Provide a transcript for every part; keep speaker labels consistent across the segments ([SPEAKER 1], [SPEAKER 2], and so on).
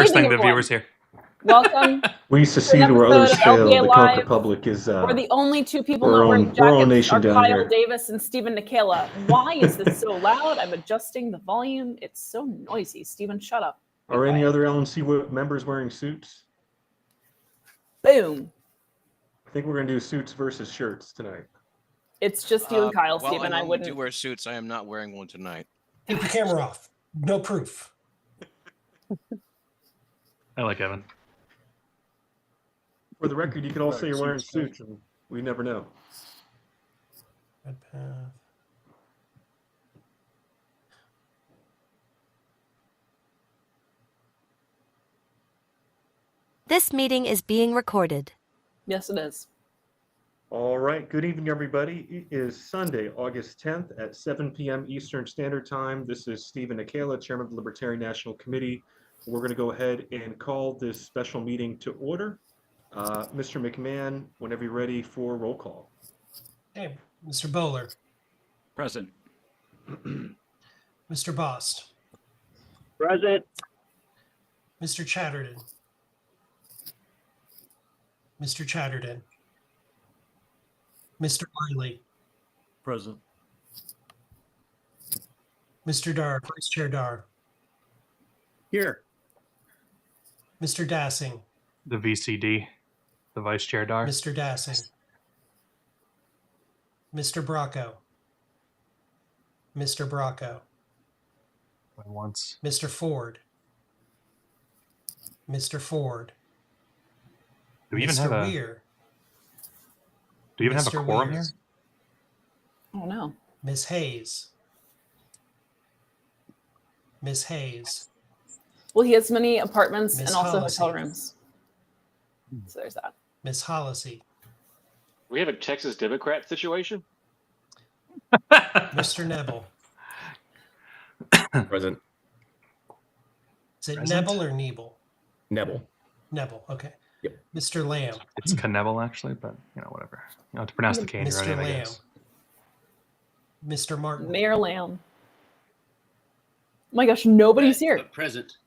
[SPEAKER 1] first thing the viewers hear.
[SPEAKER 2] Welcome.
[SPEAKER 3] We secede where others fail. The Coke Republic is.
[SPEAKER 2] We're the only two people not wearing jackets are Kyle Davis and Stephen Nikela. Why is this so loud? I'm adjusting the volume. It's so noisy. Stephen, shut up.
[SPEAKER 3] Are any other LNC members wearing suits?
[SPEAKER 2] Boom.
[SPEAKER 3] I think we're going to do suits versus shirts tonight.
[SPEAKER 2] It's just you and Kyle, Stephen. I wouldn't.
[SPEAKER 4] do wear suits. I am not wearing one tonight.
[SPEAKER 5] Keep the camera off. No proof.
[SPEAKER 1] I like Evan.
[SPEAKER 3] For the record, you could all say you're wearing suits, and we never know.
[SPEAKER 5] Red path.
[SPEAKER 6] This meeting is being recorded.
[SPEAKER 2] Yes, it is.
[SPEAKER 3] All right. Good evening, everybody. It is Sunday, August 10th at 7 p.m. Eastern Standard Time. This is Stephen Nikela, Chairman of the Libertarian National Committee. We're going to go ahead and call this special meeting to order. Mr. McMahon, whenever you're ready for roll call.
[SPEAKER 5] Hey, Mr. Bohler.
[SPEAKER 4] Present.
[SPEAKER 5] Mr. Bost.
[SPEAKER 7] Present.
[SPEAKER 5] Mr. Chatterton. Mr. Chatterton. Mr. Wiley.
[SPEAKER 4] Present.
[SPEAKER 5] Mr. Dar, Vice Chair Dar.
[SPEAKER 4] Here.
[SPEAKER 5] Mr. Dassing.
[SPEAKER 1] The VCD, the Vice Chair Dar.
[SPEAKER 5] Mr. Dassing. Mr. Bracco. Mr. Bracco.
[SPEAKER 1] Once.
[SPEAKER 5] Mr. Ford. Mr. Ford.
[SPEAKER 1] Do we even
[SPEAKER 5] Mr.
[SPEAKER 1] have a?
[SPEAKER 5] Weir.
[SPEAKER 1] Do we even have a
[SPEAKER 5] Mr.
[SPEAKER 1] quorum
[SPEAKER 5] Weir.
[SPEAKER 1] here?
[SPEAKER 2] Oh no.
[SPEAKER 5] Ms. Hayes. Ms. Hayes.
[SPEAKER 2] Well, he has many apartments
[SPEAKER 5] Miss
[SPEAKER 2] and also
[SPEAKER 5] Hollis.
[SPEAKER 2] hotel rooms. So there's that.
[SPEAKER 5] Ms. Hollisey.
[SPEAKER 7] We have a Texas Democrat situation.
[SPEAKER 5] Mr. Knebel.
[SPEAKER 8] Present.
[SPEAKER 5] Is it
[SPEAKER 1] Present.
[SPEAKER 5] Knebel or Nebel?
[SPEAKER 8] Knebel.
[SPEAKER 5] Knebel, okay.
[SPEAKER 8] Yep.
[SPEAKER 5] Mr. Lamb.
[SPEAKER 1] It's Knebel actually, but whatever. You don't have to pronounce the K in your
[SPEAKER 5] Mr.
[SPEAKER 1] name, I
[SPEAKER 5] Lamb.
[SPEAKER 1] guess.
[SPEAKER 5] Mr. Martin.
[SPEAKER 2] Mayor Lamb. Oh my gosh, nobody's here.
[SPEAKER 4] Present.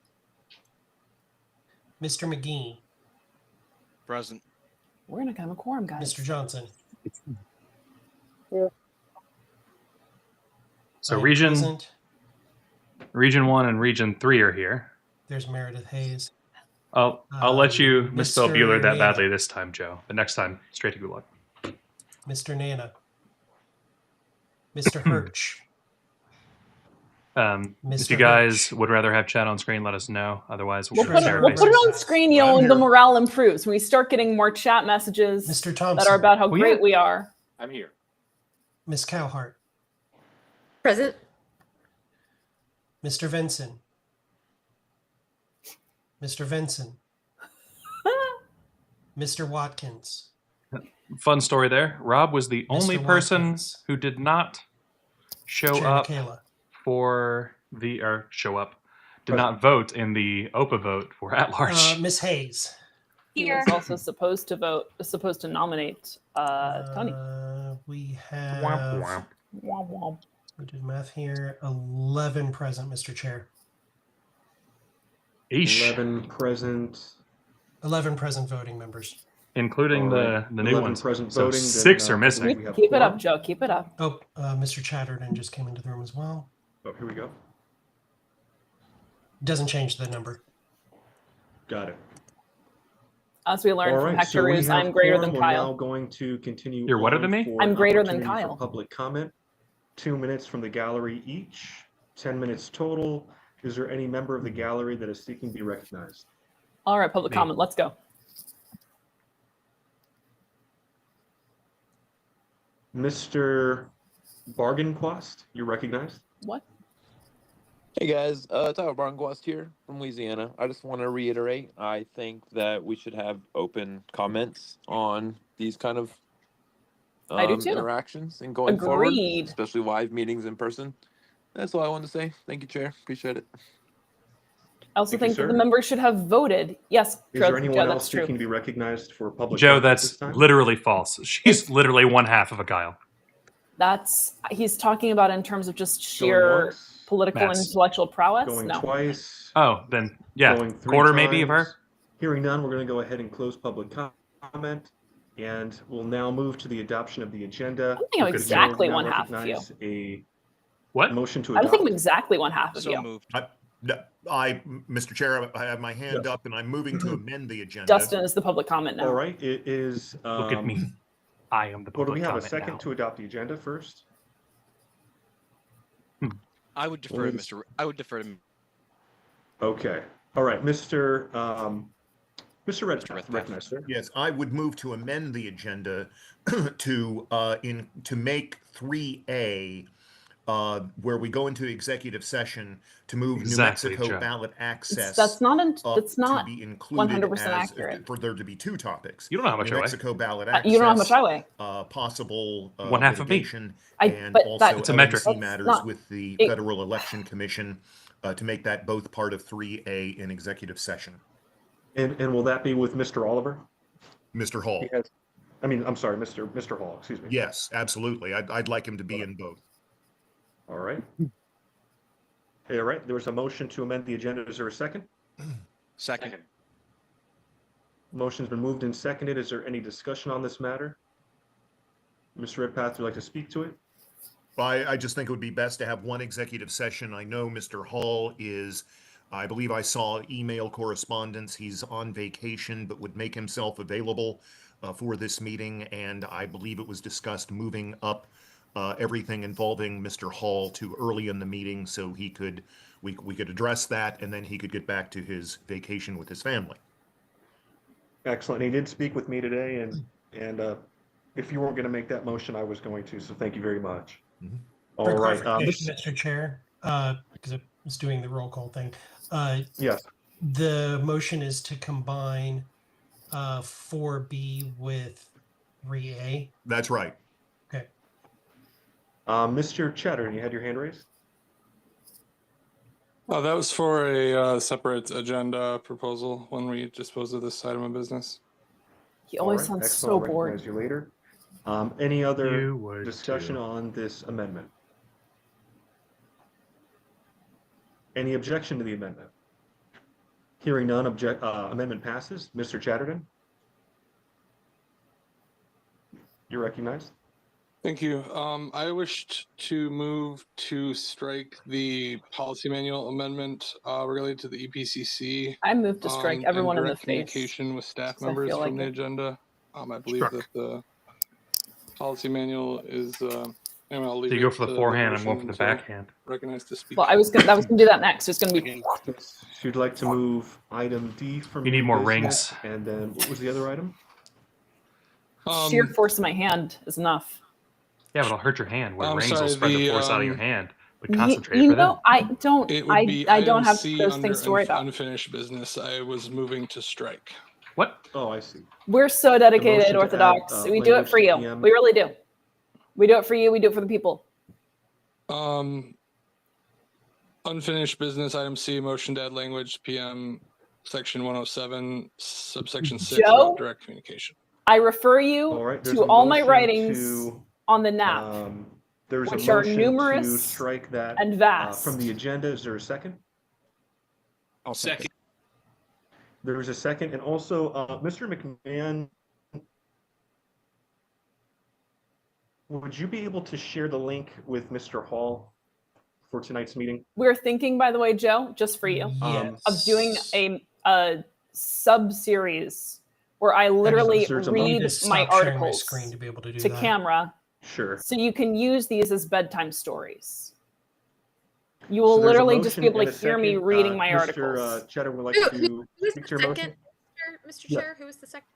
[SPEAKER 5] Mr. McGee.
[SPEAKER 4] Present.
[SPEAKER 2] We're gonna have a quorum, guys.
[SPEAKER 5] Mr. Johnson.
[SPEAKER 1] So
[SPEAKER 5] I am
[SPEAKER 1] region
[SPEAKER 5] present.
[SPEAKER 1] 1 and Region 3 are here.
[SPEAKER 5] There's Meredith Hayes.
[SPEAKER 1] I'll let you misspell
[SPEAKER 5] Mr.
[SPEAKER 1] Bueller that
[SPEAKER 5] Nana.
[SPEAKER 1] badly this time, Joe. But next time, straight to Gulag.
[SPEAKER 5] Mr. Nana. Mr. Hirsch.
[SPEAKER 1] If
[SPEAKER 5] Mr.
[SPEAKER 1] you guys would rather have chat on screen, let us know. Otherwise,
[SPEAKER 2] We'll
[SPEAKER 1] we'll
[SPEAKER 2] put,
[SPEAKER 1] put
[SPEAKER 2] it,
[SPEAKER 1] it
[SPEAKER 2] we'll put it on screen,
[SPEAKER 5] I'm
[SPEAKER 2] when
[SPEAKER 5] here.
[SPEAKER 2] the morale improves. When we start getting more chat messages
[SPEAKER 5] Mr. Thompson.
[SPEAKER 2] that are about how
[SPEAKER 1] Well,
[SPEAKER 2] great
[SPEAKER 1] yeah.
[SPEAKER 2] we are.
[SPEAKER 7] I'm here.
[SPEAKER 5] Miss Cowhart.
[SPEAKER 6] Present.
[SPEAKER 5] Mr. Vinson. Mr. Vinson. Mr. Watkins.
[SPEAKER 1] Fun story there. Rob was the only
[SPEAKER 5] Mr.
[SPEAKER 1] person
[SPEAKER 5] Watkins.
[SPEAKER 1] who did not show
[SPEAKER 5] Chair
[SPEAKER 1] up
[SPEAKER 5] Nikela.
[SPEAKER 1] did not vote in the OPA vote for at large.
[SPEAKER 5] Miss Hayes.
[SPEAKER 2] He was also supposed to nominate Tony.
[SPEAKER 5] We have,
[SPEAKER 1] Womp womp.
[SPEAKER 2] Womp womp.
[SPEAKER 5] we do math here, 11 present, Mr. Chair.
[SPEAKER 1] Eesh.
[SPEAKER 3] 11 present.
[SPEAKER 5] 11 present voting members.
[SPEAKER 1] Including
[SPEAKER 3] All
[SPEAKER 1] the
[SPEAKER 3] right.
[SPEAKER 1] new
[SPEAKER 3] 11
[SPEAKER 1] ones.
[SPEAKER 3] present
[SPEAKER 1] So
[SPEAKER 3] voting, then,
[SPEAKER 1] 6 are
[SPEAKER 3] I
[SPEAKER 1] missing.
[SPEAKER 3] believe we have
[SPEAKER 2] Keep it up,
[SPEAKER 3] quorum.
[SPEAKER 2] Joe. Keep it up.
[SPEAKER 5] Oh, Mr. Chatterton just came into the room as well.
[SPEAKER 3] Oh, here we go.
[SPEAKER 5] Doesn't change the number.
[SPEAKER 3] Got it.
[SPEAKER 2] As we learned
[SPEAKER 3] All
[SPEAKER 2] from
[SPEAKER 3] right.
[SPEAKER 2] Hector
[SPEAKER 3] So we
[SPEAKER 2] Roos,
[SPEAKER 3] have
[SPEAKER 2] I'm greater
[SPEAKER 3] quorum.
[SPEAKER 2] than
[SPEAKER 3] We're now
[SPEAKER 2] Kyle.
[SPEAKER 3] going to continue.
[SPEAKER 1] You're what
[SPEAKER 3] on
[SPEAKER 1] than me?
[SPEAKER 3] for
[SPEAKER 2] I'm greater than
[SPEAKER 3] opportunity for
[SPEAKER 2] Kyle.
[SPEAKER 3] Public comment. 2 minutes from the gallery each. 10 minutes total. Is there any member of the gallery that is seeking to be recognized?
[SPEAKER 2] All right, public
[SPEAKER 1] Me.
[SPEAKER 2] comment. Let's go.
[SPEAKER 3] Mr. Bargainquast, you're recognized.
[SPEAKER 2] What?
[SPEAKER 9] Hey guys, Tyler Barnquist here from Louisiana. I just want to reiterate, I think that we should have open comments on these kind of
[SPEAKER 2] I do too.
[SPEAKER 9] interactions and going forward,
[SPEAKER 2] Agreed.
[SPEAKER 9] especially live meetings in person. That's all I wanted to say. Thank you, Chair. Appreciate it.
[SPEAKER 2] I also
[SPEAKER 3] Thank you,
[SPEAKER 2] think that
[SPEAKER 3] sir.
[SPEAKER 2] the members should have voted. Yes,
[SPEAKER 3] Is
[SPEAKER 2] Joe,
[SPEAKER 3] there anyone
[SPEAKER 2] Joe,
[SPEAKER 3] else
[SPEAKER 2] that's true.
[SPEAKER 3] seeking to be recognized for public
[SPEAKER 1] Joe,
[SPEAKER 3] comment at this
[SPEAKER 1] that's
[SPEAKER 3] time?
[SPEAKER 1] literally false. She's literally one half of a Kyle.
[SPEAKER 2] He's talking about in terms of just
[SPEAKER 3] Going
[SPEAKER 2] sheer
[SPEAKER 3] once,
[SPEAKER 2] Political and
[SPEAKER 1] Mass.
[SPEAKER 2] intellectual prowess?
[SPEAKER 3] Going
[SPEAKER 2] No.
[SPEAKER 3] twice.
[SPEAKER 1] Oh, then yeah,
[SPEAKER 3] Going three
[SPEAKER 1] quarter maybe of
[SPEAKER 3] times.
[SPEAKER 1] her.
[SPEAKER 3] Hearing none, we're going to go ahead and close public comment. And we'll now move to the adoption of the agenda.
[SPEAKER 2] I don't think I'm
[SPEAKER 1] Good
[SPEAKER 2] exactly
[SPEAKER 3] Now
[SPEAKER 2] one half of you.
[SPEAKER 3] recognize a
[SPEAKER 1] What?
[SPEAKER 3] motion to
[SPEAKER 2] I don't
[SPEAKER 3] adopt.
[SPEAKER 2] think I'm exactly one half of
[SPEAKER 4] So
[SPEAKER 2] you.
[SPEAKER 4] moved.
[SPEAKER 8] Mr. Chair, I have my hand
[SPEAKER 3] Yes.
[SPEAKER 8] up and I'm moving to amend the agenda.
[SPEAKER 2] Dustin is the public comment now.
[SPEAKER 3] All right, it is.
[SPEAKER 1] Look at me. I am the
[SPEAKER 3] Well, do
[SPEAKER 1] public
[SPEAKER 3] we have a
[SPEAKER 1] comment
[SPEAKER 3] second
[SPEAKER 1] now.
[SPEAKER 3] to adopt the agenda first?
[SPEAKER 4] I would defer to Mr. I would defer to
[SPEAKER 3] Okay. All right, Mr. Redpath,
[SPEAKER 4] Redpath.
[SPEAKER 3] recognize, sir.
[SPEAKER 8] Yes, I would move to amend the agenda to make 3A where we go into executive session to move
[SPEAKER 1] Exactly,
[SPEAKER 8] New Mexico
[SPEAKER 1] Joe.
[SPEAKER 8] ballot access.
[SPEAKER 2] That's not
[SPEAKER 8] up
[SPEAKER 2] that's not
[SPEAKER 8] to be included
[SPEAKER 2] 100%
[SPEAKER 8] as-
[SPEAKER 2] accurate.
[SPEAKER 8] for there to be two topics.
[SPEAKER 1] You don't know how much
[SPEAKER 8] New
[SPEAKER 1] I weigh.
[SPEAKER 8] Mexico ballot access.
[SPEAKER 2] You don't know how much I weigh.
[SPEAKER 8] Possible
[SPEAKER 1] One half of me.
[SPEAKER 8] litigation,
[SPEAKER 2] I-
[SPEAKER 8] and
[SPEAKER 2] but
[SPEAKER 8] also
[SPEAKER 2] that-
[SPEAKER 1] It's a metric.
[SPEAKER 8] LNC
[SPEAKER 2] That's
[SPEAKER 8] matters
[SPEAKER 2] not-
[SPEAKER 8] with the
[SPEAKER 2] it-
[SPEAKER 8] Federal Election Commission to make that both part of 3A in executive session.
[SPEAKER 3] And will that be with Mr. Oliver?
[SPEAKER 8] Mr. Hall.
[SPEAKER 3] He has, I mean, I'm sorry, Mr. Hall, excuse me.
[SPEAKER 8] Yes, absolutely. I'd like him to be in both.
[SPEAKER 3] All right. All right, there was a motion to amend the agenda. Is there a second?
[SPEAKER 4] second.
[SPEAKER 3] Motion's been moved and seconded. Is there any discussion on this matter? Mr. Redpath, would you like to speak to it?
[SPEAKER 8] I just think it would be best to have one executive session. I know Mr. Hall is, I believe I saw email correspondence. He's on vacation, but would make himself available for this meeting. And I believe it was discussed moving up everything involving Mr. Hall to early in the meeting so we could address that and then he could get back to his vacation with his family.
[SPEAKER 3] Excellent. He did speak with me today, and if you weren't going to make that motion, I was going to. So thank you very much.
[SPEAKER 8] Mhm.
[SPEAKER 3] All
[SPEAKER 5] For
[SPEAKER 3] right.
[SPEAKER 5] clarification, Mr. Chair, because I was doing the roll call thing.
[SPEAKER 3] Yes.
[SPEAKER 5] The motion is to combine 4B with 3A.
[SPEAKER 8] That's right.
[SPEAKER 5] Okay.
[SPEAKER 3] Mr. Cheddar, you had your hand raised?
[SPEAKER 10] That was for a separate agenda proposal when we dispose of this item of business.
[SPEAKER 2] He always
[SPEAKER 3] All right,
[SPEAKER 2] sounds
[SPEAKER 3] excellent.
[SPEAKER 2] so
[SPEAKER 3] I'll
[SPEAKER 2] bored.
[SPEAKER 3] recognize you later. Any other
[SPEAKER 1] You would
[SPEAKER 3] discussion
[SPEAKER 1] too.
[SPEAKER 3] on this amendment? Any objection to the amendment? Hearing none, amendment passes. Mr. Chatterton? You're recognized.
[SPEAKER 10] Thank you. I wished to move to strike the policy manual amendment related to the EPCC.
[SPEAKER 2] I moved to strike
[SPEAKER 10] and
[SPEAKER 2] everyone in the
[SPEAKER 10] direct
[SPEAKER 2] face.
[SPEAKER 10] communication with staff
[SPEAKER 2] 'cause I
[SPEAKER 10] members
[SPEAKER 2] feel
[SPEAKER 10] from
[SPEAKER 2] like
[SPEAKER 10] the
[SPEAKER 2] it.
[SPEAKER 10] agenda. I believe
[SPEAKER 8] Struck.
[SPEAKER 10] that the policy manual is. Anyway, I'll leave
[SPEAKER 1] So you
[SPEAKER 10] it
[SPEAKER 1] go for
[SPEAKER 10] to
[SPEAKER 1] the forehand, I'm going for
[SPEAKER 10] motion
[SPEAKER 1] the
[SPEAKER 10] to
[SPEAKER 1] backhand.
[SPEAKER 10] Recognize to speak.
[SPEAKER 2] Well, I was gonna do that next. It's gonna be
[SPEAKER 3] So you'd like to move item D from
[SPEAKER 1] You need
[SPEAKER 3] new
[SPEAKER 1] more
[SPEAKER 3] business,
[SPEAKER 1] rings.
[SPEAKER 3] And then what was the other item?
[SPEAKER 2] sheer force of my hand is enough.
[SPEAKER 1] Yeah, but it'll hurt your hand. Where
[SPEAKER 10] I'm
[SPEAKER 1] rings will
[SPEAKER 10] sorry,
[SPEAKER 1] spread the
[SPEAKER 10] the,
[SPEAKER 1] force out of your hand. But
[SPEAKER 2] You,
[SPEAKER 1] concentrate
[SPEAKER 2] you
[SPEAKER 1] for them.
[SPEAKER 2] know, I don't.
[SPEAKER 10] It would be
[SPEAKER 2] I don't
[SPEAKER 10] item
[SPEAKER 2] have
[SPEAKER 10] C
[SPEAKER 2] those
[SPEAKER 10] under
[SPEAKER 2] things to worry about.
[SPEAKER 10] unfinished business. I was moving to strike.
[SPEAKER 1] What?
[SPEAKER 3] Oh, I see.
[SPEAKER 2] We're so
[SPEAKER 3] motion
[SPEAKER 2] dedicated,
[SPEAKER 3] to
[SPEAKER 2] Orthodox.
[SPEAKER 3] add,
[SPEAKER 2] We do it
[SPEAKER 3] language
[SPEAKER 2] for
[SPEAKER 3] to
[SPEAKER 2] you.
[SPEAKER 3] PM.
[SPEAKER 2] We really do. We do it for you. We do it for the people.
[SPEAKER 10] Unfinished business item C, motion to add language PM section 107 subsection 6
[SPEAKER 2] Joe?
[SPEAKER 10] about direct communication.
[SPEAKER 2] I refer you
[SPEAKER 3] All right. there's
[SPEAKER 2] to
[SPEAKER 3] a
[SPEAKER 2] all my
[SPEAKER 3] motion
[SPEAKER 2] writings
[SPEAKER 3] to,
[SPEAKER 2] on the NAP
[SPEAKER 3] there's
[SPEAKER 2] which
[SPEAKER 3] a
[SPEAKER 2] are
[SPEAKER 3] motion to
[SPEAKER 2] numerous
[SPEAKER 3] strike that
[SPEAKER 2] and vast.
[SPEAKER 3] from the agenda. Is there a second?
[SPEAKER 4] I'll second.
[SPEAKER 3] There was a second, and also Mr. McMahon, would you be able to share the link with Mr. Hall for tonight's meeting?
[SPEAKER 2] We're thinking, by the way, Joe, just for you,
[SPEAKER 5] Yes.
[SPEAKER 2] of doing a sub series where I literally
[SPEAKER 3] there's a
[SPEAKER 2] read
[SPEAKER 5] Need to stop
[SPEAKER 2] my
[SPEAKER 5] sharing
[SPEAKER 2] articles
[SPEAKER 5] screen to be able to do
[SPEAKER 2] to
[SPEAKER 5] that.
[SPEAKER 2] camera,
[SPEAKER 3] Sure.
[SPEAKER 2] so you can use these as bedtime stories. You will
[SPEAKER 3] So there's a
[SPEAKER 2] literally just be
[SPEAKER 3] motion
[SPEAKER 2] able to
[SPEAKER 3] and a
[SPEAKER 2] hear me
[SPEAKER 3] second.
[SPEAKER 2] reading my
[SPEAKER 3] Mr.
[SPEAKER 2] articles.
[SPEAKER 3] Cheddar would like
[SPEAKER 6] Who
[SPEAKER 3] to
[SPEAKER 6] was
[SPEAKER 3] speak
[SPEAKER 6] the
[SPEAKER 3] to your motion.
[SPEAKER 6] second, Mr.
[SPEAKER 3] Yeah.
[SPEAKER 6] Chair? Who was the second?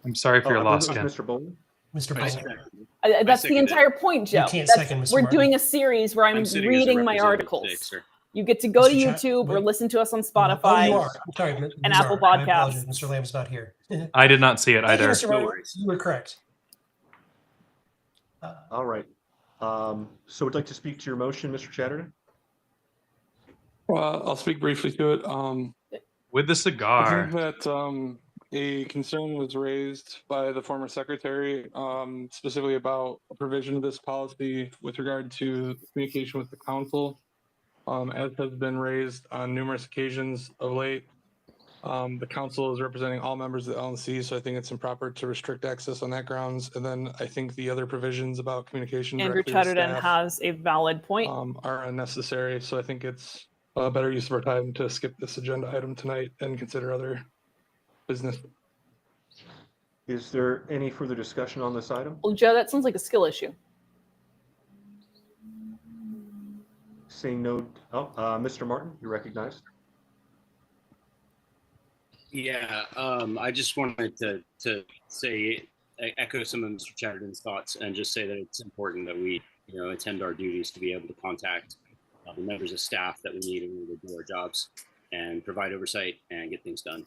[SPEAKER 1] I'm sorry for
[SPEAKER 3] Oh,
[SPEAKER 1] your
[SPEAKER 3] I believe
[SPEAKER 1] loss,
[SPEAKER 3] it
[SPEAKER 1] Ken.
[SPEAKER 3] was Mr. Bowler.
[SPEAKER 5] Mr.
[SPEAKER 4] I
[SPEAKER 5] Bowler.
[SPEAKER 4] second.
[SPEAKER 2] That's the
[SPEAKER 4] second it.
[SPEAKER 2] entire point, Joe.
[SPEAKER 5] can't
[SPEAKER 2] That's-
[SPEAKER 5] second, Mr.
[SPEAKER 2] We're
[SPEAKER 5] Martin.
[SPEAKER 2] doing a series where I'm
[SPEAKER 4] sitting as a
[SPEAKER 2] reading my
[SPEAKER 4] representative
[SPEAKER 2] articles.
[SPEAKER 4] today, sir.
[SPEAKER 2] You get to go
[SPEAKER 5] Mr.
[SPEAKER 2] to
[SPEAKER 5] Chat-
[SPEAKER 2] YouTube or
[SPEAKER 5] wait.
[SPEAKER 2] listen to us on
[SPEAKER 5] Oh,
[SPEAKER 2] Spotify.
[SPEAKER 5] you are. I'm sorry.
[SPEAKER 2] and
[SPEAKER 5] Sorry.
[SPEAKER 2] Apple
[SPEAKER 5] I apologize.
[SPEAKER 2] Podcasts.
[SPEAKER 5] Mr. Lamb's not here. Thank
[SPEAKER 1] I did not see it
[SPEAKER 5] you,
[SPEAKER 1] either.
[SPEAKER 5] Mr. Martin.
[SPEAKER 4] worries.
[SPEAKER 5] You were correct.
[SPEAKER 3] All right. So would like to speak to your motion, Mr. Chatterton?
[SPEAKER 10] I'll speak briefly to it.
[SPEAKER 1] With the
[SPEAKER 10] I
[SPEAKER 1] cigar.
[SPEAKER 10] think that a concern was raised by the former secretary, specifically about a provision of this policy with regard to communication with the council. As has been raised on numerous occasions of late, the council is representing all members of the LNC, so I think it's improper to restrict access on that grounds. And then I think the other provisions about communication
[SPEAKER 2] Andrew
[SPEAKER 10] directly with
[SPEAKER 2] Chatterton
[SPEAKER 10] staff
[SPEAKER 2] has a valid point.
[SPEAKER 10] are unnecessary. So I think it's a better use of our time to skip this agenda item tonight and consider other business.
[SPEAKER 3] Is there any further discussion on this item?
[SPEAKER 2] Well, Joe, that sounds like a skill issue.
[SPEAKER 3] Seeing no, Mr. Martin, you're recognized.
[SPEAKER 11] Yeah, I just wanted to say, echo some of Mr. Chatterton's thoughts and just say that it's important that we, attend our duties to be able to contact the members of staff that we need in order to do our jobs and provide oversight and get things done.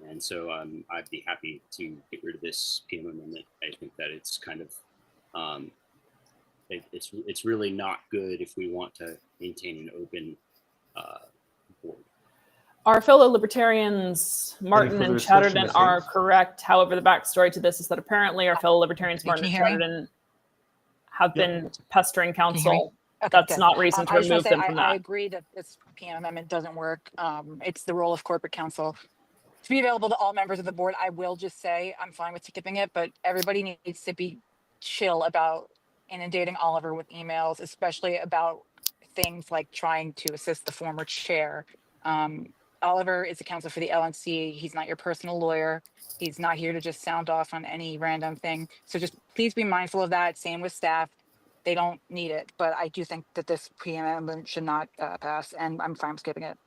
[SPEAKER 11] And so I'd be happy to get rid of this PM amendment. I think that it's kind of, it's really not good if we want to maintain an open board.
[SPEAKER 2] Our fellow libertarians, Martin and Chatterton, are correct. However, the backstory to this is that apparently our fellow libertarians, Martin and Chatterton, have been pestering council.
[SPEAKER 12] Okay,
[SPEAKER 2] That's
[SPEAKER 12] good.
[SPEAKER 2] not reason to
[SPEAKER 12] I just
[SPEAKER 2] remove
[SPEAKER 12] wanna say,
[SPEAKER 2] them from that.
[SPEAKER 12] I agree that this PM amendment doesn't work. It's the role of corporate counsel to be available to all members of the board. I will just say I'm fine with skipping it, but everybody needs to be chill about inundating Oliver with emails, especially about things like trying to assist the former chair. Oliver is the counsel for the LNC. He's not your personal lawyer. He's not here to just sound off on any random thing. So just please be mindful of that. Same with staff. They don't need it, but I do think that this amendment should not pass, and I'm fine with skipping it.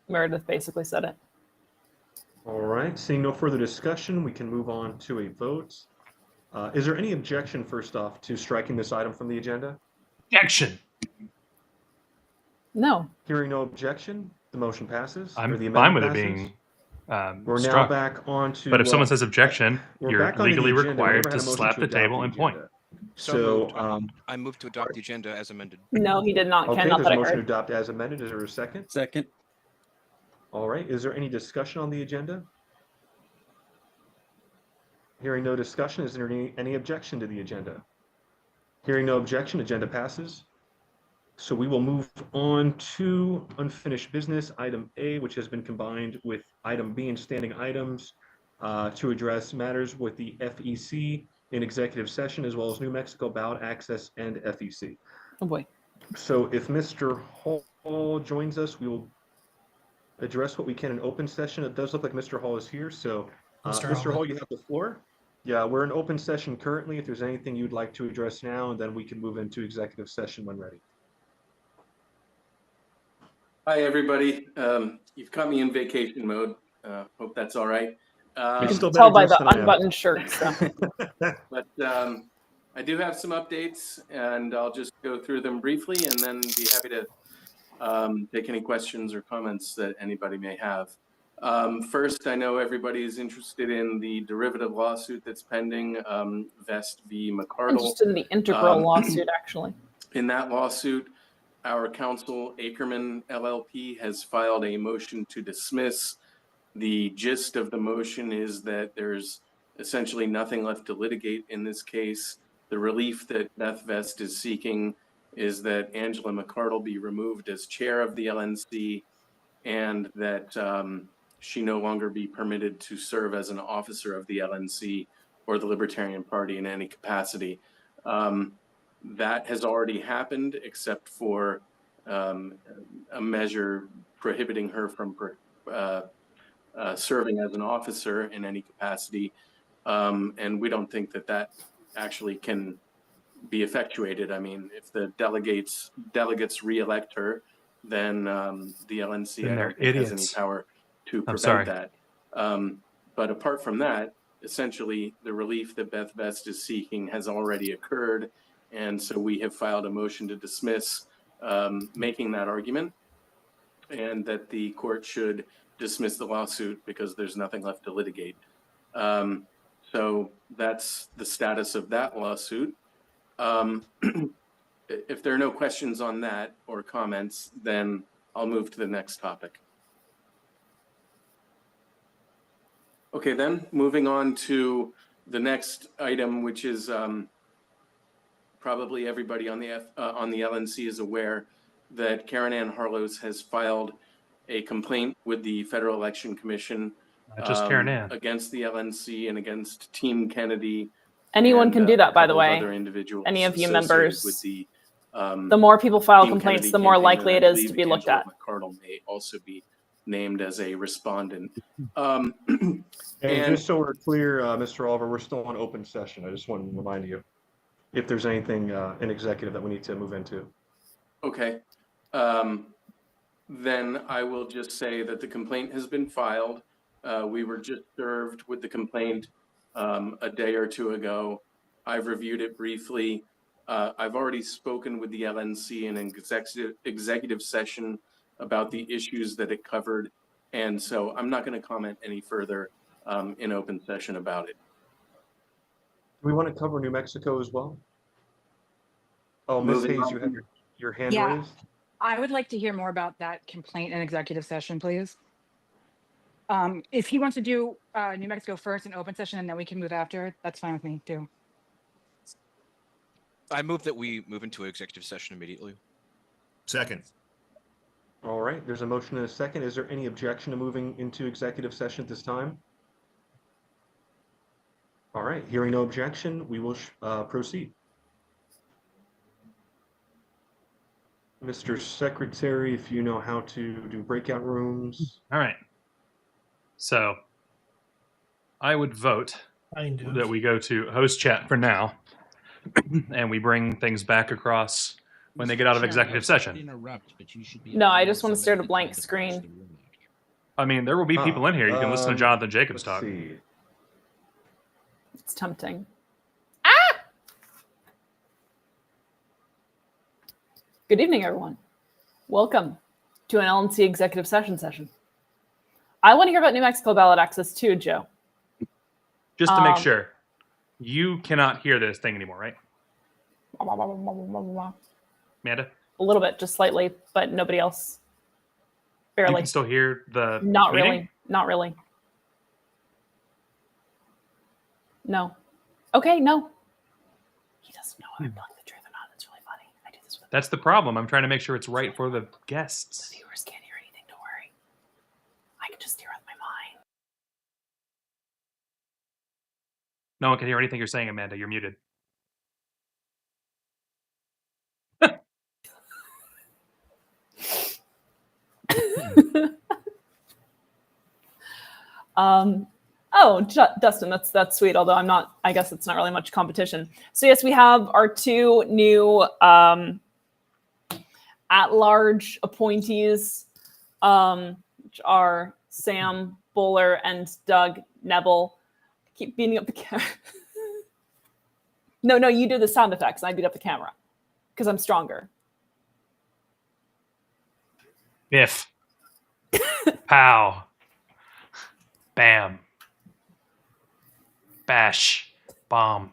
[SPEAKER 2] Meredith basically said it.
[SPEAKER 3] All right, seeing no further discussion, we can move on to a vote. Is there any objection, first off, to striking this item from the agenda?
[SPEAKER 1] Objection.
[SPEAKER 2] No.
[SPEAKER 3] Hearing no objection, the motion passes.
[SPEAKER 1] I'm
[SPEAKER 3] the
[SPEAKER 1] fine with
[SPEAKER 3] amendment
[SPEAKER 1] it
[SPEAKER 3] passes.
[SPEAKER 1] being
[SPEAKER 3] We're
[SPEAKER 1] struck.
[SPEAKER 3] now back on to.
[SPEAKER 1] But if someone says objection,
[SPEAKER 3] we're
[SPEAKER 1] you're
[SPEAKER 3] back onto the
[SPEAKER 1] legally
[SPEAKER 3] agenda. We
[SPEAKER 1] required
[SPEAKER 3] never
[SPEAKER 1] to
[SPEAKER 3] had a motion
[SPEAKER 1] slap
[SPEAKER 3] to
[SPEAKER 1] the
[SPEAKER 3] adopt
[SPEAKER 1] table and point.
[SPEAKER 3] agenda.
[SPEAKER 4] So I move to adopt the agenda as amended.
[SPEAKER 2] No, he did not.
[SPEAKER 3] Okay,
[SPEAKER 2] Ken, not
[SPEAKER 3] there's
[SPEAKER 2] that
[SPEAKER 3] a
[SPEAKER 2] I
[SPEAKER 3] motion to
[SPEAKER 2] heard.
[SPEAKER 3] adopt as amended. Is there a second?
[SPEAKER 13] Second.
[SPEAKER 3] All right, is there any discussion on the agenda? Hearing no discussion, is there any objection to the agenda? Hearing no objection, agenda passes. So we will move on to unfinished business, item A, which has been combined with item B and standing items to address matters with the FEC in executive session, as well as New Mexico ballot access and FEC.
[SPEAKER 2] Oh boy.
[SPEAKER 3] So if Mr. Hall joins us, we will address what we can in open session. It does look like Mr. Hall is here. So Mr. Hall, you have the floor. Yeah, we're in open session currently. If there's anything you'd like to address now, and then we can move into executive session when ready.
[SPEAKER 13] Hi, everybody. You've caught me in vacation mode. Hope that's all right.
[SPEAKER 3] You can still
[SPEAKER 2] tell by
[SPEAKER 3] dressed
[SPEAKER 2] the
[SPEAKER 3] than I am.
[SPEAKER 2] unbuttoned shirt. So.
[SPEAKER 13] But I do have some updates, and I'll just go through them briefly, and then be happy to take any questions or comments that anybody may have. First, I know everybody is interested in the derivative lawsuit that's pending, Vest v. McCardle.
[SPEAKER 2] Interested in the integral lawsuit, actually.
[SPEAKER 13] In that lawsuit, our counsel, Ackerman LLP, has filed a motion to dismiss. The gist of the motion is that there's essentially nothing left to litigate in this case. The relief that Beth Vest is seeking is that Angela McCardle be removed as chair of the LNC, and that she no longer be permitted to serve as an officer of the LNC or the Libertarian Party in any capacity. That has already happened, except for a measure prohibiting her from serving as an officer in any capacity. And we don't think that that actually can be effectuated. I mean, if the delegates re-elect her, then the LNC I don't think has any power to prevent that. But apart from that, essentially the relief that Beth Vest is seeking has already occurred. And so we have filed a motion to dismiss, making that argument, and that the court should dismiss the lawsuit because there's nothing left to litigate. So that's the status of that lawsuit. If there are no questions on that or comments, then I'll move to the next topic. Okay, then moving on to the next item, which is probably everybody on the LNC is aware that Karen Ann Harlos has filed a complaint with the Federal Election Commission
[SPEAKER 1] just Karen Ann.
[SPEAKER 13] against the LNC and against Team Kennedy.
[SPEAKER 2] Anyone can do that, by the
[SPEAKER 13] couple of
[SPEAKER 2] way.
[SPEAKER 13] other individuals
[SPEAKER 2] Any of you
[SPEAKER 13] associated
[SPEAKER 2] members.
[SPEAKER 13] with the
[SPEAKER 2] more people file
[SPEAKER 13] Team
[SPEAKER 2] complaints,
[SPEAKER 13] Kennedy
[SPEAKER 2] the more
[SPEAKER 13] campaign,
[SPEAKER 2] likely
[SPEAKER 13] and
[SPEAKER 2] it
[SPEAKER 13] I
[SPEAKER 2] is to
[SPEAKER 13] believe
[SPEAKER 2] be looked
[SPEAKER 13] Angela
[SPEAKER 2] at.
[SPEAKER 13] McCardle may also be named as a respondent.
[SPEAKER 3] And just so we're clear, Mr. Oliver, we're still on open session. I just want to remind you if there's anything in executive that we need to move into.
[SPEAKER 13] Okay. Then I will just say that the complaint has been filed. We were just served with the complaint a day or two ago. I've reviewed it briefly. I've already spoken with the LNC in an executive session about the issues that it covered. And so I'm not going to comment any further in open session about it.
[SPEAKER 3] Do we want to cover New Mexico as well? Oh, Ms. Hayes, you have your hand raised?
[SPEAKER 12] I would like to hear more about that complaint in executive session, please. If he wants to do New Mexico first in open session and then we can move after, that's fine with me too.
[SPEAKER 4] I move that we move into executive session immediately.
[SPEAKER 8] Second.
[SPEAKER 3] All right, there's a motion and a second. Is there any objection to moving into executive session at this time? All right, hearing no objection, we will proceed. Mr. Secretary, if you know how to do breakout rooms.
[SPEAKER 1] All right. So I would vote that we go to host chat for now and we bring things back across when they get out of executive session.
[SPEAKER 2] No, I just want to stare at a blank screen.
[SPEAKER 1] I mean, there will be people in here. You can listen to Jonathan Jacobs talk.
[SPEAKER 3] See.
[SPEAKER 2] It's tempting. Good evening, everyone. Welcome to an LNC executive session. I want to hear about New Mexico ballot access too, Joe.
[SPEAKER 1] Just to make sure, you cannot hear this thing anymore, right? Amanda?
[SPEAKER 2] A little bit, just slightly, but nobody else. Barely.
[SPEAKER 1] You can still hear the
[SPEAKER 2] Not
[SPEAKER 1] meeting?
[SPEAKER 2] really. Not really. No. Okay, no. He doesn't know if I'm telling the truth or not. That's really funny. I do this with
[SPEAKER 1] That's the problem. I'm trying to make sure it's right for the guests.
[SPEAKER 2] the viewers. Can't hear anything. Don't worry. I can just hear with my mind.
[SPEAKER 1] No one can hear anything you're saying, Amanda. You're muted.
[SPEAKER 2] Dustin, that's sweet. Although I guess it's not really much competition. So yes, we have our two new at-large appointees, which are Sam Bohler and Doug Knebel. Keep beating up the camera. No, you do the sound effects. I beat up the camera because I'm stronger.
[SPEAKER 1] Biff. Pow. Bam. Bash. Bomb.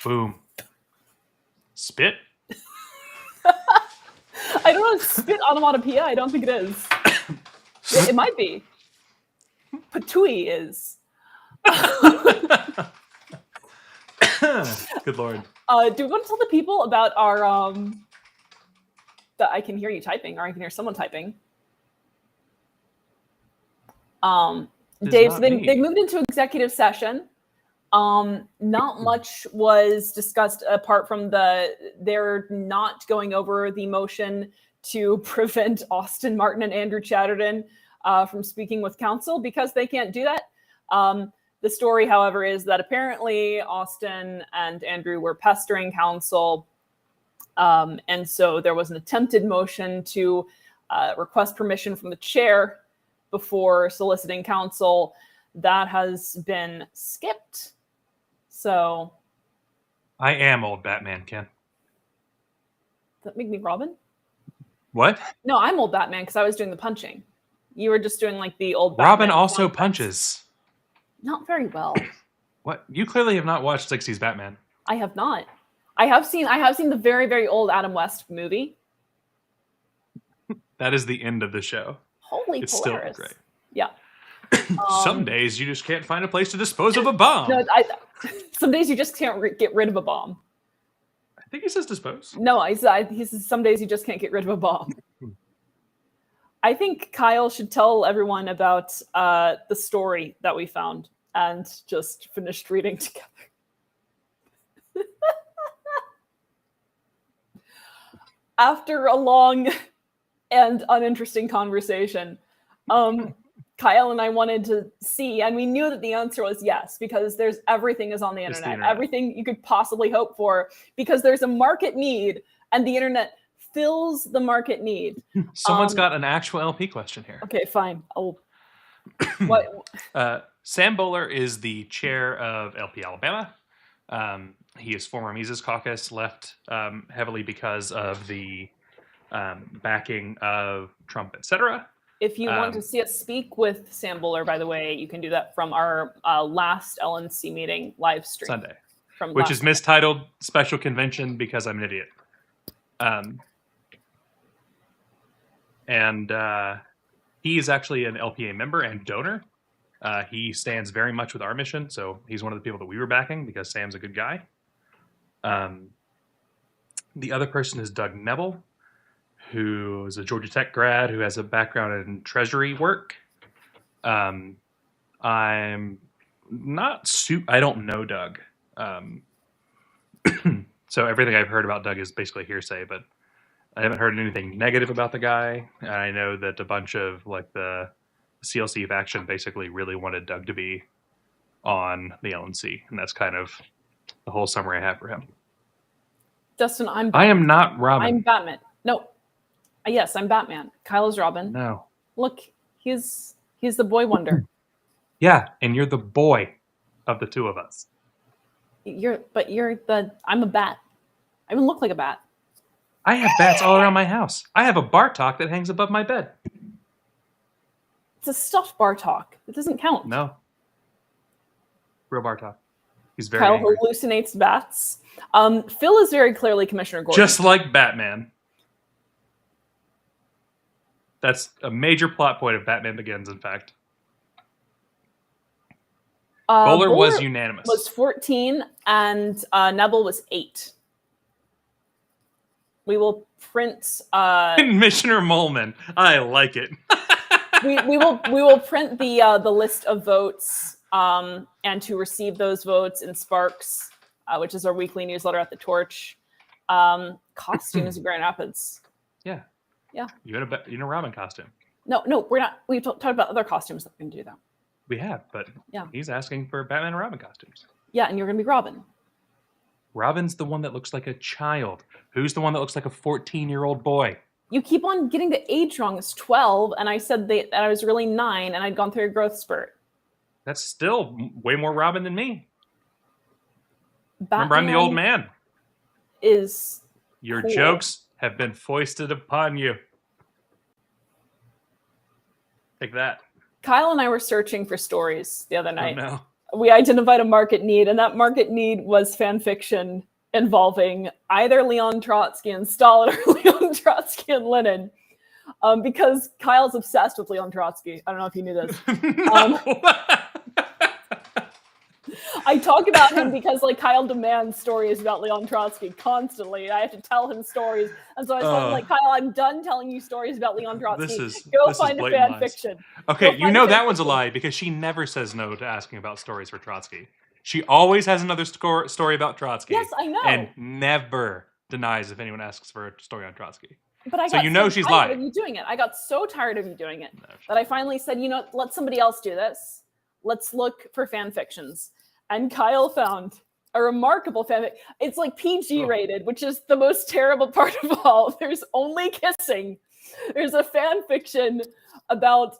[SPEAKER 1] Boom. Spit.
[SPEAKER 2] I don't know. Spit onomatopoeia? I don't think it is. It might be. Patooey is.
[SPEAKER 1] Good Lord.
[SPEAKER 2] Do we want to tell the people about our that I can hear you typing, or I can hear someone typing? Dave, so they moved into executive session. Not much was discussed apart from they're not going over the motion to prevent Austin Martin and Andrew Chatterton from speaking with counsel because they can't do that. The story, however, is that apparently Austin and Andrew were pestering counsel. And so there was an attempted motion to request permission from the chair before soliciting counsel. That has been skipped. So
[SPEAKER 1] I am old Batman, Ken.
[SPEAKER 2] does that make me Robin?
[SPEAKER 1] What?
[SPEAKER 2] No, I'm old Batman because I was doing the punching. You were just doing like the old Batman.
[SPEAKER 1] Robin also punches.
[SPEAKER 2] Not very well.
[SPEAKER 1] What? You clearly have not watched 60s Batman.
[SPEAKER 2] I have not. I have seen the very, very old Adam West movie.
[SPEAKER 1] That is the end of the show.
[SPEAKER 2] Holy
[SPEAKER 1] It's
[SPEAKER 2] Polaris.
[SPEAKER 1] still great.
[SPEAKER 2] Yeah.
[SPEAKER 1] Some days you just can't find a place to dispose of a bomb.
[SPEAKER 2] No, some days you just can't get rid of a bomb.
[SPEAKER 1] think he says dispose.
[SPEAKER 2] No, he says some days you just can't get rid of a bomb. I think Kyle should tell everyone about the story that we found and just finished reading together. After a long and uninteresting conversation, Kyle and I wanted to see, and we knew that the answer was yes, because everything is on the internet. Everything you could possibly hope for, because there's a market need, and the internet fills the market need.
[SPEAKER 1] Someone's got an actual LP question here.
[SPEAKER 2] Okay, fine.
[SPEAKER 1] Sam Bohler is the chair of LP Alabama. He is former Mises Caucus, left heavily because of the backing of Trump, etc.
[SPEAKER 2] If you want to see us speak with Sam Bohler, by the way, you can do that from our last LNC meeting live stream.
[SPEAKER 1] Sunday. Which is mistitled Special Convention because I'm an idiot. And he is actually an LPA member and donor. He stands very much with our mission, so he's one of the people that we were backing because Sam's a good guy. The other person is Doug Knebel, who is a Georgia Tech grad who has a background in treasury work. I'm not I don't know Doug. So everything I've heard about Doug is basically hearsay, but I haven't heard anything negative about the guy. And I know that a bunch of like the CLC faction basically really wanted Doug to be on the LNC, and that's kind of the whole summary I have for him.
[SPEAKER 2] Dustin,
[SPEAKER 1] I am not Robin.
[SPEAKER 2] I'm Batman. No. Yes, I'm Batman. Kyle is Robin.
[SPEAKER 1] No.
[SPEAKER 2] Look, he's the boy wonder.
[SPEAKER 1] Yeah, and you're the boy of the two of us.
[SPEAKER 2] I'm a bat. I even look like a bat.
[SPEAKER 1] I have bats all around my house. I have a Bartok that hangs above my bed.
[SPEAKER 2] It's a stuffed Bartok. It doesn't count.
[SPEAKER 1] No. Real Bartok. He's very
[SPEAKER 2] Kyle
[SPEAKER 1] angry.
[SPEAKER 2] hallucinates bats. Phil is very clearly Commissioner Gordon.
[SPEAKER 1] Just like Batman. That's a major plot point of Batman Begins, in fact. Bohler was unanimous.
[SPEAKER 2] Was 14, and Knebel was 8. We will print
[SPEAKER 1] Commissioner Molman. I like it.
[SPEAKER 2] we will print the list of votes and to receive those votes in Sparks, which is our weekly newsletter at the Torch. Costumes in Grand Rapids.
[SPEAKER 1] Yeah.
[SPEAKER 2] Yeah.
[SPEAKER 1] You in a Robin costume.
[SPEAKER 2] No, we're not. We've talked about other costumes that we can do that.
[SPEAKER 1] We have, but
[SPEAKER 2] yeah,
[SPEAKER 1] he's asking for Batman and Robin costumes.
[SPEAKER 2] Yeah, and you're going to be Robin.
[SPEAKER 1] Robin's the one that looks like a child. Who's the one that looks like a 14-year-old boy?
[SPEAKER 2] You keep on getting the age wrong. It's 12, and I said that I was really 9, and I'd gone through a growth spurt.
[SPEAKER 1] That's still way more Robin than me.
[SPEAKER 2] Batman
[SPEAKER 1] Remember, I'm the old man. Your
[SPEAKER 2] cool.
[SPEAKER 1] jokes have been foisted upon you. Take that.
[SPEAKER 2] Kyle and I were searching for stories the other night.
[SPEAKER 1] Oh, no.
[SPEAKER 2] We identified a market need, and that market need was fan fiction involving either Leon Trotsky and Stalin or Leon Trotsky and Lenin, because Kyle's obsessed with Leon Trotsky. I don't know if you knew this. I talk about him because Kyle demands stories about Leon Trotsky constantly. I have to tell him stories. And so I told him, Kyle, I'm done telling you stories about Leon Trotsky. Go find a fan fiction.
[SPEAKER 1] Okay, you know that one's a lie because she never says no to asking about stories for Trotsky. She always has another story about Trotsky.
[SPEAKER 2] Yes, I know.
[SPEAKER 1] And never denies if anyone asks for a story on Trotsky.
[SPEAKER 2] But I got she's lying. Of you doing it. I got so tired of you doing it that I finally said, let somebody else do this. Let's look for fan fictions. And Kyle found a remarkable fanfic. It's PG rated, which is the most terrible part of all. There's only kissing. There's a fan fiction about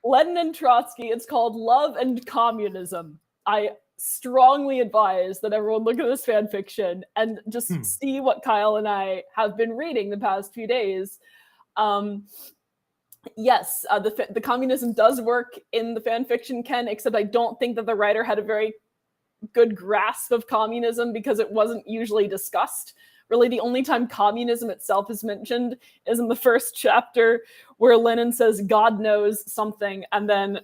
[SPEAKER 2] Lenin and Trotsky. It's called Love and Communism. I strongly advise that everyone look at this fan fiction and just see what Kyle and I have been reading the past few days. Yes, the communism does work in the fan fiction, Ken, except I don't think that the writer had a very good grasp of communism because it wasn't usually discussed. Really, the only time communism itself is mentioned is in the first chapter where Lenin says, God knows something, and then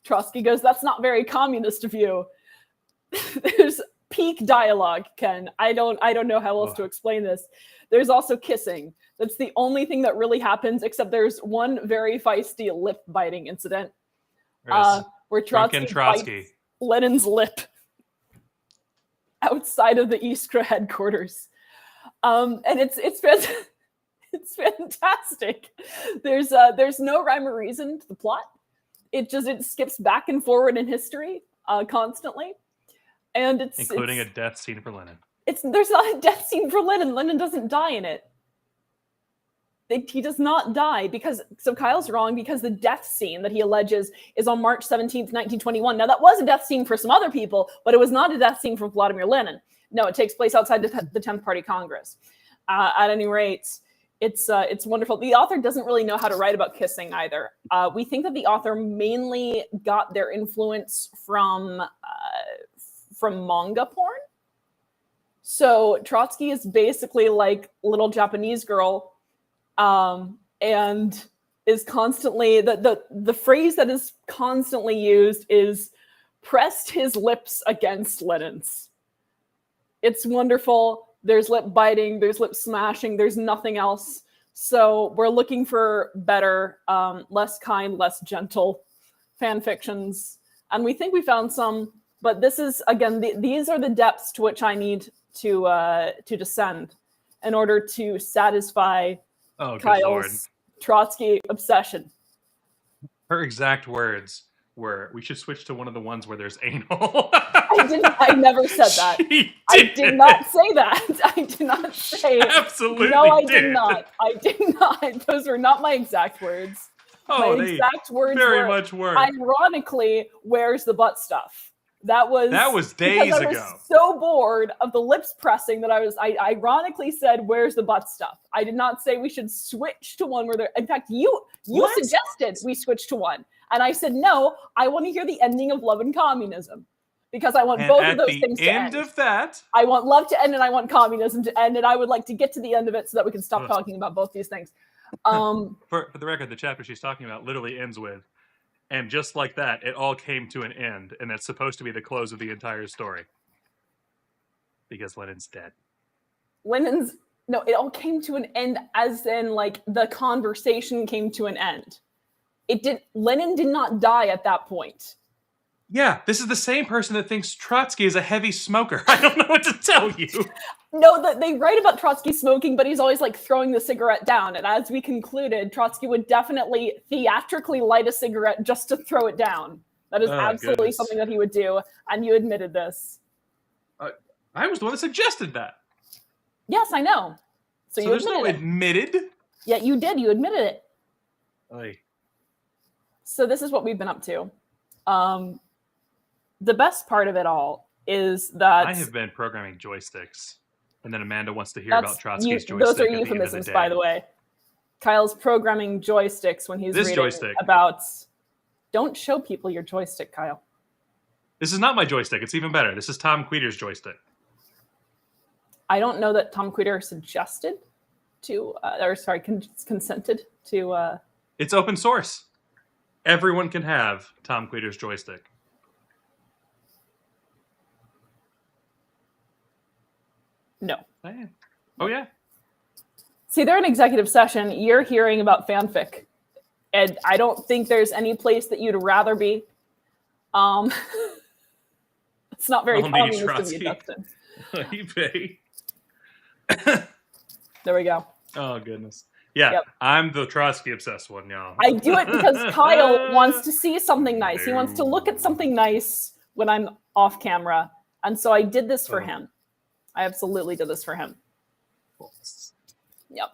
[SPEAKER 2] Trotsky goes, that's not very communist of you. There's peak dialogue, Ken. I don't know how else to explain this. There's also kissing. That's the only thing that really happens, except there's one very feisty lip biting incident where Trotsky bites Lenin's lip outside of the Iskra headquarters. And it's fantastic. There's no rhyme or reason to the plot. It skips back and forward in history constantly, and
[SPEAKER 1] including a death scene for Lenin.
[SPEAKER 2] There's not a death scene for Lenin. Lenin doesn't die in it. He does not die so Kyle's wrong, because the death scene that he alleges is on March 17th, 1921. Now that was a death scene for some other people, but it was not a death scene for Vladimir Lenin. No, it takes place outside the 10th Party Congress. At any rate, it's wonderful. The author doesn't really know how to write about kissing either. We think that the author mainly got their influence from manga porn. So Trotsky is basically like little Japanese girl, and is constantly the phrase that is constantly used is pressed his lips against Lenin's. It's wonderful. There's lip biting, there's lip smashing, there's nothing else. So we're looking for better, less kind, less gentle fan fictions. And we think we found some, but this is, again, these are the depths to which I need to descend in order to satisfy Kyle's Trotsky obsession.
[SPEAKER 1] Her exact words were, "We should switch to one of the ones where there's anal."
[SPEAKER 2] I never said that. I did not say that. I did not say it.
[SPEAKER 1] Absolutely.
[SPEAKER 2] No, I did not. I did not. Those were not my exact words.
[SPEAKER 1] Oh,
[SPEAKER 2] my exact words
[SPEAKER 1] very much were.
[SPEAKER 2] Ironically, where's the butt stuff? That was
[SPEAKER 1] days ago.
[SPEAKER 2] I was so bored of the lips pressing that I ironically said, "Where's the butt stuff?" I did not say we should switch to one where there. In fact, you suggested we switch to one, and I said no. I want to hear the ending of Love and Communism, because I want both of those things to end.
[SPEAKER 1] At the end of that,
[SPEAKER 2] I want love to end, and I want communism to end, and I would like to get to the end of it so that we can stop talking about both these things.
[SPEAKER 1] For the record, the chapter she's talking about literally ends with, "And just like that, it all came to an end," and that's supposed to be the close of the entire story. Because Lenin's dead.
[SPEAKER 2] No, it all came to an end as in, like, the conversation came to an end. Lenin did not die at that point.
[SPEAKER 1] Yeah, this is the same person that thinks Trotsky is a heavy smoker. I don't know what to tell you.
[SPEAKER 2] No, they write about Trotsky smoking, but he's always like throwing the cigarette down. And as we concluded, Trotsky would definitely theatrically light a cigarette just to throw it down. That is absolutely something that he would do. And you admitted this.
[SPEAKER 1] I was the one that suggested that.
[SPEAKER 2] Yes, I know. So you
[SPEAKER 1] there's no admitted?
[SPEAKER 2] Yeah, you did. You admitted it.
[SPEAKER 1] Aye.
[SPEAKER 2] So this is what we've been up to. The best part of it all is that
[SPEAKER 1] I have been programming joysticks, and then Amanda wants to hear about Trotsky's joystick.
[SPEAKER 2] Those are euphemisms, by the way. Kyle's programming joysticks when he's reading about. Don't show people your joystick, Kyle.
[SPEAKER 1] This is not my joystick. It's even better. This is Tom Queter's joystick.
[SPEAKER 2] I don't know that Tom Queter suggested to, consented to.
[SPEAKER 1] It's open source. Everyone can have Tom Queter's joystick.
[SPEAKER 2] No.
[SPEAKER 1] Oh, yeah.
[SPEAKER 2] See, they're in executive session. You're hearing about fanfic. And I don't think there's any place that you'd rather be. It's not very communist of you, Dustin.
[SPEAKER 1] eBay.
[SPEAKER 2] There we go.
[SPEAKER 1] Oh, goodness. Yeah, yep. I'm the Trotsky-obsessed one, y'all.
[SPEAKER 2] I do it because Kyle wants to see something nice. He wants to look at something nice when I'm off camera. And so I did this for him. I absolutely did this for him. Yep.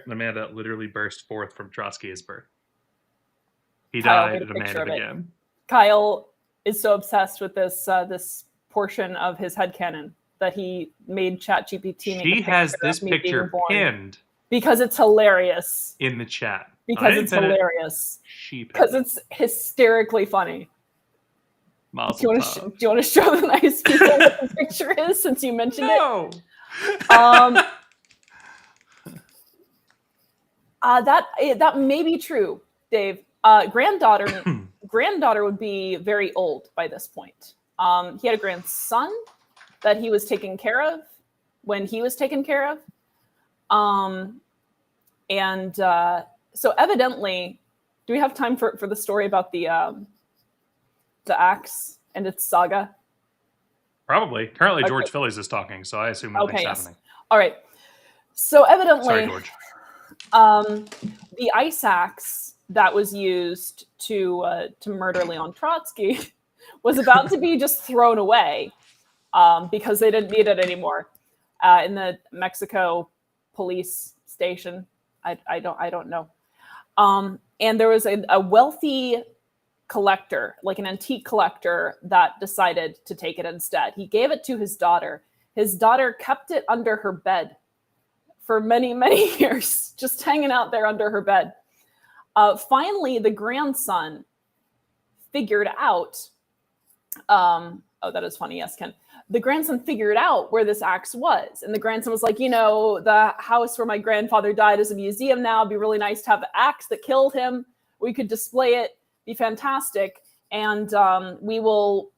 [SPEAKER 1] Amanda literally burst forth from Trotsky's birth. He died at Amanda again.
[SPEAKER 2] Kyle is so obsessed with this portion of his headcanon that he made ChatGPT.
[SPEAKER 1] She has this picture pinned
[SPEAKER 2] because it's hilarious
[SPEAKER 1] in the chat.
[SPEAKER 2] Because it's hilarious. Because it's hysterically funny. Do you want to show the nice people what the picture is since you mentioned it? That may be true, Dave. Granddaughter granddaughter would be very old by this point. He had a grandson that he was taking care of when he was taken care of. So evidently, do we have time for the story about the axe and its saga?
[SPEAKER 1] Probably. Currently,
[SPEAKER 2] Okay.
[SPEAKER 1] George Phillies is talking, so I assume nothing's happening.
[SPEAKER 2] All right. So evidently,
[SPEAKER 1] Sorry, George.
[SPEAKER 2] The ice axe that was used to murder Leon Trotsky was about to be just thrown away because they didn't need it anymore in the Mexico police station. I don't know. And there was a wealthy collector, like an antique collector, that decided to take it instead. He gave it to his daughter. His daughter kept it under her bed for many, many years, just hanging out there under her bed. Finally, the grandson figured out, oh, that is funny, yes, Ken. The grandson figured out where this axe was. And the grandson was like, you know, the house where my grandfather died is a museum now. It'd be really nice to have the axe that killed him. We could display it, be fantastic. And we'll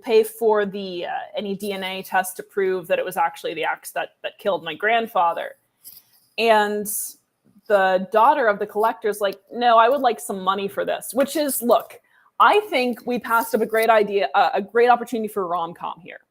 [SPEAKER 2] pay for the any DNA test to prove that it was actually the axe that killed my grandfather. And the daughter of the collector is like, no, I would like some money for this, which is, look, I think we passed up a great idea, a great opportunity for rom-com here.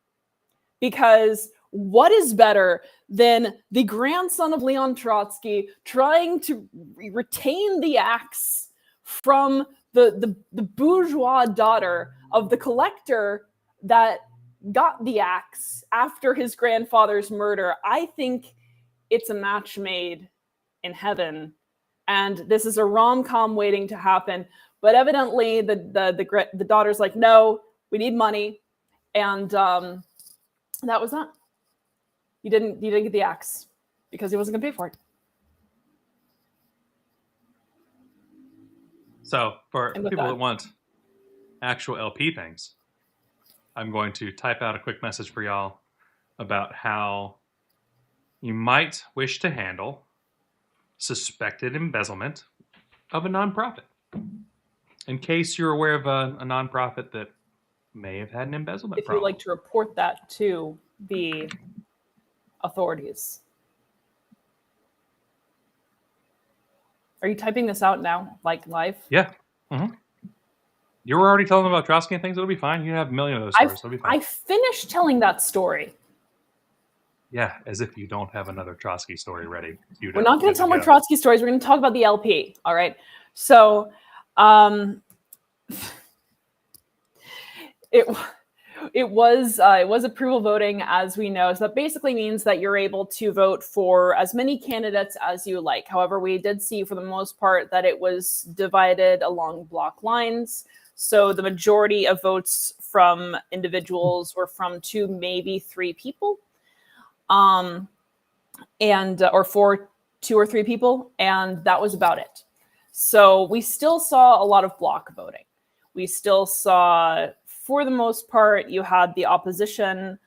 [SPEAKER 2] Because what is better than the grandson of Leon Trotsky trying to retain the axe from the bourgeois daughter of the collector that got the axe after his grandfather's murder? I think it's a match made in heaven, and this is a rom-com waiting to happen. But evidently, the daughter's like, no, we need money, and that was that. He didn't get the axe because he wasn't going to pay for it.
[SPEAKER 1] So for people that want actual LP things, I'm going to type out a quick message for y'all about how you might wish to handle suspected embezzlement of a nonprofit. In case you're aware of a nonprofit that may have had an embezzlement
[SPEAKER 2] If
[SPEAKER 1] problem.
[SPEAKER 2] you'd like to report that to the authorities. Are you typing this out now, like live?
[SPEAKER 1] Yeah. Mm-hmm. You were already telling them about Trotsky and things. It'll be fine. You have a million of those stories. It'll be fine.
[SPEAKER 2] I finished telling that story.
[SPEAKER 1] Yeah, as if you don't have another Trotsky story ready.
[SPEAKER 2] We're not going to tell more Trotsky stories. We're going to talk about the LP. All right. So it was approval voting, as we know. So that basically means that you're able to vote for as many candidates as you like. However, we did see for the most part that it was divided along block lines. So the majority of votes from individuals were from 2, maybe 3 people. Or for 2 or 3 people, and that was about it. So we still saw a lot of block voting. We still saw, for the most part, you had the opposition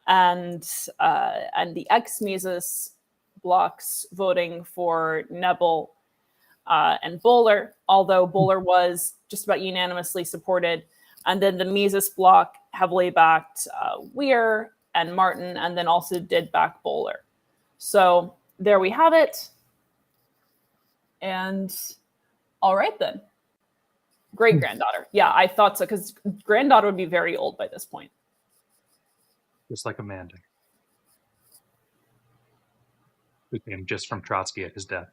[SPEAKER 2] and the ex-Mises blocks voting for Knebel and Bohler, although Bohler was just about unanimously supported. And then the Mises bloc heavily backed Weir and Martin, and then also did back Bohler. So there we have it. And all right then. Great granddaughter. Yeah, I thought so, because granddaughter would be very old by this point.
[SPEAKER 1] Just like Amanda. Who came just from Trotsky at his death.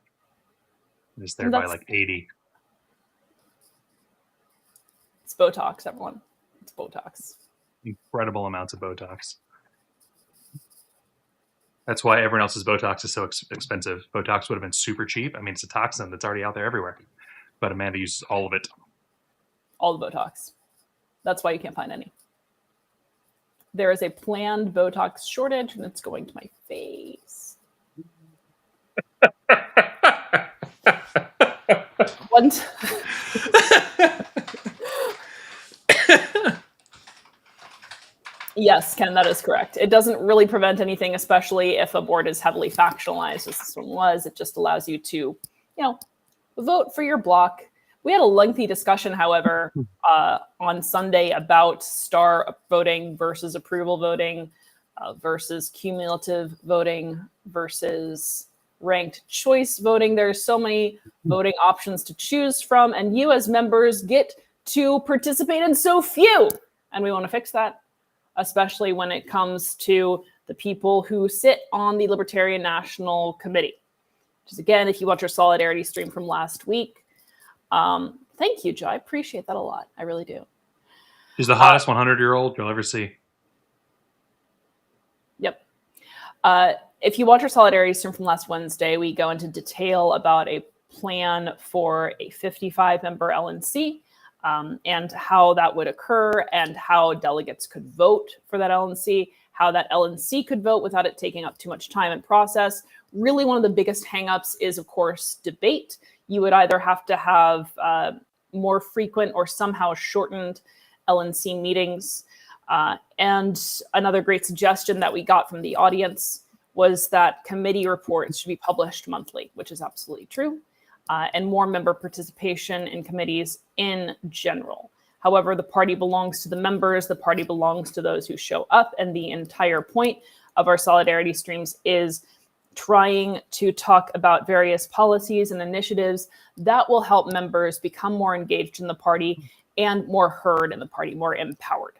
[SPEAKER 1] And is there by like 80.
[SPEAKER 2] It's Botox, everyone. It's Botox.
[SPEAKER 1] Incredible amounts of Botox. That's why everyone else's Botox is so expensive. Botox would have been super cheap. I mean, it's a toxin that's already out there everywhere. But Amanda uses all of it.
[SPEAKER 2] All the Botox. That's why you can't find any. There is a planned Botox shortage, and it's going to my face. Yes, Ken, that is correct. It doesn't really prevent anything, especially if a board is heavily factionalized, as this one was. It just allows you to, vote for your block. We had a lengthy discussion, however, on Sunday about star voting versus approval voting versus cumulative voting versus ranked choice voting. There's so many voting options to choose from, and you as members get to participate in so few. And we want to fix that, especially when it comes to the people who sit on the Libertarian National Committee. Which is, again, if you watch our Solidarity stream from last week, thank you, Joe. I appreciate that a lot. I really do.
[SPEAKER 1] She's the hottest 100-year-old you'll ever see.
[SPEAKER 2] Yep. If you watch our Solidarity stream from last Wednesday, we go into detail about a plan for a 55-member LNC and how that would occur and how delegates could vote for that LNC, how that LNC could vote without it taking up too much time and process. Really, one of the biggest hangups is, of course, debate. You would either have to have more frequent or somehow shortened LNC meetings. And another great suggestion that we got from the audience was that committee reports should be published monthly, which is absolutely true, and more member participation in committees in general. However, the party belongs to the members, the party belongs to those who show up, and the entire point of our Solidarity streams is trying to talk about various policies and initiatives that will help members become more engaged in the party and more heard in the party, more empowered.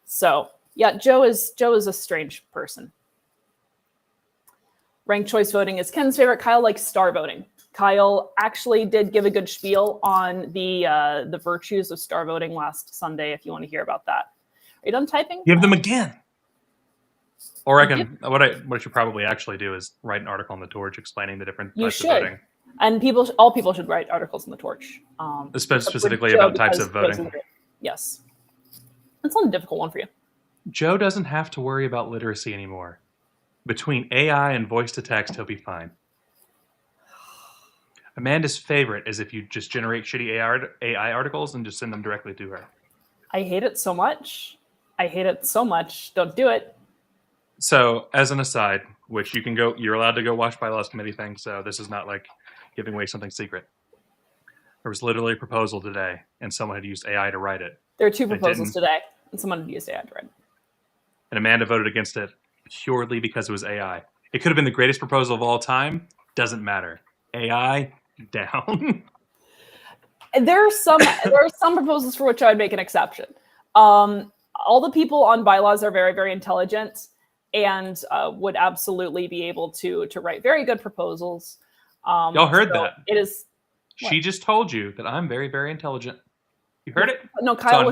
[SPEAKER 2] So yeah, Joe is a strange person. Ranked choice voting is Ken's favorite. Kyle likes star voting. Kyle actually did give a good spiel on the virtues of star voting last Sunday, if you want to hear about that. Are you done typing?
[SPEAKER 1] Give them again. Or I can, what I should probably actually do is write an article on the Torch explaining the different types of voting.
[SPEAKER 2] And all people should write articles on the Torch.
[SPEAKER 1] Specifically about types of voting.
[SPEAKER 2] Yes. That's not a difficult one for you.
[SPEAKER 1] Joe doesn't have to worry about literacy anymore. Between AI and voice to text, he'll be fine. Amanda's favorite is if you just generate shitty AI articles and just send them directly to her.
[SPEAKER 2] I hate it so much. I hate it so much. Don't do it.
[SPEAKER 1] So, as an aside, which you're allowed to go watch bylaws committee thing, so this is not like giving away something secret. There was literally a proposal today, and someone had used AI to write it.
[SPEAKER 2] There are two proposals today, and someone had used AI to write it.
[SPEAKER 1] And Amanda voted against it purely because it was AI. It could have been the greatest proposal of all time. Doesn't matter. AI, down.
[SPEAKER 2] There are some proposals for which I would make an exception. All the people on bylaws are very, very intelligent and would absolutely be able to write very good proposals.
[SPEAKER 1] Y'all heard that?
[SPEAKER 2] It is.
[SPEAKER 1] She just told you that I'm very, very intelligent. You heard it?
[SPEAKER 2] No, Kyle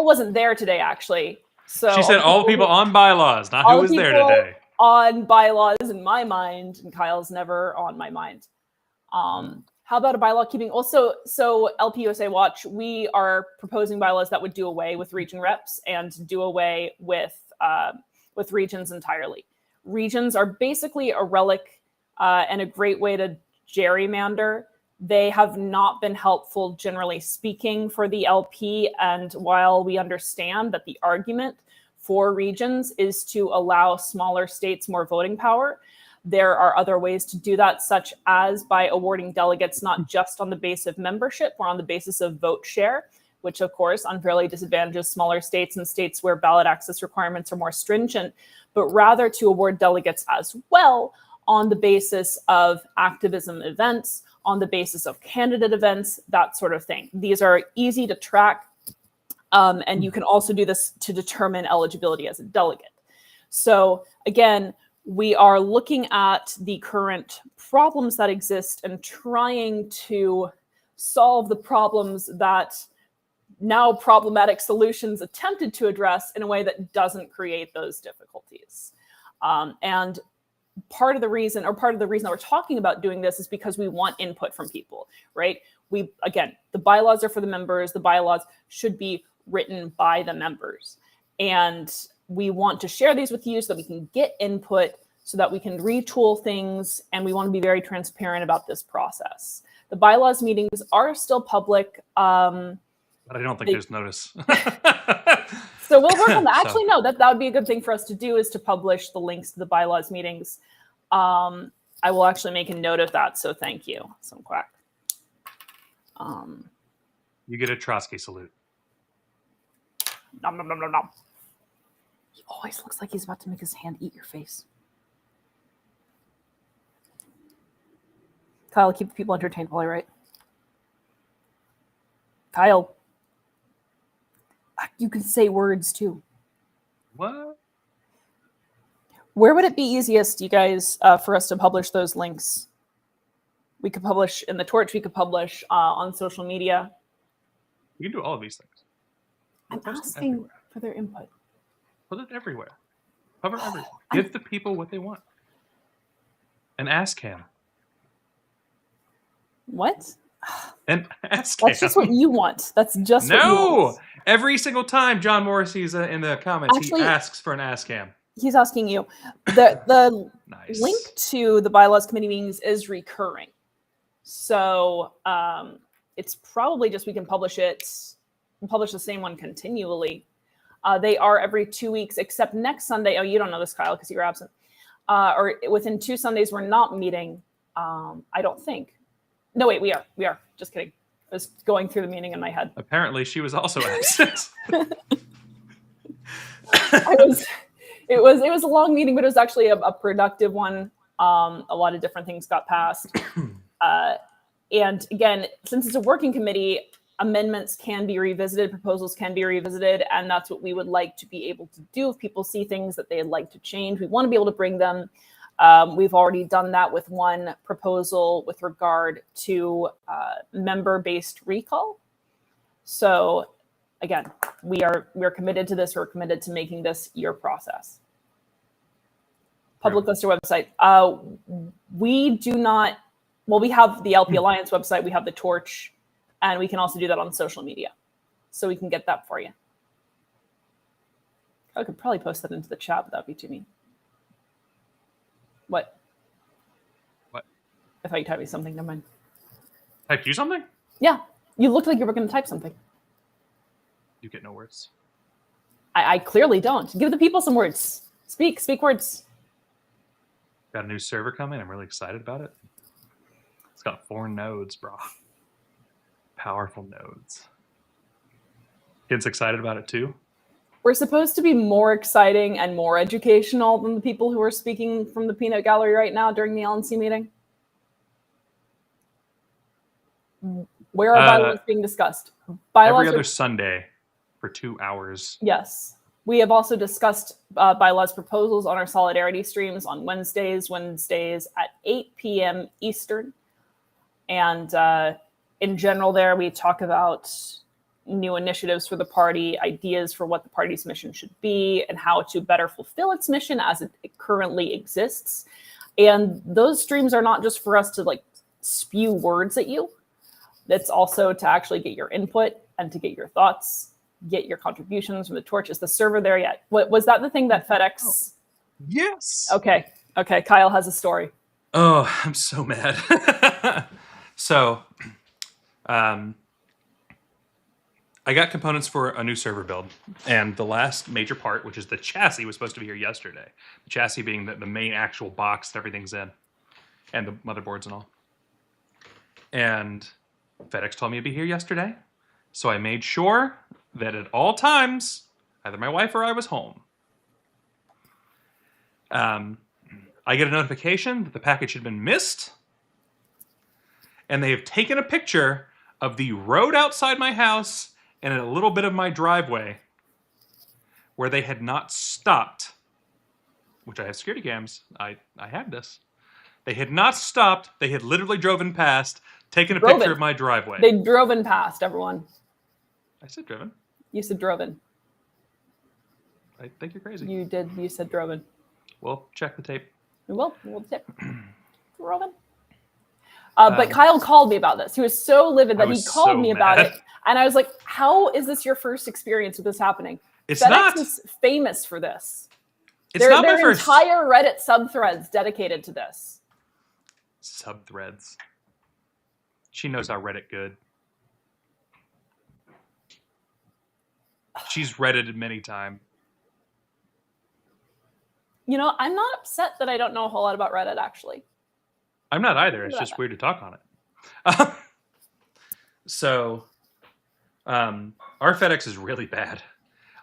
[SPEAKER 2] wasn't there today, actually. So
[SPEAKER 1] she said all the people on bylaws, not who was there today.
[SPEAKER 2] On bylaws, in my mind, and Kyle's never on my mind. How about a bylaw keeping? Also, so LPUSA Watch, we are proposing bylaws that would do away with region reps and do away with regions entirely. Regions are basically a relic and a great way to gerrymander. They have not been helpful, generally speaking, for the LP. And while we understand that the argument for regions is to allow smaller states more voting power, there are other ways to do that, such as by awarding delegates not just on the basis of membership or on the basis of vote share, which of course unfairly disadvantages smaller states and states where ballot access requirements are more stringent, but rather to award delegates as well on the basis of activism events, on the basis of candidate events, that sort of thing. These are easy to track, and you can also do this to determine eligibility as a delegate. So again, we are looking at the current problems that exist and trying to solve the problems that now problematic solutions attempted to address in a way that doesn't create those difficulties. And part of the reason that we're talking about doing this is because we want input from people, right? Again, the bylaws are for the members. The bylaws should be written by the members. And we want to share these with you so that we can get input, so that we can retool things, and we want to be very transparent about this process. The bylaws meetings are still public. But
[SPEAKER 1] I don't think there's notice.
[SPEAKER 2] So we'll work on that. Actually, no, that would be a good thing for us to do, is to publish the links to the bylaws meetings. I will actually make a note of that, so thank you. Some quack.
[SPEAKER 1] You get a Trotsky salute.
[SPEAKER 2] Nom nom nom nom nom. He always looks like he's about to make his hand eat your face. Kyle, keep people entertained while I write. Kyle. You can say words too.
[SPEAKER 1] What?
[SPEAKER 2] Where would it be easiest, you guys, for us to publish those links? We could publish in the Torch. We could publish on social media.
[SPEAKER 1] You can do all of these things.
[SPEAKER 2] I'm asking for their input.
[SPEAKER 1] Put it everywhere. Cover everywhere. Give the people what they want. And ask him.
[SPEAKER 2] What?
[SPEAKER 1] And ask him.
[SPEAKER 2] That's just what you want. That's just what you want.
[SPEAKER 1] Every single time John Morrissey's in the comments,
[SPEAKER 2] Actually,
[SPEAKER 1] he asks for an ask him.
[SPEAKER 2] He's asking you. The
[SPEAKER 1] Nice.
[SPEAKER 2] link to the bylaws committee meetings is recurring. So it's probably just we can publish it, publish the same one continually. They are every 2 weeks, except next Sunday. Oh, you don't know this, Kyle, because you were absent. Or within 2 Sundays, we're not meeting. I don't think. No, wait, we are. We are. Just kidding. I was going through the meeting in my head.
[SPEAKER 1] Apparently, she was also absent.
[SPEAKER 2] It was a long meeting, but it was actually a productive one. A lot of different things got passed. And again, since it's a working committee, amendments can be revisited, proposals can be revisited, and that's what we would like to be able to do. If people see things that they'd like to change, we want to be able to bring them. We've already done that with one proposal with regard to member-based recall. So again, we're committed to this. We're committed to making this your process. Public Lister website. We do not, well, we have the LPAlliance website, we have the Torch, and we can also do that on social media. So we can get that for you. I could probably post that into the chat, but that'd be too mean. What?
[SPEAKER 1] What?
[SPEAKER 2] I thought you typed me something. Never mind.
[SPEAKER 1] Typed you something?
[SPEAKER 2] Yeah. You looked like you were going to type something.
[SPEAKER 1] You get no words.
[SPEAKER 2] I clearly don't. Give the people some words. Speak words.
[SPEAKER 1] Got a new server coming. I'm really excited about it. It's got 4 nodes, bro. Powerful nodes. Kids excited about it too?
[SPEAKER 2] We're supposed to be more exciting and more educational than the people who are speaking from the peanut gallery right now during the LNC meeting. Where are bylaws being discussed? Bylaws
[SPEAKER 1] every other Sunday for 2 hours.
[SPEAKER 2] Yes. We have also discussed bylaws proposals on our Solidarity streams on Wednesdays at 8 p.m. Eastern. And in general there, we talk about new initiatives for the party, ideas for what the party's mission should be, and how to better fulfill its mission as it currently exists. And those streams are not just for us to like spew words at you. That's also to actually get your input and to get your thoughts, get your contributions from the Torch. Is the server there yet? What was that the thing that FedEx?
[SPEAKER 1] Yes.
[SPEAKER 2] Okay. Kyle has a story.
[SPEAKER 1] Oh, I'm so mad. So, I got components for a new server build, and the last major part, which is the chassis, was supposed to be here yesterday. The chassis being the main actual box that everything's in, and the motherboards and all. And FedEx told me it'd be here yesterday, so I made sure that at all times, either my wife or I was home. I get a notification that the package had been missed, and they have taken a picture of the road outside my house and a little bit of my driveway where they had not stopped, which I have security cams. I have this. They had not stopped. They had literally driven past, taken a picture of my driveway.
[SPEAKER 2] They driven past, everyone.
[SPEAKER 1] I said driven.
[SPEAKER 2] You said driven.
[SPEAKER 1] I think you're crazy.
[SPEAKER 2] You did. You said driven.
[SPEAKER 1] We'll check the tape.
[SPEAKER 2] We will. We'll tip. Driven. But Kyle called me about this. He was so livid that he called me about it. And I was like, how is this your first experience with this happening?
[SPEAKER 1] It's
[SPEAKER 2] FedEx
[SPEAKER 1] not.
[SPEAKER 2] is famous for this.
[SPEAKER 1] It's not my first.
[SPEAKER 2] Entire Reddit subthreads dedicated to this.
[SPEAKER 1] Subthreads. She knows how Reddit good. She's Reddited many times.
[SPEAKER 2] You know, I'm not upset that I don't know a whole lot about Reddit, actually.
[SPEAKER 1] I'm not either. It's just weird to talk on it. So, Our FedEx is really bad.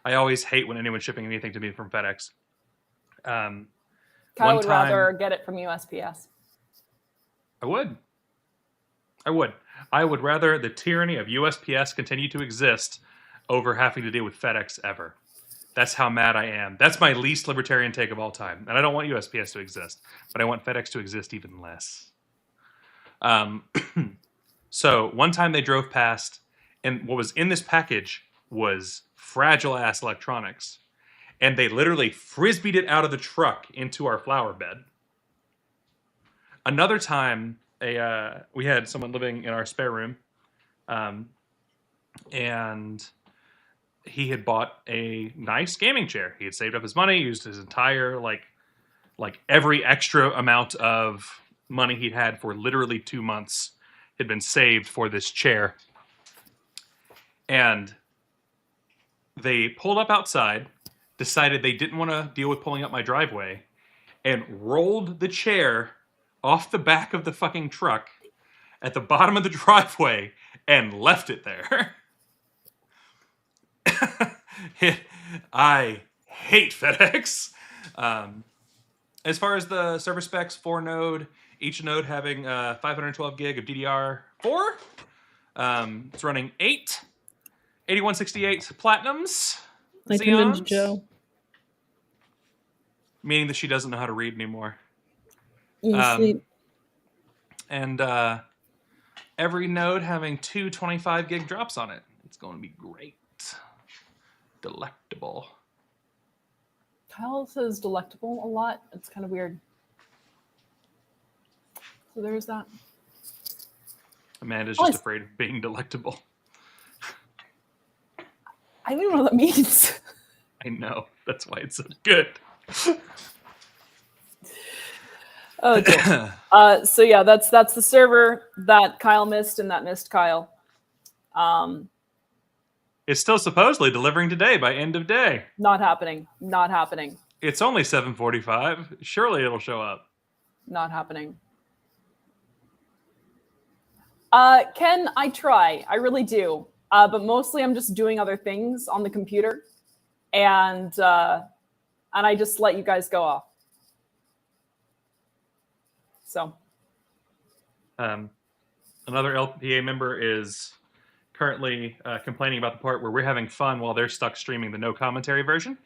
[SPEAKER 1] I always hate when anyone's shipping anything to me from FedEx.
[SPEAKER 2] Kyle would rather get it from USPS.
[SPEAKER 1] I would. I would rather the tyranny of USPS continue to exist over having to deal with FedEx ever. That's how mad I am. That's my least libertarian take of all time. And I don't want USPS to exist, but I want FedEx to exist even less. So one time they drove past, and what was in this package was fragile-ass electronics. And they literally frisbeed it out of the truck into our flower bed. Another time, we had someone living in our spare room, and he had bought a nice gaming chair. He had saved up his money, used his entire, like every extra amount of money he'd had for literally 2 months had been saved for this chair. And they pulled up outside, decided they didn't want to deal with pulling up my driveway, and rolled the chair off the back of the fucking truck at the bottom of the driveway and left it there. I hate FedEx. As far as the server specs, 4-node, each node having 512 gig of DDR4. It's running 8168 Platinums.
[SPEAKER 2] I convinced Joe.
[SPEAKER 1] Meaning that she doesn't know how to read anymore.
[SPEAKER 2] Sleep.
[SPEAKER 1] And every node having 2 25 gig drops on it. It's going to be great. Delectable.
[SPEAKER 2] Kyle says delectable a lot. It's kind of weird. So there's that.
[SPEAKER 1] Amanda's just afraid of being delectable.
[SPEAKER 2] I don't even know what that means.
[SPEAKER 1] I know. That's why it's so good.
[SPEAKER 2] Oh, dear. So yeah, that's the server that Kyle missed, and that missed Kyle.
[SPEAKER 1] It's still supposedly delivering today by end of day.
[SPEAKER 2] Not happening. Not happening.
[SPEAKER 1] It's only 7:45. Surely it'll show up.
[SPEAKER 2] Not happening. Ken, I try. I really do. But mostly I'm just doing other things on the computer, and I just let you guys go off. So.
[SPEAKER 1] Another LPA member is currently complaining about the part where we're having fun while they're stuck streaming the no commentary version.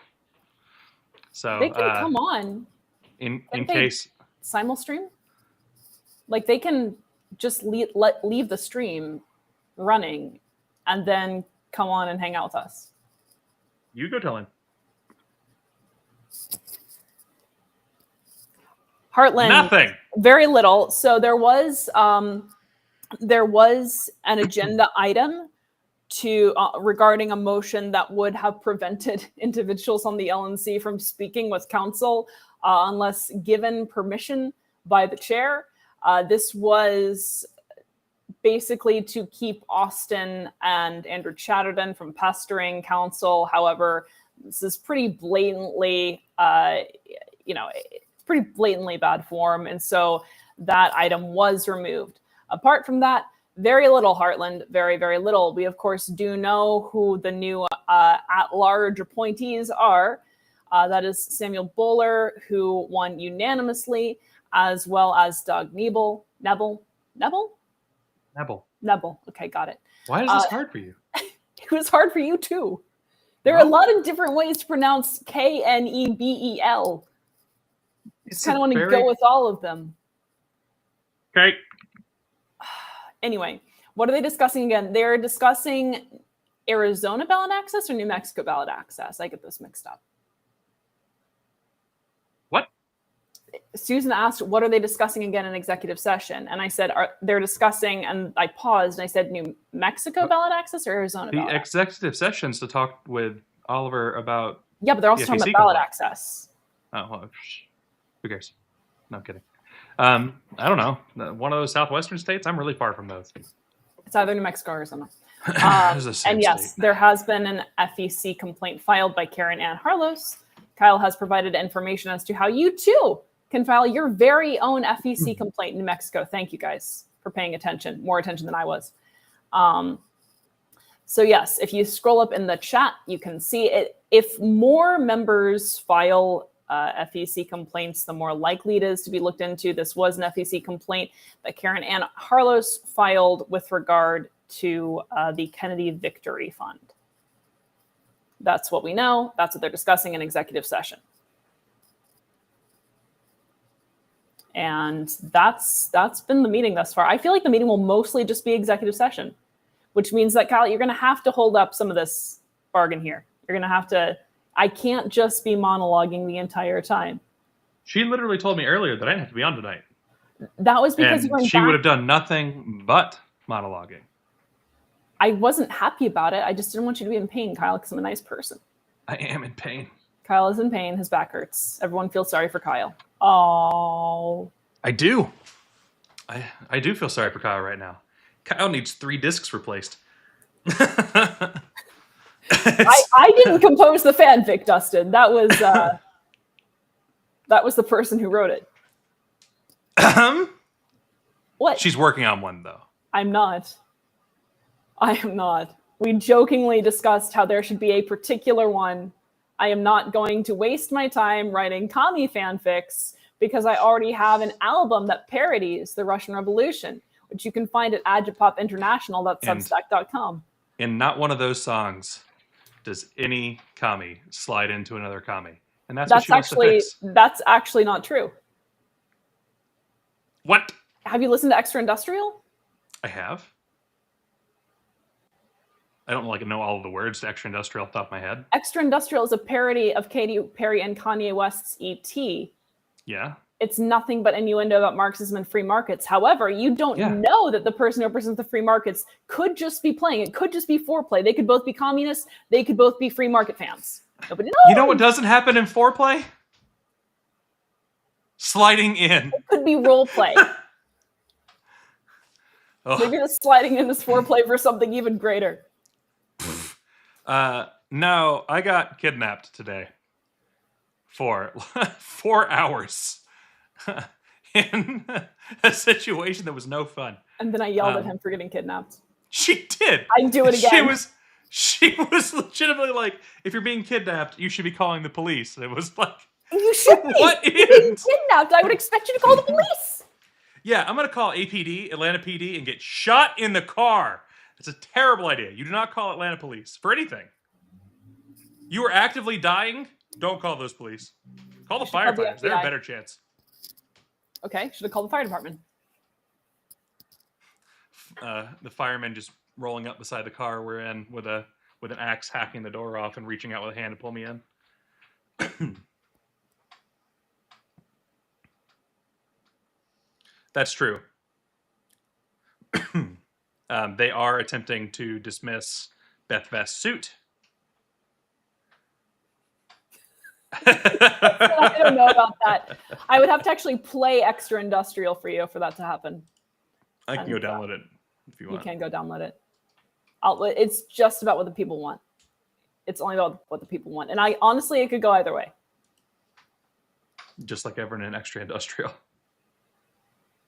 [SPEAKER 1] So
[SPEAKER 2] they can come on.
[SPEAKER 1] In case
[SPEAKER 2] simul stream, like they can just leave the stream running and then come on and hang out with us.
[SPEAKER 1] You go tell him.
[SPEAKER 2] Heartland.
[SPEAKER 1] Nothing.
[SPEAKER 2] Very little. So there was an agenda item to regarding a motion that would have prevented individuals on the LNC from speaking with council unless given permission by the chair. This was basically to keep Austin and Andrew Chatterton from pestering council. However, this is pretty blatantly, pretty blatantly bad form. And so that item was removed. Apart from that, very little, Heartland, very, very little. We, of course, do know who the new at-large appointees are. That is Samuel Bohler, who won unanimously, as well as Doug Knebel. Knebel. Okay, got it.
[SPEAKER 1] Why is this hard for you?
[SPEAKER 2] It was hard for you, too. There are a lot of different ways to pronounce Knebel. I just kind of want to go with all of them.
[SPEAKER 1] Okay.
[SPEAKER 2] Anyway, what are they discussing again? They're discussing Arizona ballot access or New Mexico ballot access. I get this mixed up.
[SPEAKER 1] What?
[SPEAKER 2] Susan asked, what are they discussing again in executive session? And I said, they're discussing, and I paused and I said, New Mexico ballot access or Arizona ballot access?
[SPEAKER 1] The executive sessions to talk with Oliver about...
[SPEAKER 2] Yeah, but they're also talking about ballot access.
[SPEAKER 1] Oh, well, who cares? No, I'm kidding. I don't know. One of those southwestern states? I'm really far from those.
[SPEAKER 2] It's either New Mexico or Arizona. And yes, there has been an FEC complaint filed by Karen Ann Harlos. Kyle has provided information as to how you too can file your very own FEC complaint in New Mexico. Thank you guys for paying attention, more attention than I was. So yes, if you scroll up in the chat, you can see it. If more members file FEC complaints, the more likely it is to be looked into. This was an FEC complaint that Karen Ann Harlos filed with regard to the Kennedy Victory Fund. That's what we know. That's what they're discussing in executive session. And that's been the meeting thus far. I feel like the meeting will mostly just be executive session, which means that, Kyle, you're going to have to hold up some of this bargain here. You're going to have to, I can't just be monologuing the entire time.
[SPEAKER 1] She literally told me earlier that I didn't have to be on tonight.
[SPEAKER 2] That was because you were
[SPEAKER 1] she would have done nothing but monologuing.
[SPEAKER 2] I wasn't happy about it. I just didn't want you to be in pain, Kyle, because I'm a nice person.
[SPEAKER 1] I am in pain.
[SPEAKER 2] Kyle is in pain. His back hurts. Everyone feels sorry for Kyle. Oh.
[SPEAKER 1] I do. I do feel sorry for Kyle right now. Kyle needs 3 discs replaced.
[SPEAKER 2] I didn't compose the fanfic, Dustin. That was the person who wrote it. What?
[SPEAKER 1] She's working on one, though.
[SPEAKER 2] I'm not. I am not. We jokingly discussed how there should be a particular one. I am not going to waste my time writing commie fanfics because I already have an album that parodies the Russian Revolution, which you can find at agitpopinternational.substack.com.
[SPEAKER 1] In not one of those songs does any commie slide into another commie. And that's what she wants to fix.
[SPEAKER 2] That's actually not true.
[SPEAKER 1] What?
[SPEAKER 2] Have you listened to Extra Industrial?
[SPEAKER 1] I have. I don't know all of the words to Extra Industrial off the top of my head.
[SPEAKER 2] Extra Industrial is a parody of Katy Perry and Kanye West's E.T.
[SPEAKER 1] Yeah.
[SPEAKER 2] It's nothing but innuendo about Marxism and free markets. However, you don't know that the person who represents the free markets could just be playing. It could just be foreplay. They could both be communists. They could both be free market fans. Nobody knows.
[SPEAKER 1] You know what doesn't happen in foreplay? Sliding in.
[SPEAKER 2] It could be role play. Maybe the sliding in is foreplay for something even greater.
[SPEAKER 1] No, I got kidnapped today for 4 hours in a situation that was no fun.
[SPEAKER 2] And then I yelled at him for getting kidnapped.
[SPEAKER 1] She did.
[SPEAKER 2] I'd do it again.
[SPEAKER 1] She was legitimately like, if you're being kidnapped, you should be calling the police. And it was like,
[SPEAKER 2] you should be.
[SPEAKER 1] What
[SPEAKER 2] is? Being kidnapped, I would expect you to call the police.
[SPEAKER 1] Yeah, I'm going to call APD, Atlanta PD, and get shot in the car. It's a terrible idea. You do not call Atlanta police for anything. You are actively dying, don't call those police. Call the firefighters. They're a better chance.
[SPEAKER 2] Okay, should have called the fire department.
[SPEAKER 1] The firemen just rolling up beside the car we're in with an axe, hacking the door off and reaching out with a hand to pull me in. That's true. They are attempting to dismiss Beth Vest's suit.
[SPEAKER 2] I don't know about that. I would have to actually play Extra Industrial for you for that to happen.
[SPEAKER 1] I can go download it if you want.
[SPEAKER 2] You can go download it. It's just about what the people want. It's only about what the people want. And honestly, it could go either way.
[SPEAKER 1] Just like ever in an Extra Industrial.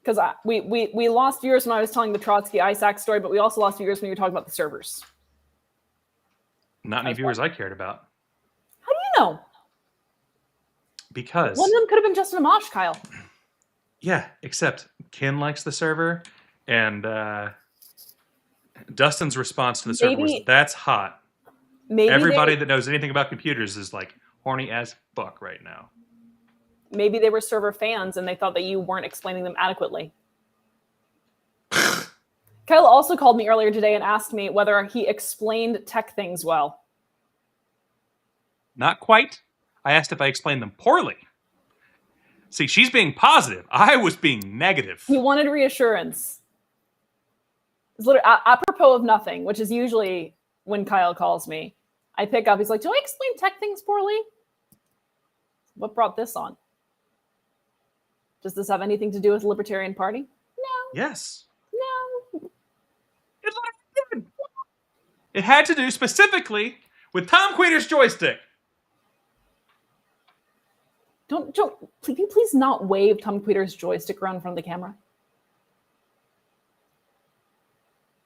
[SPEAKER 2] Because we lost viewers when I was telling the Trotsky Isaac story, but we also lost viewers when you were talking about the servers.
[SPEAKER 1] Not any viewers I cared about.
[SPEAKER 2] How do you know?
[SPEAKER 1] Because
[SPEAKER 2] one of them could have been Justin Amash, Kyle.
[SPEAKER 1] Yeah, except Ken likes the server, and Dustin's response to the server was, "That's hot."
[SPEAKER 2] Maybe
[SPEAKER 1] everybody that knows anything about computers is like horny as fuck right now.
[SPEAKER 2] Maybe they were server fans and they thought that you weren't explaining them adequately. Kyle also called me earlier today and asked me whether he explained tech things well.
[SPEAKER 1] Not quite. I asked if I explained them poorly. See, she's being positive. I was being negative.
[SPEAKER 2] He wanted reassurance. It's literally apropos of nothing, which is usually when Kyle calls me. I pick up. He's like, "Do I explain tech things poorly? What brought this on? Does this have anything to do with the Libertarian Party?" No.
[SPEAKER 1] Yes.
[SPEAKER 2] No.
[SPEAKER 1] It had to do specifically with Tom Queter's joystick.
[SPEAKER 2] Can you please not wave Tom Queter's joystick around in front of the camera?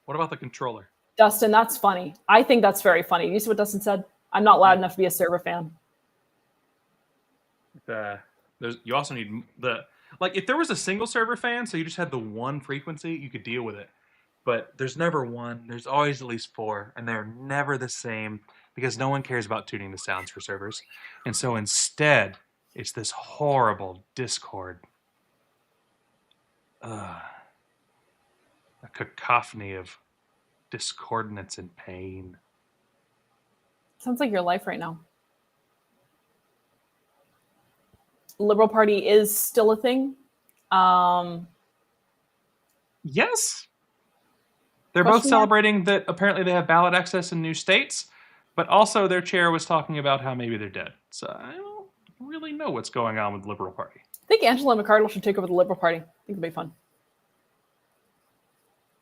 [SPEAKER 1] What about the controller?
[SPEAKER 2] Dustin, that's funny. I think that's very funny. You see what Dustin said? I'm not loud enough to be a server fan.
[SPEAKER 1] You also need if there was a single server fan, so you just had the one frequency, you could deal with it. But there's never one. There's always at least 4, and they're never the same because no one cares about tuning the sounds for servers. And so instead, it's this horrible discord. A cacophony of discordance and pain.
[SPEAKER 2] Sounds like your life right now. Liberal Party is still a thing.
[SPEAKER 1] Yes. They're both celebrating that apparently they have ballot access in new states, but also their chair was talking about how maybe they're dead. So I don't really know what's going on with the Liberal Party.
[SPEAKER 2] I think Angela McArdle should take over the Liberal Party. I think it'd be fun.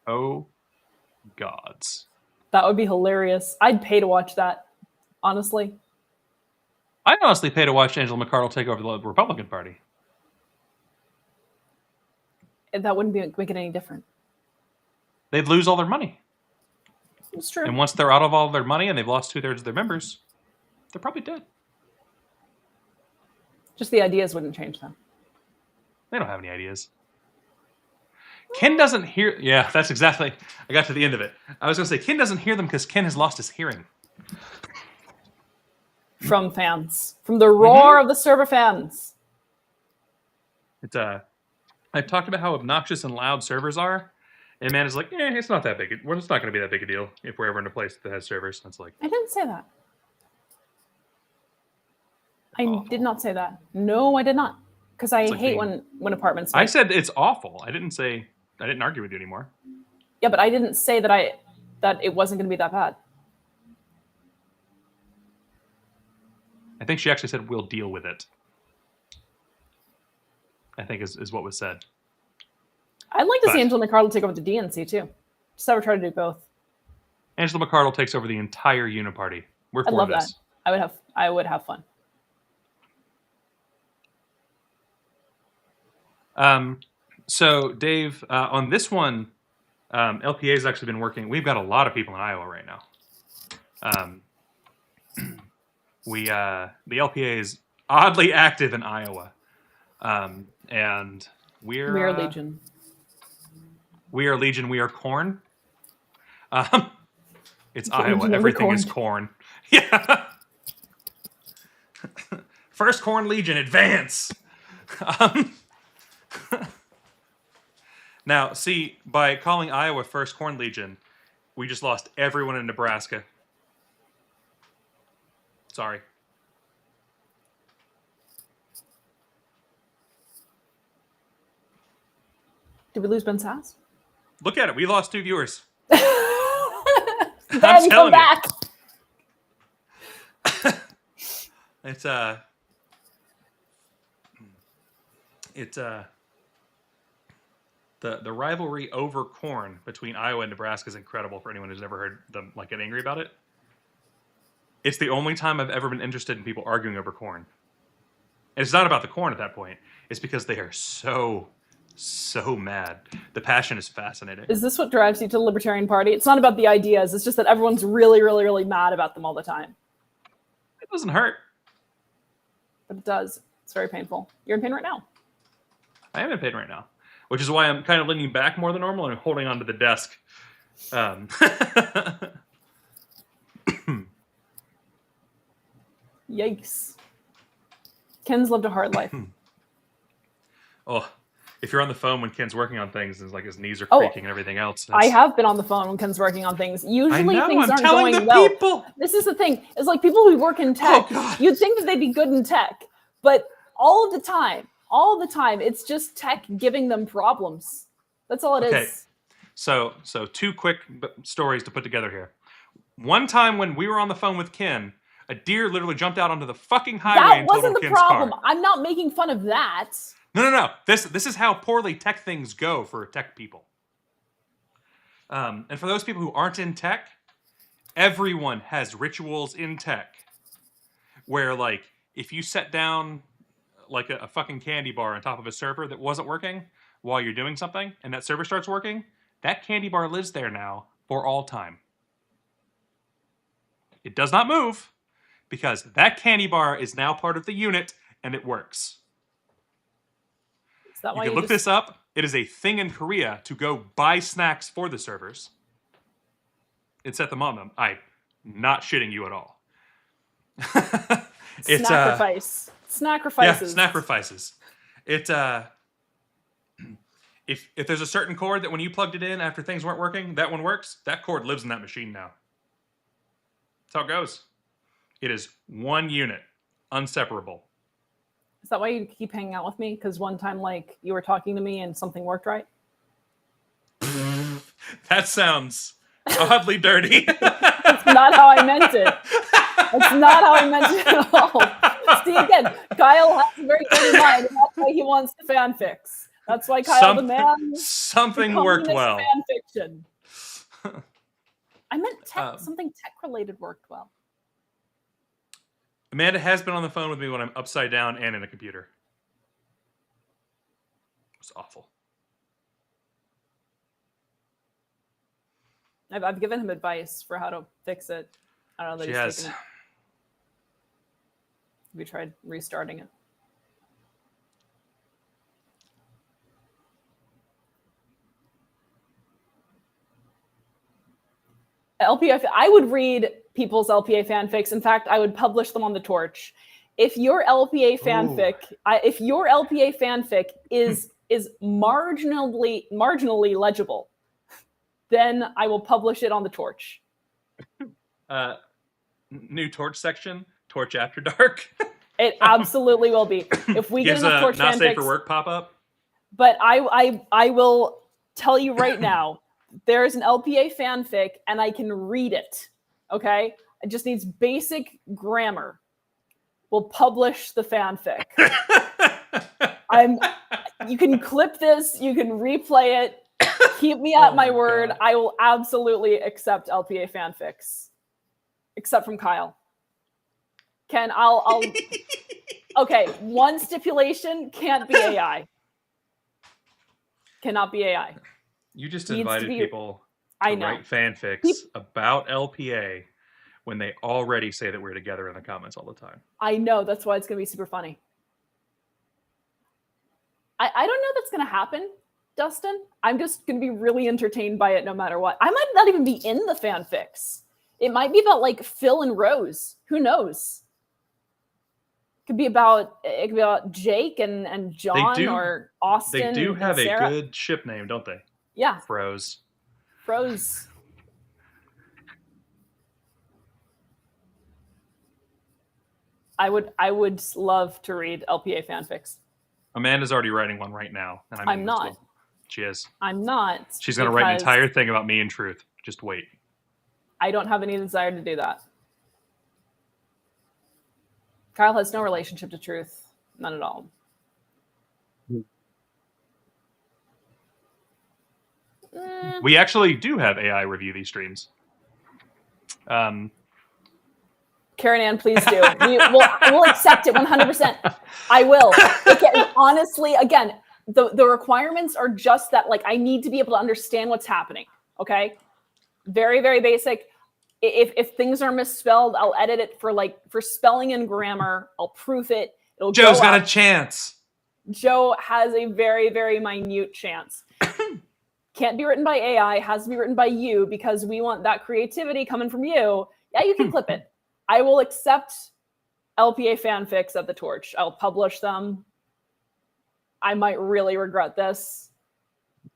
[SPEAKER 1] Oh, gods.
[SPEAKER 2] That would be hilarious. I'd pay to watch that, honestly.
[SPEAKER 1] I'd honestly pay to watch Angela McArdle take over the Republican Party.
[SPEAKER 2] That wouldn't make it any different.
[SPEAKER 1] They'd lose all their money.
[SPEAKER 2] It's true.
[SPEAKER 1] And once they're out of all their money and they've lost 2/3 of their members, they're probably dead.
[SPEAKER 2] Just the ideas wouldn't change them.
[SPEAKER 1] They don't have any ideas. Ken doesn't hear... Yeah, that's exactly... I got to the end of it. I was going to say, Ken doesn't hear them because Ken has lost his hearing.
[SPEAKER 2] From fans. From the roar of the server fans.
[SPEAKER 1] It's I've talked about how obnoxious and loud servers are, and man is like, it's not that big. It's not going to be that big a deal if we're ever in a place that has servers. And it's like...
[SPEAKER 2] I didn't say that. I did not say that. No, I did not. Because I hate when apartments...
[SPEAKER 1] I said it's awful. I didn't argue with you anymore.
[SPEAKER 2] Yeah, but I didn't say that it wasn't going to be that bad.
[SPEAKER 1] I think she actually said, we'll deal with it. I think is what was said.
[SPEAKER 2] I'd like to see Angela McArdle take over the DNC, too. Just ever try to do both.
[SPEAKER 1] Angela McArdle takes over the entire Uniparty. We're for this.
[SPEAKER 2] I love that. I would have fun.
[SPEAKER 1] So, Dave, on this one, LPA has actually been working. We've got a lot of people in Iowa right now. The LPA is oddly active in Iowa, and we are
[SPEAKER 2] Legion.
[SPEAKER 1] We are Legion. We are corn. It's Iowa. Everything is corn. Yeah. First Corn Legion, advance. Now, see, by calling Iowa First Corn Legion, we just lost everyone in Nebraska. Sorry.
[SPEAKER 2] Did we lose Ben Sass?
[SPEAKER 1] Look at it. We lost 2 viewers.
[SPEAKER 2] Ben, come back.
[SPEAKER 1] It's the rivalry over corn between Iowa and Nebraska is incredible for anyone who's never heard them get angry about it. It's the only time I've ever been interested in people arguing over corn. And it's not about the corn at that point. It's because they are so mad. The passion is fascinating.
[SPEAKER 2] Is this what drives you to the Libertarian Party? It's not about the ideas. It's just that everyone's really, really, really mad about them all the time.
[SPEAKER 1] It doesn't hurt.
[SPEAKER 2] But it does. It's very painful. You're in pain right now.
[SPEAKER 1] I am in pain right now, which is why I'm kind of leaning back more than normal and holding onto the desk.
[SPEAKER 2] Yikes. Ken's lived a hard life.
[SPEAKER 1] Oh, if you're on the phone when Ken's working on things, and his knees are creaking and everything else.
[SPEAKER 2] I have been on the phone when Ken's working on things. Usually things aren't going well.
[SPEAKER 1] People.
[SPEAKER 2] This is the thing. It's like people who work in tech, you'd think that they'd be good in tech, but all the time, it's just tech giving them problems. That's all it is.
[SPEAKER 1] So 2 quick stories to put together here. One time when we were on the phone with Ken, a deer literally jumped out onto the fucking highway and totaled Ken's car. That wasn't the problem.
[SPEAKER 2] I'm not making fun of that.
[SPEAKER 1] No. This is how poorly tech things go for tech people. And for those people who aren't in tech, everyone has rituals in tech where, if you set down a fucking candy bar on top of a server that wasn't working while you're doing something, and that server starts working, that candy bar lives there now for all time. It does not move because that candy bar is now part of the unit and it works.
[SPEAKER 2] Is that why
[SPEAKER 1] You can look this up. It is a thing in Korea to go buy snacks for the servers. It's at the moment. I'm not shitting you at all. It's
[SPEAKER 2] Snacrifice. Snacrifices.
[SPEAKER 1] Yeah, snacrifices. It if there's a certain cord that when you plugged it in after things weren't working, that one works, that cord lives in that machine now. That's how it goes. It is one unit, inseparable.
[SPEAKER 2] Is that why you keep hanging out with me? Because one time, like, you were talking to me and something worked right?
[SPEAKER 1] That sounds oddly dirty.
[SPEAKER 2] That's not how I meant it. That's not how I meant it at all. See, again, Kyle has a very dirty mind, and that's why he wants the fanfics. That's why Kyle demands
[SPEAKER 1] something worked well.
[SPEAKER 2] Fan fiction. I meant something tech-related worked well.
[SPEAKER 1] Amanda has been on the phone with me when I'm upside down and in a computer. It's awful.
[SPEAKER 2] I've given him advice for how to fix it. I don't know that he's taken it. Have you tried restarting it? LPA, I would read people's LPA fanfics. In fact, I would publish them on the Torch. If your LPA fanfic, is marginally legible, then I will publish it on the Torch.
[SPEAKER 1] New Torch section, Torch After Dark.
[SPEAKER 2] It absolutely will be. If we get enough Torch
[SPEAKER 1] not
[SPEAKER 2] fanfics,
[SPEAKER 1] safe for work pop up.
[SPEAKER 2] But I will tell you right now, there's an LPA fanfic and I can read it. Okay? It just needs basic grammar. We'll publish the fanfic. You can clip this, you can replay it. Keep me at my word. God. I will absolutely accept LPA fanfics. Except from Kyle. Ken, I'll okay, one stipulation, can't be AI. Cannot be AI.
[SPEAKER 1] You just invited people to write fanfics about LPA when they already say that we're together in the comments all the time.
[SPEAKER 2] I know, that's why it's going to be super funny. I don't know that's going to happen, Dustin. I'm just going to be really entertained by it no matter what. I might not even be in the fanfics. It might be about like Phil and Rose. Who knows? It could be about Jake and John or Austin.
[SPEAKER 1] They do have a
[SPEAKER 2] Sarah.
[SPEAKER 1] good ship name, don't they?
[SPEAKER 2] Yeah.
[SPEAKER 1] Froze.
[SPEAKER 2] I would love to read LPA fanfics.
[SPEAKER 1] Amanda's already writing one right now. And
[SPEAKER 2] I'm not.
[SPEAKER 1] She is.
[SPEAKER 2] I'm not.
[SPEAKER 1] She's going to write an entire thing about me and Truth. Just wait.
[SPEAKER 2] I don't have any desire to do that. Kyle has no relationship to Truth. None at all.
[SPEAKER 1] We actually do have AI review these streams.
[SPEAKER 2] Karen Ann, please do. We'll accept it 100%. I will. Honestly, again, the requirements are just that, like, I need to be able to understand what's happening. Okay? Very, very basic. If things are misspelled, I'll edit it for spelling and grammar. I'll proof it.
[SPEAKER 1] Joe's got a chance.
[SPEAKER 2] Joe has a very, very minute chance. Can't be written by AI, has to be written by you because we want that creativity coming from you. Yeah, you can clip it. I will accept LPA fanfics at the Torch. I'll publish them. I might really regret this.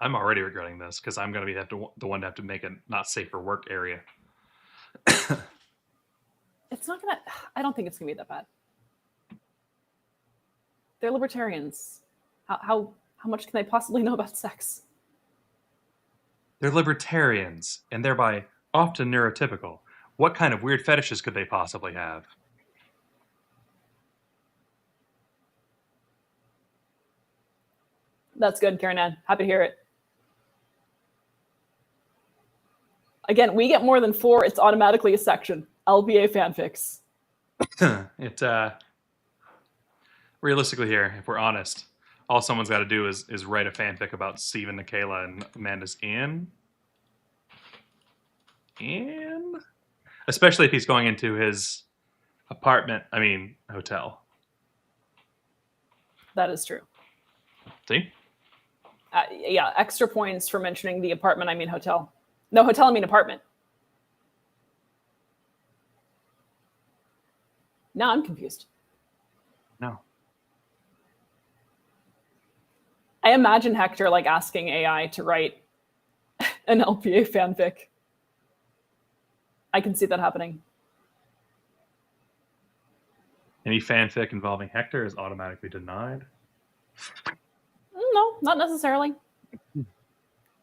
[SPEAKER 1] I'm already regretting this because I'm going to be the one to have to make a not safe for work area.
[SPEAKER 2] It's not gonna. I don't think it's gonna be that bad. They're libertarians. How much can they possibly know about sex?
[SPEAKER 1] They're libertarians and thereby often neurotypical. What kind of weird fetishes could they possibly have?
[SPEAKER 2] That's good, Karen Ann. Happy to hear it. Again, we get more than 4. It's automatically a section. LPA fanfics.
[SPEAKER 1] Realistically here, if we're honest, all someone's got to do is write a fanfic about Steven, Nikayla, and Amanda's Anne. Especially if he's going into his hotel.
[SPEAKER 2] That is true.
[SPEAKER 1] See?
[SPEAKER 2] Yeah, extra points for mentioning the apartment, hotel. No, hotel, apartment. Now I'm confused.
[SPEAKER 1] No.
[SPEAKER 2] I imagine Hector asking AI to write an LPA fanfic. I can see that happening.
[SPEAKER 1] Any fanfic involving Hector is automatically denied.
[SPEAKER 2] No, not necessarily.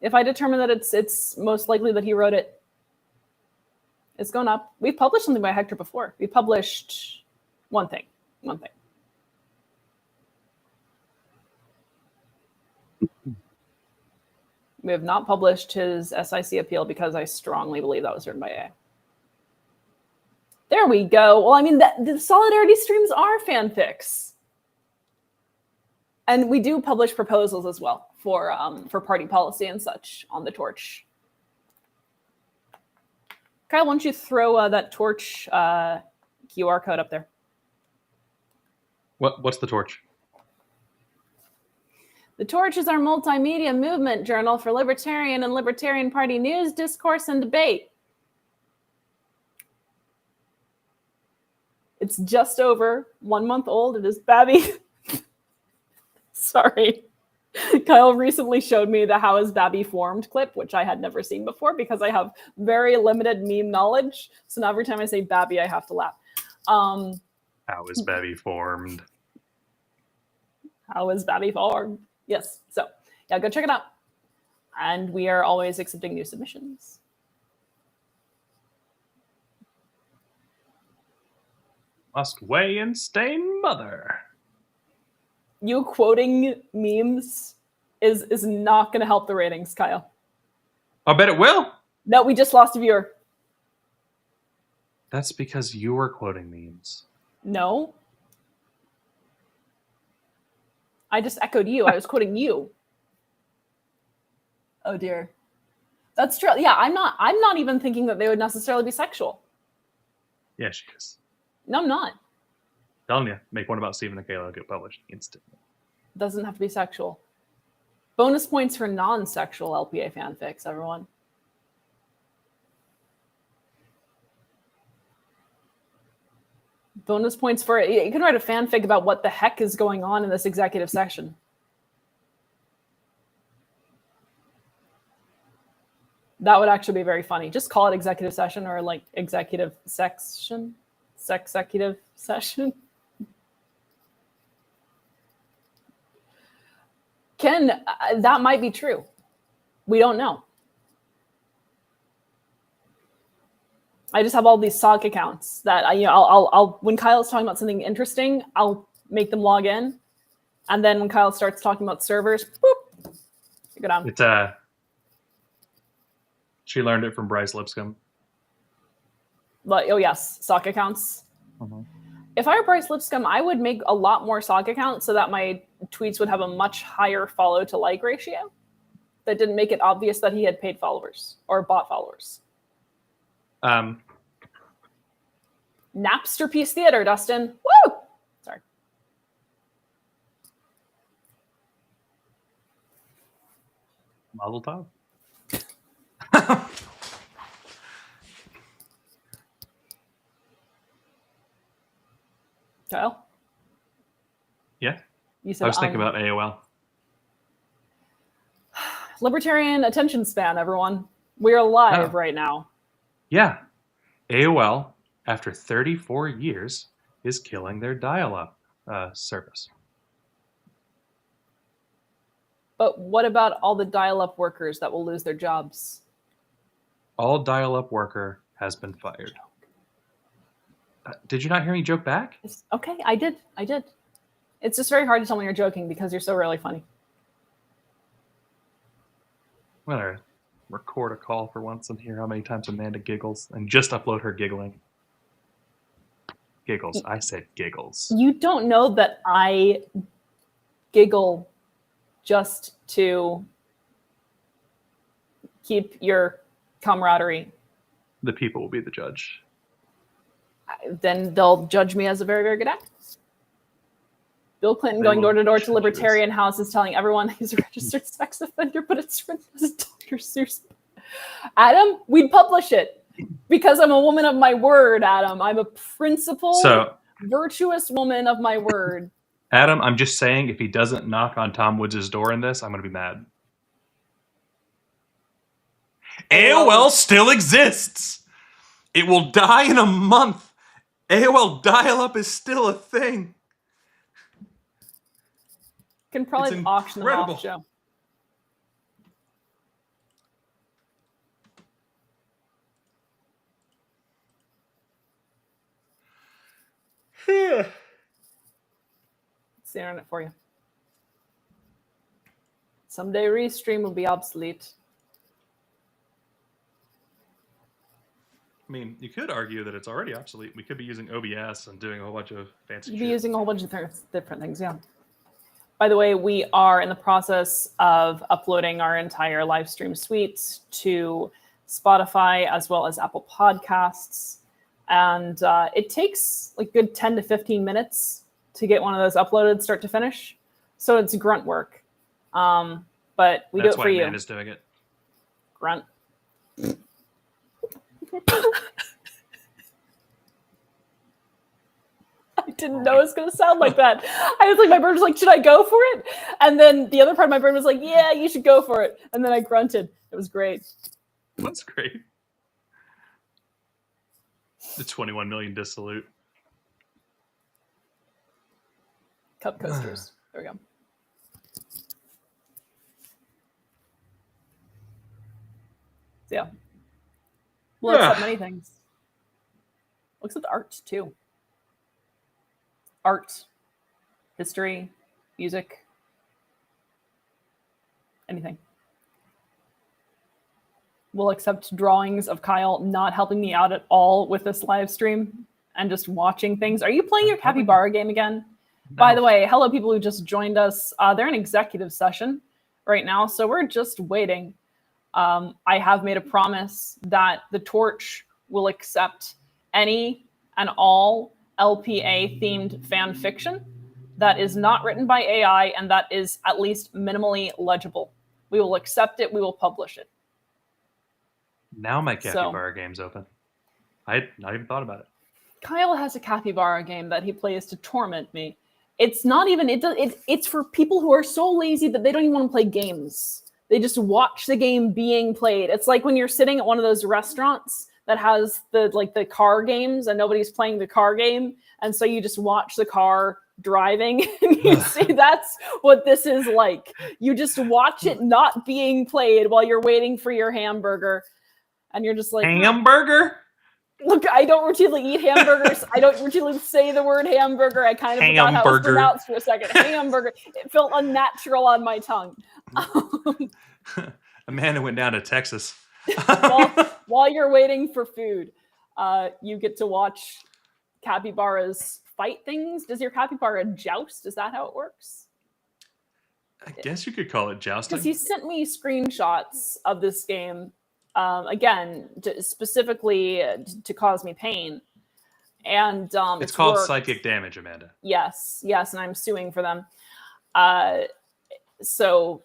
[SPEAKER 2] If I determine that it's most likely that he wrote it, it's going up. We've published something by Hector before. We published one thing. We have not published his SIC appeal because I strongly believe that was written by AI. There we go. Well, the Solidarity streams are fanfics. And we do publish proposals as well for party policy and such on the Torch. Kyle, why don't you throw that Torch QR code up there?
[SPEAKER 1] What's the Torch?
[SPEAKER 2] The Torch is our multimedia movement journal for Libertarian and Libertarian Party news, discourse, and debate. It's just over 1 month old. It is Babby. Sorry. Kyle recently showed me the How is Babby Formed clip, which I had never seen before because I have very limited meme knowledge. So now every time I say Babby, I have to laugh.
[SPEAKER 1] How is Babby formed?
[SPEAKER 2] How is Babby formed? Yes. So yeah, go check it out. And we are always accepting new submissions.
[SPEAKER 1] Must weigh and stay mother.
[SPEAKER 2] You quoting memes is not going to help the ratings, Kyle.
[SPEAKER 1] I bet it will.
[SPEAKER 2] No, we just lost a viewer.
[SPEAKER 1] That's because you were quoting memes.
[SPEAKER 2] No. I just echoed you. I was quoting you. Oh dear. That's true. Yeah, I'm not even thinking that they would necessarily be sexual.
[SPEAKER 1] Yeah, she is.
[SPEAKER 2] No, I'm not.
[SPEAKER 1] Telling you, make one about Stephen and Kayla, get published instantly.
[SPEAKER 2] Doesn't have to be sexual. Bonus points for non-sexual LPA fanfics, everyone. Bonus points for it. You can write a fanfic about what the heck is going on in this executive session. That would actually be very funny. Just call it executive session or executive section. Sexecutive session. Ken, that might be true. We don't know. I just have all these SOC accounts that I'll when Kyle's talking about something interesting, I'll make them log in, and then when Kyle starts talking about servers, boop, you go down.
[SPEAKER 1] It's she learned it from Bryce Lipscomb.
[SPEAKER 2] But oh yes, SOC accounts.
[SPEAKER 1] Mm-hmm.
[SPEAKER 2] If I were Bryce Lipscomb, I would make a lot more SOC accounts so that my tweets would have a much higher follow to like ratio. That didn't make it obvious that he had paid followers or bought followers. Napster Piece Theater, Dustin. Woo! Sorry.
[SPEAKER 1] Mazel tov.
[SPEAKER 2] Kyle?
[SPEAKER 1] Yeah?
[SPEAKER 2] You said
[SPEAKER 1] I was thinking about AOL.
[SPEAKER 2] Libertarian attention span, everyone. We're live right now.
[SPEAKER 1] Yeah. AOL, after 34 years, is killing their dial-up service.
[SPEAKER 2] But what about all the dial-up workers that will lose their jobs?
[SPEAKER 1] All dial-up worker has been fired. Did you not hear me joke back?
[SPEAKER 2] Okay, I did. It's just very hard to tell when you're joking because you're so really funny.
[SPEAKER 1] I'm gonna record a call for once and hear how many times Amanda giggles and just upload her giggling. Giggles. I said giggles.
[SPEAKER 2] You don't know that I giggle just to keep your camaraderie.
[SPEAKER 1] The people will be the judge.
[SPEAKER 2] then they'll judge me as a very, very good actor. Bill Clinton going door to door to Libertarian houses telling everyone he's a registered sex offender, but it's written as Dr. Seuss. Adam, we'd publish it because I'm a woman of my word, Adam. I'm a principled, virtuous woman of my word.
[SPEAKER 1] Adam, I'm just saying, if he doesn't knock on Tom Woods' door in this, I'm going to be mad. AOL still exists. It will die in a month. AOL dial-up is still a thing.
[SPEAKER 2] Can probably auction them off, Joe. It's the internet for you. Someday Restream will be obsolete.
[SPEAKER 1] I mean, you could argue that it's already obsolete. We could be using OBS and doing a whole bunch of fancy
[SPEAKER 2] You'd
[SPEAKER 1] shit.
[SPEAKER 2] be using a whole bunch of different things, yeah. By the way, we are in the process of uploading our entire live stream suite to Spotify as well as Apple Podcasts. And it takes like good 10 to 15 minutes to get one of those uploaded start to finish. So it's grunt work. But we do it for you.
[SPEAKER 1] That's why Amanda's doing it.
[SPEAKER 2] Grunt. I didn't know it was going to sound like that. I was like, my brain was like, should I go for it? And then the other part of my brain was like, yeah, you should go for it. And then I grunted. It was great.
[SPEAKER 1] That's great. The 21 million dissolute.
[SPEAKER 2] Cup coasters. There we go. So yeah. We'll accept many things. We'll accept art too. Art, history, music, anything. We'll accept drawings of Kyle not helping me out at all with this live stream and just watching things. Are you playing your capybara game again? No. By the way, hello people who just joined us. They're in executive session right now, so we're just waiting. I have made a promise that the Torch will accept any and all LPA themed fan fiction that is not written by AI and that is at least minimally legible. We will accept it. We will publish it.
[SPEAKER 1] Now my capybara game's open. I had not even thought about it.
[SPEAKER 2] Kyle has a capybara game that he plays to torment me. It's not even, it's for people who are so lazy that they don't even want to play games. They just watch the game being played. It's like when you're sitting at one of those restaurants that has the car games and nobody's playing the car game. And so you just watch the car driving and you see that's what this is like. You just watch it not being played while you're waiting for your hamburger. And you're just like,
[SPEAKER 1] hamburger?
[SPEAKER 2] Look, I don't routinely eat hamburgers. I don't routinely say the word hamburger. I kind of forgot how it was pronounced for a second. Hamburger. It felt unnatural on my tongue.
[SPEAKER 1] Amanda went down to Texas.
[SPEAKER 2] While you're waiting for food, you get to watch capybaras fight things. Does your capybara joust? Is that how it works?
[SPEAKER 1] I guess you could call it jousting.
[SPEAKER 2] Because he sent me screenshots of this game, again, specifically to cause me pain. And
[SPEAKER 1] it's called psychic damage, Amanda.
[SPEAKER 2] Yes, and I'm suing for them. So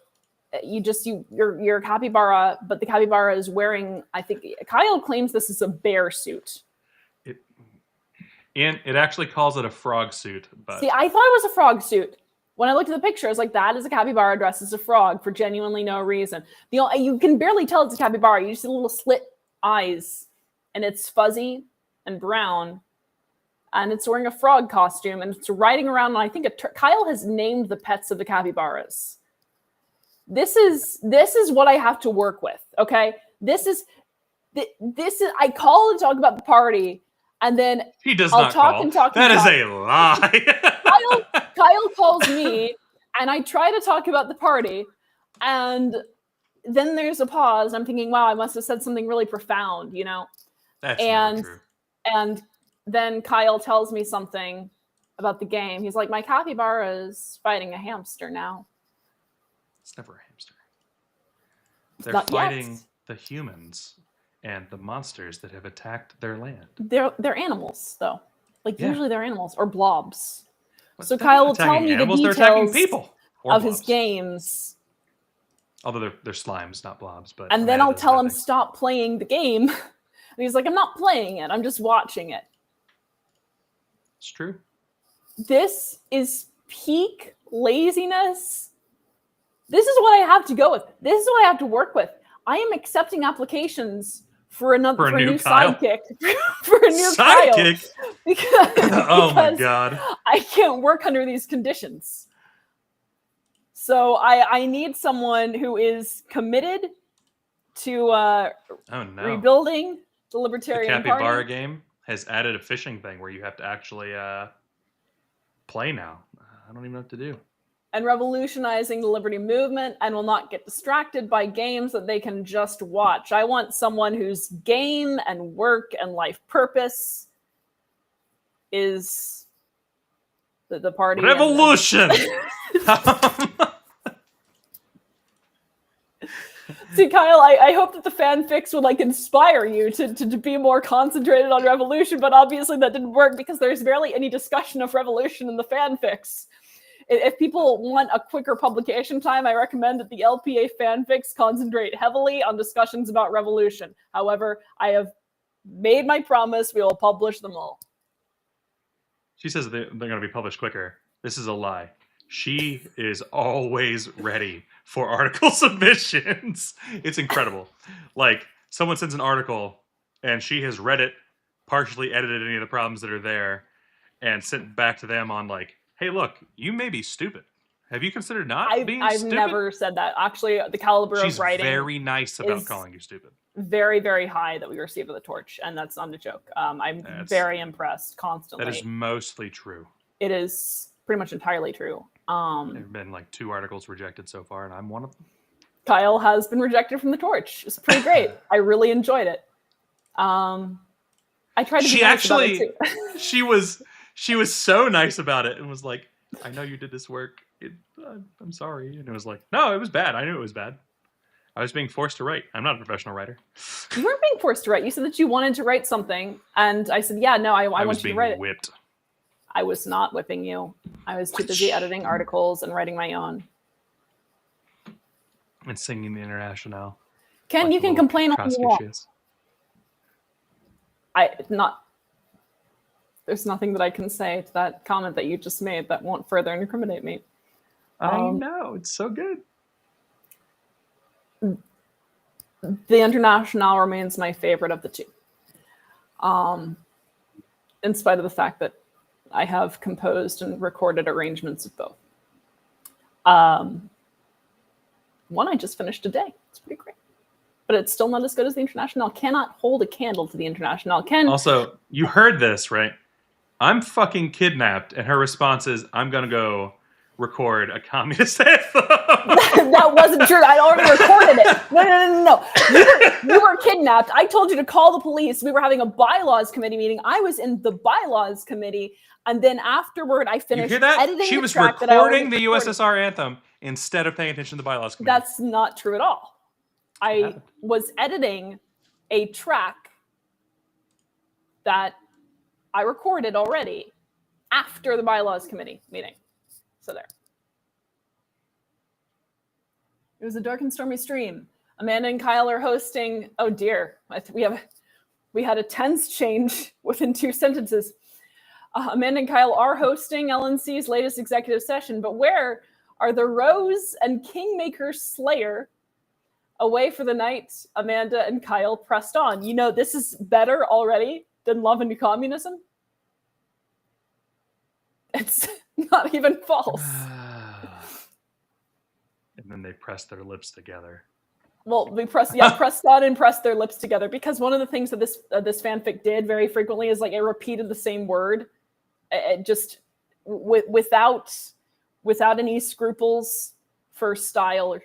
[SPEAKER 2] you're a capybara, but the capybara is wearing, I think Kyle claims this is a bear suit.
[SPEAKER 1] It actually calls it a frog suit. But
[SPEAKER 2] see, I thought it was a frog suit. When I looked at the picture, I was like, that is a capybara dressed as a frog for genuinely no reason. You can barely tell it's a capybara. You just see little slit eyes, and it's fuzzy and brown, and it's wearing a frog costume, and it's riding around. And I think Kyle has named the pets of the capybaras. This is what I have to work with. Okay, this is. I call to talk about the party, and then
[SPEAKER 1] he does not talk. That is a lie.
[SPEAKER 2] Kyle calls me, and I try to talk about the party, and then there's a pause. I'm thinking, wow, I must have said something really profound, you know.
[SPEAKER 1] That's not true.
[SPEAKER 2] And then Kyle tells me something about the game. He's like, my capybara is fighting a hamster now.
[SPEAKER 1] It's never a hamster. They're fighting the humans and the monsters that have attacked their land.
[SPEAKER 2] They're animals, though. Like,
[SPEAKER 1] Yeah.
[SPEAKER 2] usually they're animals or blobs. So
[SPEAKER 1] They're
[SPEAKER 2] Kyle
[SPEAKER 1] not
[SPEAKER 2] will tell
[SPEAKER 1] attacking
[SPEAKER 2] me the
[SPEAKER 1] animals, they're attacking
[SPEAKER 2] details
[SPEAKER 1] people or
[SPEAKER 2] of his
[SPEAKER 1] blobs.
[SPEAKER 2] games,
[SPEAKER 1] Although they're slimes, not blobs. But
[SPEAKER 2] and then
[SPEAKER 1] Amanda
[SPEAKER 2] I'll
[SPEAKER 1] does
[SPEAKER 2] tell
[SPEAKER 1] bad
[SPEAKER 2] him
[SPEAKER 1] things.
[SPEAKER 2] stop playing the game. And he's like, I'm not playing it. I'm just watching it.
[SPEAKER 1] It's true.
[SPEAKER 2] This is peak laziness. This is what I have to go with. This is what I have to work with. I am accepting applications for a new
[SPEAKER 1] Kyle?
[SPEAKER 2] sidekick. For a new
[SPEAKER 1] Sidekick?
[SPEAKER 2] Kyle. Because,
[SPEAKER 1] Oh my
[SPEAKER 2] because
[SPEAKER 1] God.
[SPEAKER 2] I can't work under these conditions. So I need someone who is committed to
[SPEAKER 1] Oh no.
[SPEAKER 2] rebuilding the
[SPEAKER 1] The
[SPEAKER 2] Libertarian
[SPEAKER 1] Capybara
[SPEAKER 2] Party
[SPEAKER 1] game has added a fishing thing where you have to actually play now. I don't even know what to do.
[SPEAKER 2] and revolutionizing the liberty movement, and will not get distracted by games that they can just watch. I want someone whose game and work and life purpose is the party.
[SPEAKER 1] Revolution!
[SPEAKER 2] See, Kyle, I hope that the fanfics would like inspire you to be more concentrated on revolution, but obviously that didn't work because there's barely any discussion of revolution in the fanfics. If people want a quicker publication time, I recommend that the LPA fanfics concentrate heavily on discussions about revolution. However, I have made my promise. We will publish them all.
[SPEAKER 1] She says they're going to be published quicker. This is a lie. She is always ready for article submissions. It's incredible. Like, someone sends an article and she has read it, partially edited any of the problems that are there, and sent back to them on like, hey, look, you may be stupid. Have you considered not being
[SPEAKER 2] I've
[SPEAKER 1] stupid?
[SPEAKER 2] never said that. Actually, the caliber
[SPEAKER 1] She's
[SPEAKER 2] of writing
[SPEAKER 1] very nice about
[SPEAKER 2] is
[SPEAKER 1] calling you stupid.
[SPEAKER 2] very, very high that we receive of the torch, and that's not a joke. I'm very impressed constantly.
[SPEAKER 1] That is mostly true.
[SPEAKER 2] It is pretty much entirely true.
[SPEAKER 1] There have been like 2 articles rejected so far, and I'm one of them.
[SPEAKER 2] Kyle has been rejected from the torch. It's pretty great. I really enjoyed it. I tried to be nice about it too.
[SPEAKER 1] she was so nice about it and was like, I know you did this work. I'm sorry. And it was like, no, it was bad. I knew it was bad. I was being forced to write. I'm not a professional writer.
[SPEAKER 2] You weren't being forced to write. You said that you wanted to write something, and I said, yeah, no, I want you to write it.
[SPEAKER 1] Whipped.
[SPEAKER 2] I was not whipping you. I was too busy editing articles and writing my own.
[SPEAKER 1] And singing the International.
[SPEAKER 2] Ken,
[SPEAKER 1] like
[SPEAKER 2] you can complain all you want. There's nothing that I can say to that comment that you just made that won't further incriminate me.
[SPEAKER 1] I know, it's so good.
[SPEAKER 2] The International remains my favorite of the 2. In spite of the fact that I have composed and recorded arrangements of both. One I just finished today. It's pretty great. But it's still not as good as the International. Cannot hold a candle to the International.
[SPEAKER 1] Also, you heard this, right? I'm fucking kidnapped, and her response is, I'm gonna go record a communist anthem.
[SPEAKER 2] That wasn't true. I already recorded it. No. You were kidnapped. I told you to call the police. We were having a bylaws committee meeting. I was in the bylaws committee, and then afterward, I finished editing
[SPEAKER 1] She
[SPEAKER 2] the
[SPEAKER 1] was
[SPEAKER 2] track that I already
[SPEAKER 1] recording the
[SPEAKER 2] recorded.
[SPEAKER 1] USSR anthem instead of paying attention to the bylaws committee.
[SPEAKER 2] That's not true at all. I was editing a track that I recorded already after the bylaws committee meeting. So there. It was a dark and stormy stream. Amanda and Kyle are hosting. Oh dear, we had a tense change within 2 sentences. Amanda and Kyle are hosting LNC's latest executive session, but where are the Rose and Kingmaker Slayer? Away for the night, Amanda and Kyle pressed on. You know, this is better already than Love and Communism. It's not even false.
[SPEAKER 1] And then they pressed their lips together.
[SPEAKER 2] Well, we pressed on and pressed their lips together, because one of the things that this fanfic did very frequently is like it repeated the same word, it just without any scruples for style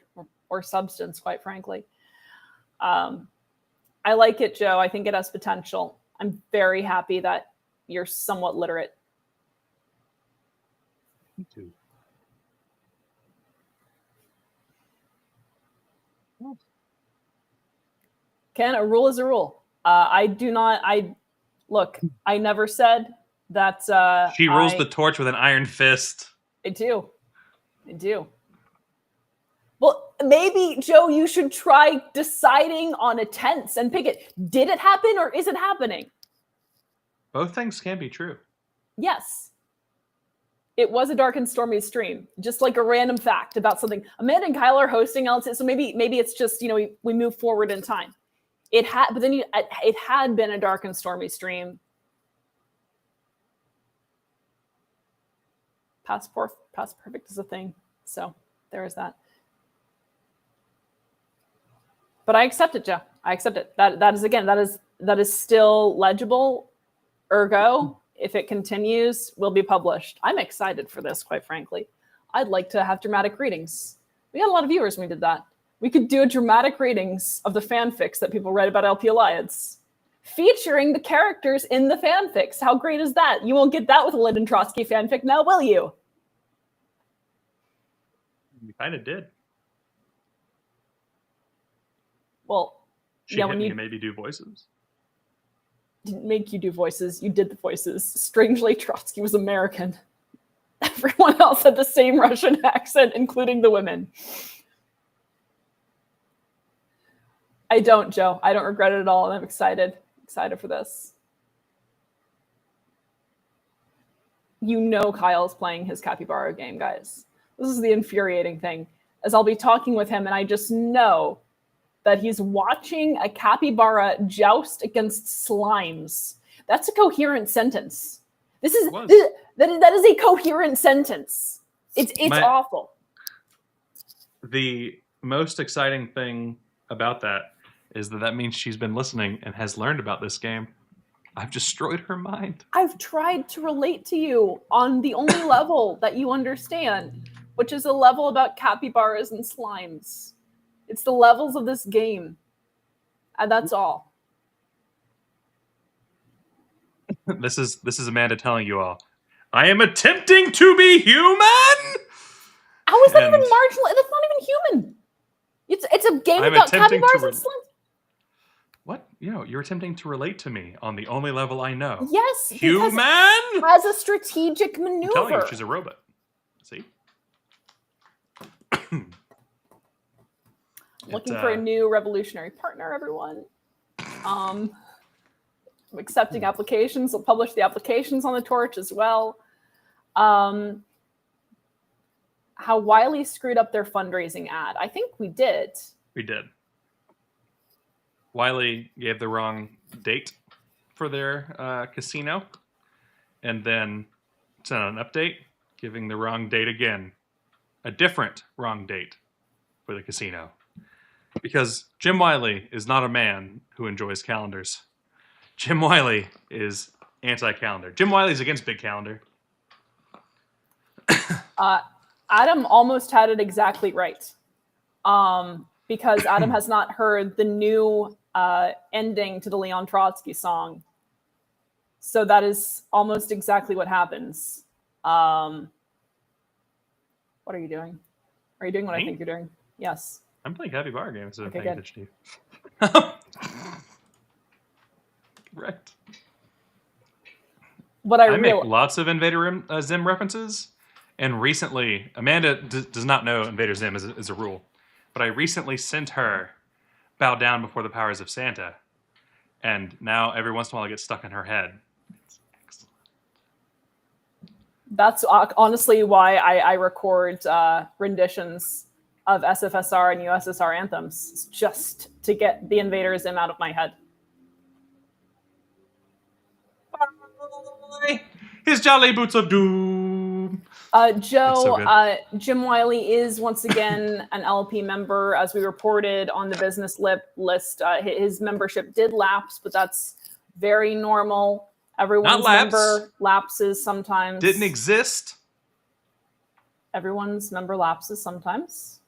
[SPEAKER 2] or substance, quite frankly. I like it, Joe. I think it has potential. I'm very happy that you're somewhat literate.
[SPEAKER 1] Me too.
[SPEAKER 2] Ken, a rule is a rule. I never said that.
[SPEAKER 1] She rules the torch with an iron fist.
[SPEAKER 2] I do. Well, maybe, Joe, you should try deciding on a tense and pick it. Did it happen or is it happening?
[SPEAKER 1] Both things can be true.
[SPEAKER 2] Yes. It was a dark and stormy stream, just like a random fact about something. Amanda and Kyle are hosting LNC, so maybe it's just, we move forward in time. It had been a dark and stormy stream. Past perfect is a thing, so there is that. But I accept it, Joe. I accept it. That is still legible. Ergo, if it continues, will be published. I'm excited for this, quite frankly. I'd like to have dramatic readings. We got a lot of viewers when we did that. We could do a dramatic readings of the fanfics that people read about LPAlliance, featuring the characters in the fanfics. How great is that? You won't get that with a Lyndon Trotsky fanfic now, will you?
[SPEAKER 1] You kind of did.
[SPEAKER 2] Well,
[SPEAKER 1] when you maybe do voices.
[SPEAKER 2] Didn't make you do voices. You did the voices. Strangely, Trotsky was American. Everyone else had the same Russian accent, including the women. I don't, Joe. I don't regret it at all, and I'm excited for this. Kyle's playing his capybara game, guys. This is the infuriating thing, as I'll be talking with him, and I just know that he's watching a capybara joust against slimes. That's a coherent sentence. That is a coherent sentence. It's awful.
[SPEAKER 1] The most exciting thing about that is that means she's been listening and has learned about this game. I've destroyed her mind.
[SPEAKER 2] I've tried to relate to you on the only level that you understand, which is a level about capybaras and slimes. It's the levels of this game. And that's all.
[SPEAKER 1] This is Amanda telling you all. I am attempting to be human.
[SPEAKER 2] How is that even marginal? That's not even human. It's a game about capybaras and slimes.
[SPEAKER 1] What? You're attempting to relate to me on the only level I know.
[SPEAKER 2] Yes,
[SPEAKER 1] human
[SPEAKER 2] has a strategic maneuver.
[SPEAKER 1] I'm telling you, she's a robot. See?
[SPEAKER 2] Looking for a new revolutionary partner, everyone. Accepting applications. We'll publish the applications on the torch as well. How Wiley screwed up their fundraising ad. I think we did.
[SPEAKER 1] We did. Wiley gave the wrong date for their casino and then sent an update giving the wrong date again. A different wrong date for the casino. Because Jim Wiley is not a man who enjoys calendars. Jim Wiley is anti-calendar. Jim Wiley's against big calendar.
[SPEAKER 2] Adam almost had it exactly right. Because Adam has not heard the new ending to the Leon Trotsky song. So that is almost exactly what happens. What are you doing? Are you doing what I think you're doing? Yes.
[SPEAKER 1] I'm playing capybara games. So
[SPEAKER 2] okay,
[SPEAKER 1] paying
[SPEAKER 2] good.
[SPEAKER 1] attention to you. Correct. I make lots of Invader Zim references, and recently, Amanda does not know Invader Zim is a rule, but I recently sent her "Bow Down Before the Powers of Santa," and now every once in a while I get stuck in her head. It's excellent.
[SPEAKER 2] That's honestly why I record renditions of SFSR and USSR anthems, just to get the Invader Zim out of my head.
[SPEAKER 1] His jolly boots of doom.
[SPEAKER 2] Joe,
[SPEAKER 1] so
[SPEAKER 2] Jim Wiley is once again an LP member, as we reported on the business list. His membership did lapse, but that's very normal. Everyone's member lapses sometimes.
[SPEAKER 1] Didn't exist.
[SPEAKER 2] Everyone's member lapses sometimes.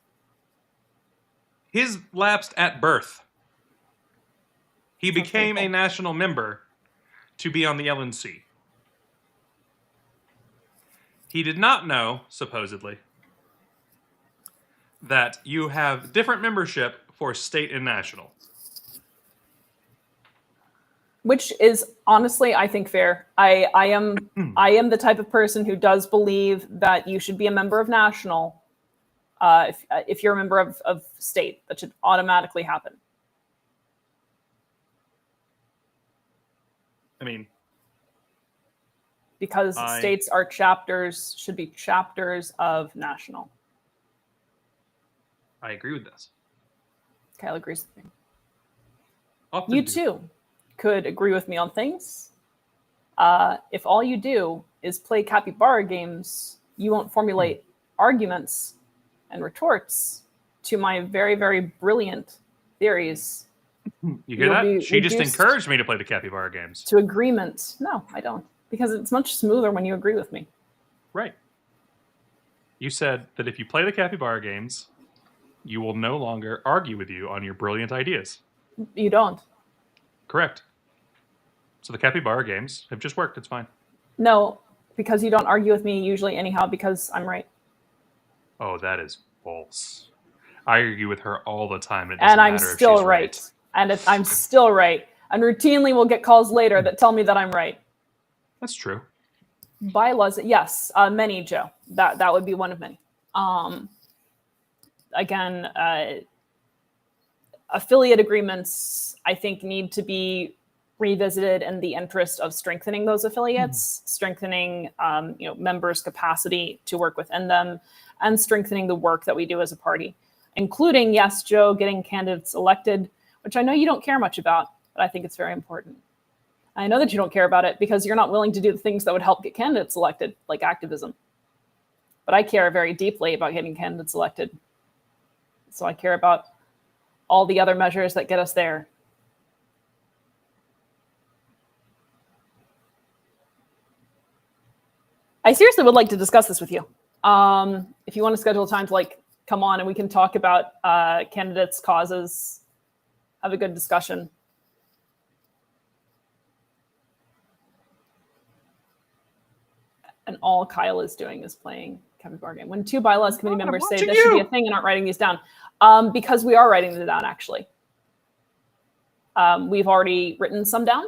[SPEAKER 1] His lapsed at birth. He became a national member to be on the LNC. He did not know, supposedly, that you have different membership for state and national.
[SPEAKER 2] Which is honestly, I think, fair. I am the type of person who does believe that you should be a member of national. If you're a member of state, that should automatically happen.
[SPEAKER 1] I mean,
[SPEAKER 2] because states are chapters, should be chapters of national.
[SPEAKER 1] I agree with this.
[SPEAKER 2] Kyle agrees with me.
[SPEAKER 1] Often
[SPEAKER 2] You
[SPEAKER 1] do.
[SPEAKER 2] too could agree with me on things. If all you do is play capybara games, you won't formulate arguments and retorts to my very, very brilliant theories.
[SPEAKER 1] You hear that? She just encouraged me to play the capybara games.
[SPEAKER 2] To agreement. No, I don't. Because it's much smoother when you agree with me.
[SPEAKER 1] Right. You said that if you play the capybara games, you will no longer argue with you on your brilliant ideas.
[SPEAKER 2] You don't.
[SPEAKER 1] Correct. So the capybara games have just worked. It's fine.
[SPEAKER 2] No, because you don't argue with me usually anyhow because I'm right.
[SPEAKER 1] Oh, that is false. I argue with her all the time.
[SPEAKER 2] And I'm still right. And I'm still right. And routinely we'll get calls later that tell me that I'm right.
[SPEAKER 1] That's true.
[SPEAKER 2] Bylaws, yes, many, Joe. That would be one of many. Again, affiliate agreements, I think, need to be revisited in the interest of strengthening those affiliates, strengthening members' capacity to work within them, and strengthening the work that we do as a party, including, yes, Joe, getting candidates elected, which I know you don't care much about, but I think it's very important. I know that you don't care about it because you're not willing to do the things that would help get candidates elected, like activism. But I care very deeply about getting candidates elected. So I care about all the other measures that get us there. I seriously would like to discuss this with you. If you want to schedule a time to come on and we can talk about candidates' causes, have a good discussion. And all Kyle is doing is playing capybara game. When two bylaws committee members say this should be a thing and aren't writing these down, because we are writing them down, actually. We've already written some down.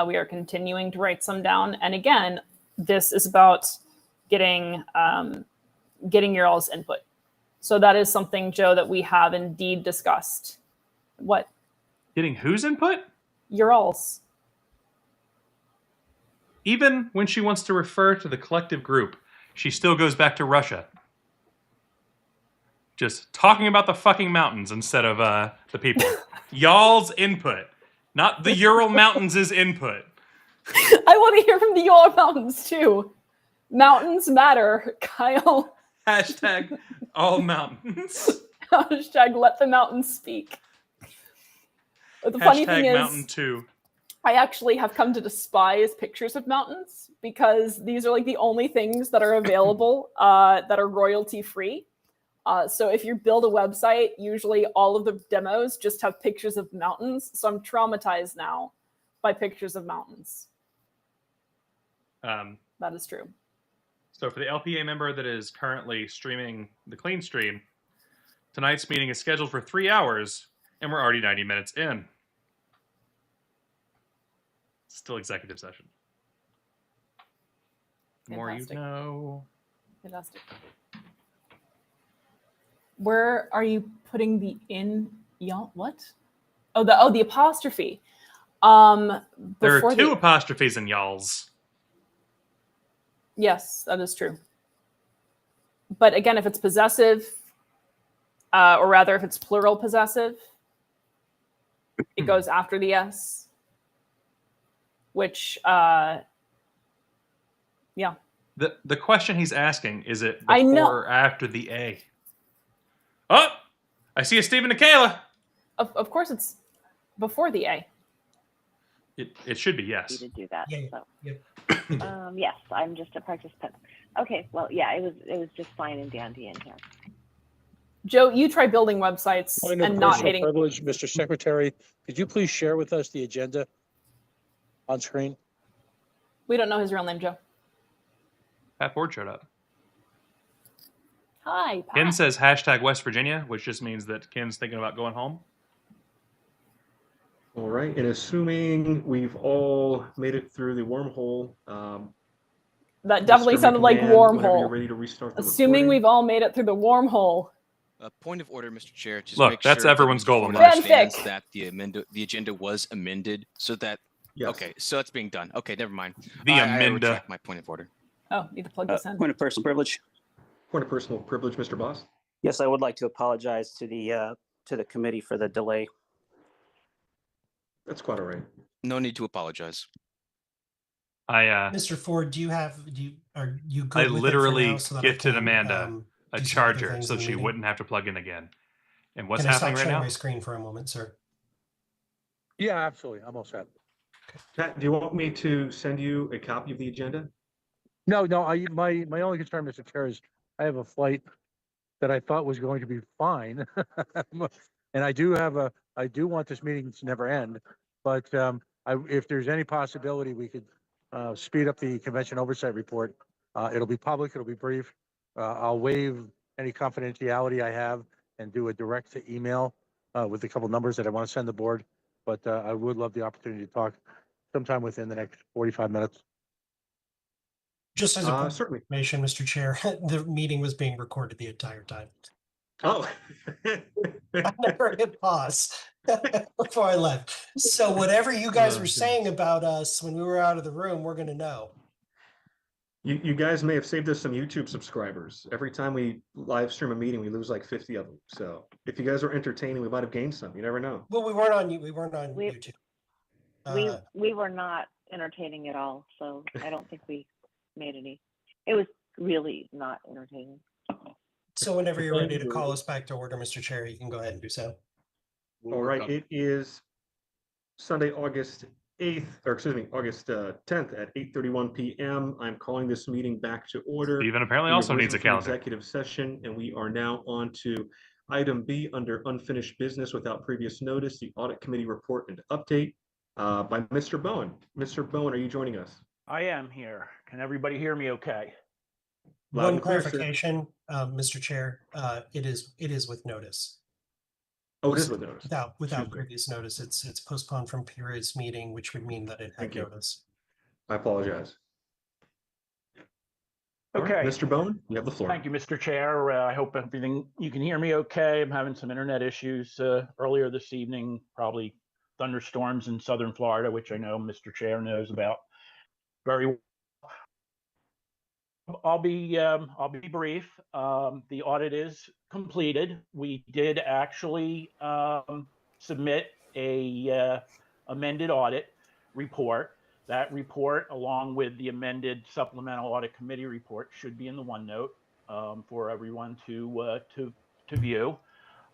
[SPEAKER 2] We are continuing to write some down. And again, this is about getting your all's input. So that is something, Joe, that we have indeed discussed. What?
[SPEAKER 1] Getting whose input?
[SPEAKER 2] Your all's.
[SPEAKER 1] Even when she wants to refer to the collective group, she still goes back to Russia. Just talking about the fucking mountains instead of the people. Y'all's input, not the Ural Mountains' input.
[SPEAKER 2] I want to hear from the Ural Mountains too. Mountains matter, Kyle.
[SPEAKER 1] Hashtag all mountains.
[SPEAKER 2] Hashtag let the mountains speak. But the funny thing is,
[SPEAKER 1] mountain 2.
[SPEAKER 2] I actually have come to despise pictures of mountains because these are like the only things that are available that are royalty free. So if you build a website, usually all of the demos just have pictures of mountains. So I'm traumatized now by pictures of mountains. That is true.
[SPEAKER 1] So for the LPA member that is currently streaming the clean stream, tonight's meeting is scheduled for 3 hours, and we're already 90 minutes in. Still executive session. The more you know.
[SPEAKER 2] Fantastic. Where are you putting the in? Y'all, what? Oh, the apostrophe.
[SPEAKER 1] There are 2 apostrophes in y'all's.
[SPEAKER 2] Yes, that is true. But again, if it's possessive, or rather, if it's plural possessive, it goes after the S. Which, yeah.
[SPEAKER 1] The question he's asking, is it before or after the A? Oh, I see a Stephen and Kayla.
[SPEAKER 2] Of course it's before the A.
[SPEAKER 1] It should be, yes.
[SPEAKER 14] You did do that.
[SPEAKER 5] Yeah,
[SPEAKER 14] So.
[SPEAKER 5] yep.
[SPEAKER 14] Yes, I'm just a participant. Okay, well, yeah, it was just fine and dandy in here.
[SPEAKER 2] Joe, you try building websites and not hating.
[SPEAKER 15] Privilege, Mr. Secretary, could you please share with us the agenda on screen?
[SPEAKER 2] We don't know his real name, Joe.
[SPEAKER 1] Pat Ford showed up.
[SPEAKER 2] Hi, Pat.
[SPEAKER 1] Ken says hashtag West Virginia, which just means that Ken's thinking about going home.
[SPEAKER 3] All right, and assuming we've all made it through the wormhole,
[SPEAKER 2] that definitely
[SPEAKER 3] Mr.
[SPEAKER 2] sounded like
[SPEAKER 3] McMahon, whenever you're
[SPEAKER 2] wormhole.
[SPEAKER 3] ready to restart the
[SPEAKER 2] Assuming
[SPEAKER 3] recording.
[SPEAKER 2] we've all made it through the wormhole.
[SPEAKER 4] Point of order, Mr. Chair. Just
[SPEAKER 1] Look,
[SPEAKER 4] make
[SPEAKER 1] that's
[SPEAKER 4] sure
[SPEAKER 1] everyone's
[SPEAKER 4] that
[SPEAKER 1] goal
[SPEAKER 4] the
[SPEAKER 1] in
[SPEAKER 4] board
[SPEAKER 1] life.
[SPEAKER 4] understands
[SPEAKER 2] Fanfic.
[SPEAKER 4] that the agenda was amended, so that okay, so it's being done. Okay, never mind. I retract my point of order.
[SPEAKER 2] Oh, need to plug this in.
[SPEAKER 16] Point of personal privilege.
[SPEAKER 3] Point of personal privilege, Mr. Boss.
[SPEAKER 16] Yes, I would like to apologize to the committee for the delay.
[SPEAKER 3] That's quite all right.
[SPEAKER 4] No need to apologize.
[SPEAKER 5] Mr. Ford, are you good
[SPEAKER 1] I
[SPEAKER 5] with it for
[SPEAKER 1] literally
[SPEAKER 5] now so that
[SPEAKER 1] gifted
[SPEAKER 5] I can,
[SPEAKER 1] Amanda a
[SPEAKER 5] do some other
[SPEAKER 1] charger
[SPEAKER 5] things
[SPEAKER 1] so
[SPEAKER 5] in the
[SPEAKER 1] she
[SPEAKER 5] meeting?
[SPEAKER 1] wouldn't have to plug in again. And what's
[SPEAKER 5] Can I
[SPEAKER 1] happening
[SPEAKER 5] stop
[SPEAKER 1] right
[SPEAKER 5] sharing
[SPEAKER 1] now?
[SPEAKER 5] my screen for a moment, sir?
[SPEAKER 15] Yeah, absolutely. I'm all set.
[SPEAKER 3] Pat, do you want me to send you a copy of the agenda?
[SPEAKER 15] No, my only concern, Mr. Chair, is I have a flight that I thought was going to be fine. And I do want this meeting to never end, but if there's any possibility we could speed up the convention oversight report, it'll be public, it'll be brief. I'll waive any confidentiality I have and do a direct to email with a couple numbers that I want to send the board. But I would love the opportunity to talk sometime within the next 45 minutes.
[SPEAKER 5] Just as a point of
[SPEAKER 3] certainly.
[SPEAKER 5] information, Mr. Chair, the meeting was being recorded the entire time.
[SPEAKER 3] Oh.
[SPEAKER 5] I never hit pause before I left. So whatever you guys were saying about us when we were out of the room, we're going to know.
[SPEAKER 3] You guys may have saved us some YouTube subscribers. Every time we live stream a meeting, we lose like 50 of them. So if you guys are entertaining, we might have gained some. You never know.
[SPEAKER 5] Well, we weren't on YouTube.
[SPEAKER 14] We were not entertaining at all, so I don't think we made any. It was really not entertaining.
[SPEAKER 5] So whenever you're ready to call us back to order, Mr. Chair, you can go ahead and do so.
[SPEAKER 3] All right, it is Sunday, August 8th, or excuse me, August 10th at 8:31 p.m. I'm calling this meeting back to order.
[SPEAKER 1] Stephen apparently
[SPEAKER 3] We
[SPEAKER 1] also
[SPEAKER 3] are
[SPEAKER 1] needs a
[SPEAKER 3] briefing from
[SPEAKER 1] calendar.
[SPEAKER 3] Executive session, and we are now on to item B under unfinished business without previous notice, the audit committee report and update by Mr. Bowen. Mr. Bowen, are you joining us?
[SPEAKER 17] I am here. Can everybody hear me okay?
[SPEAKER 3] Loud
[SPEAKER 5] One
[SPEAKER 3] and clear, sir.
[SPEAKER 5] clarification, Mr. Chair, it is with notice.
[SPEAKER 3] Oh, it is with notice.
[SPEAKER 5] Without previous notice, it's postponed from previous meeting, which would mean that it had
[SPEAKER 3] Thank you.
[SPEAKER 5] notice.
[SPEAKER 3] I apologize. All
[SPEAKER 17] Okay.
[SPEAKER 3] right, Mr. Bowen, you have the floor.
[SPEAKER 17] Thank you, Mr. Chair. I hope you can hear me okay. I'm having some internet issues earlier this evening, probably thunderstorms in southern Florida, which I know Mr. Chair knows about very well. I'll be brief. The audit is completed. We did actually submit a amended audit report. That report, along with the amended supplemental audit committee report, should be in the OneNote for everyone to view.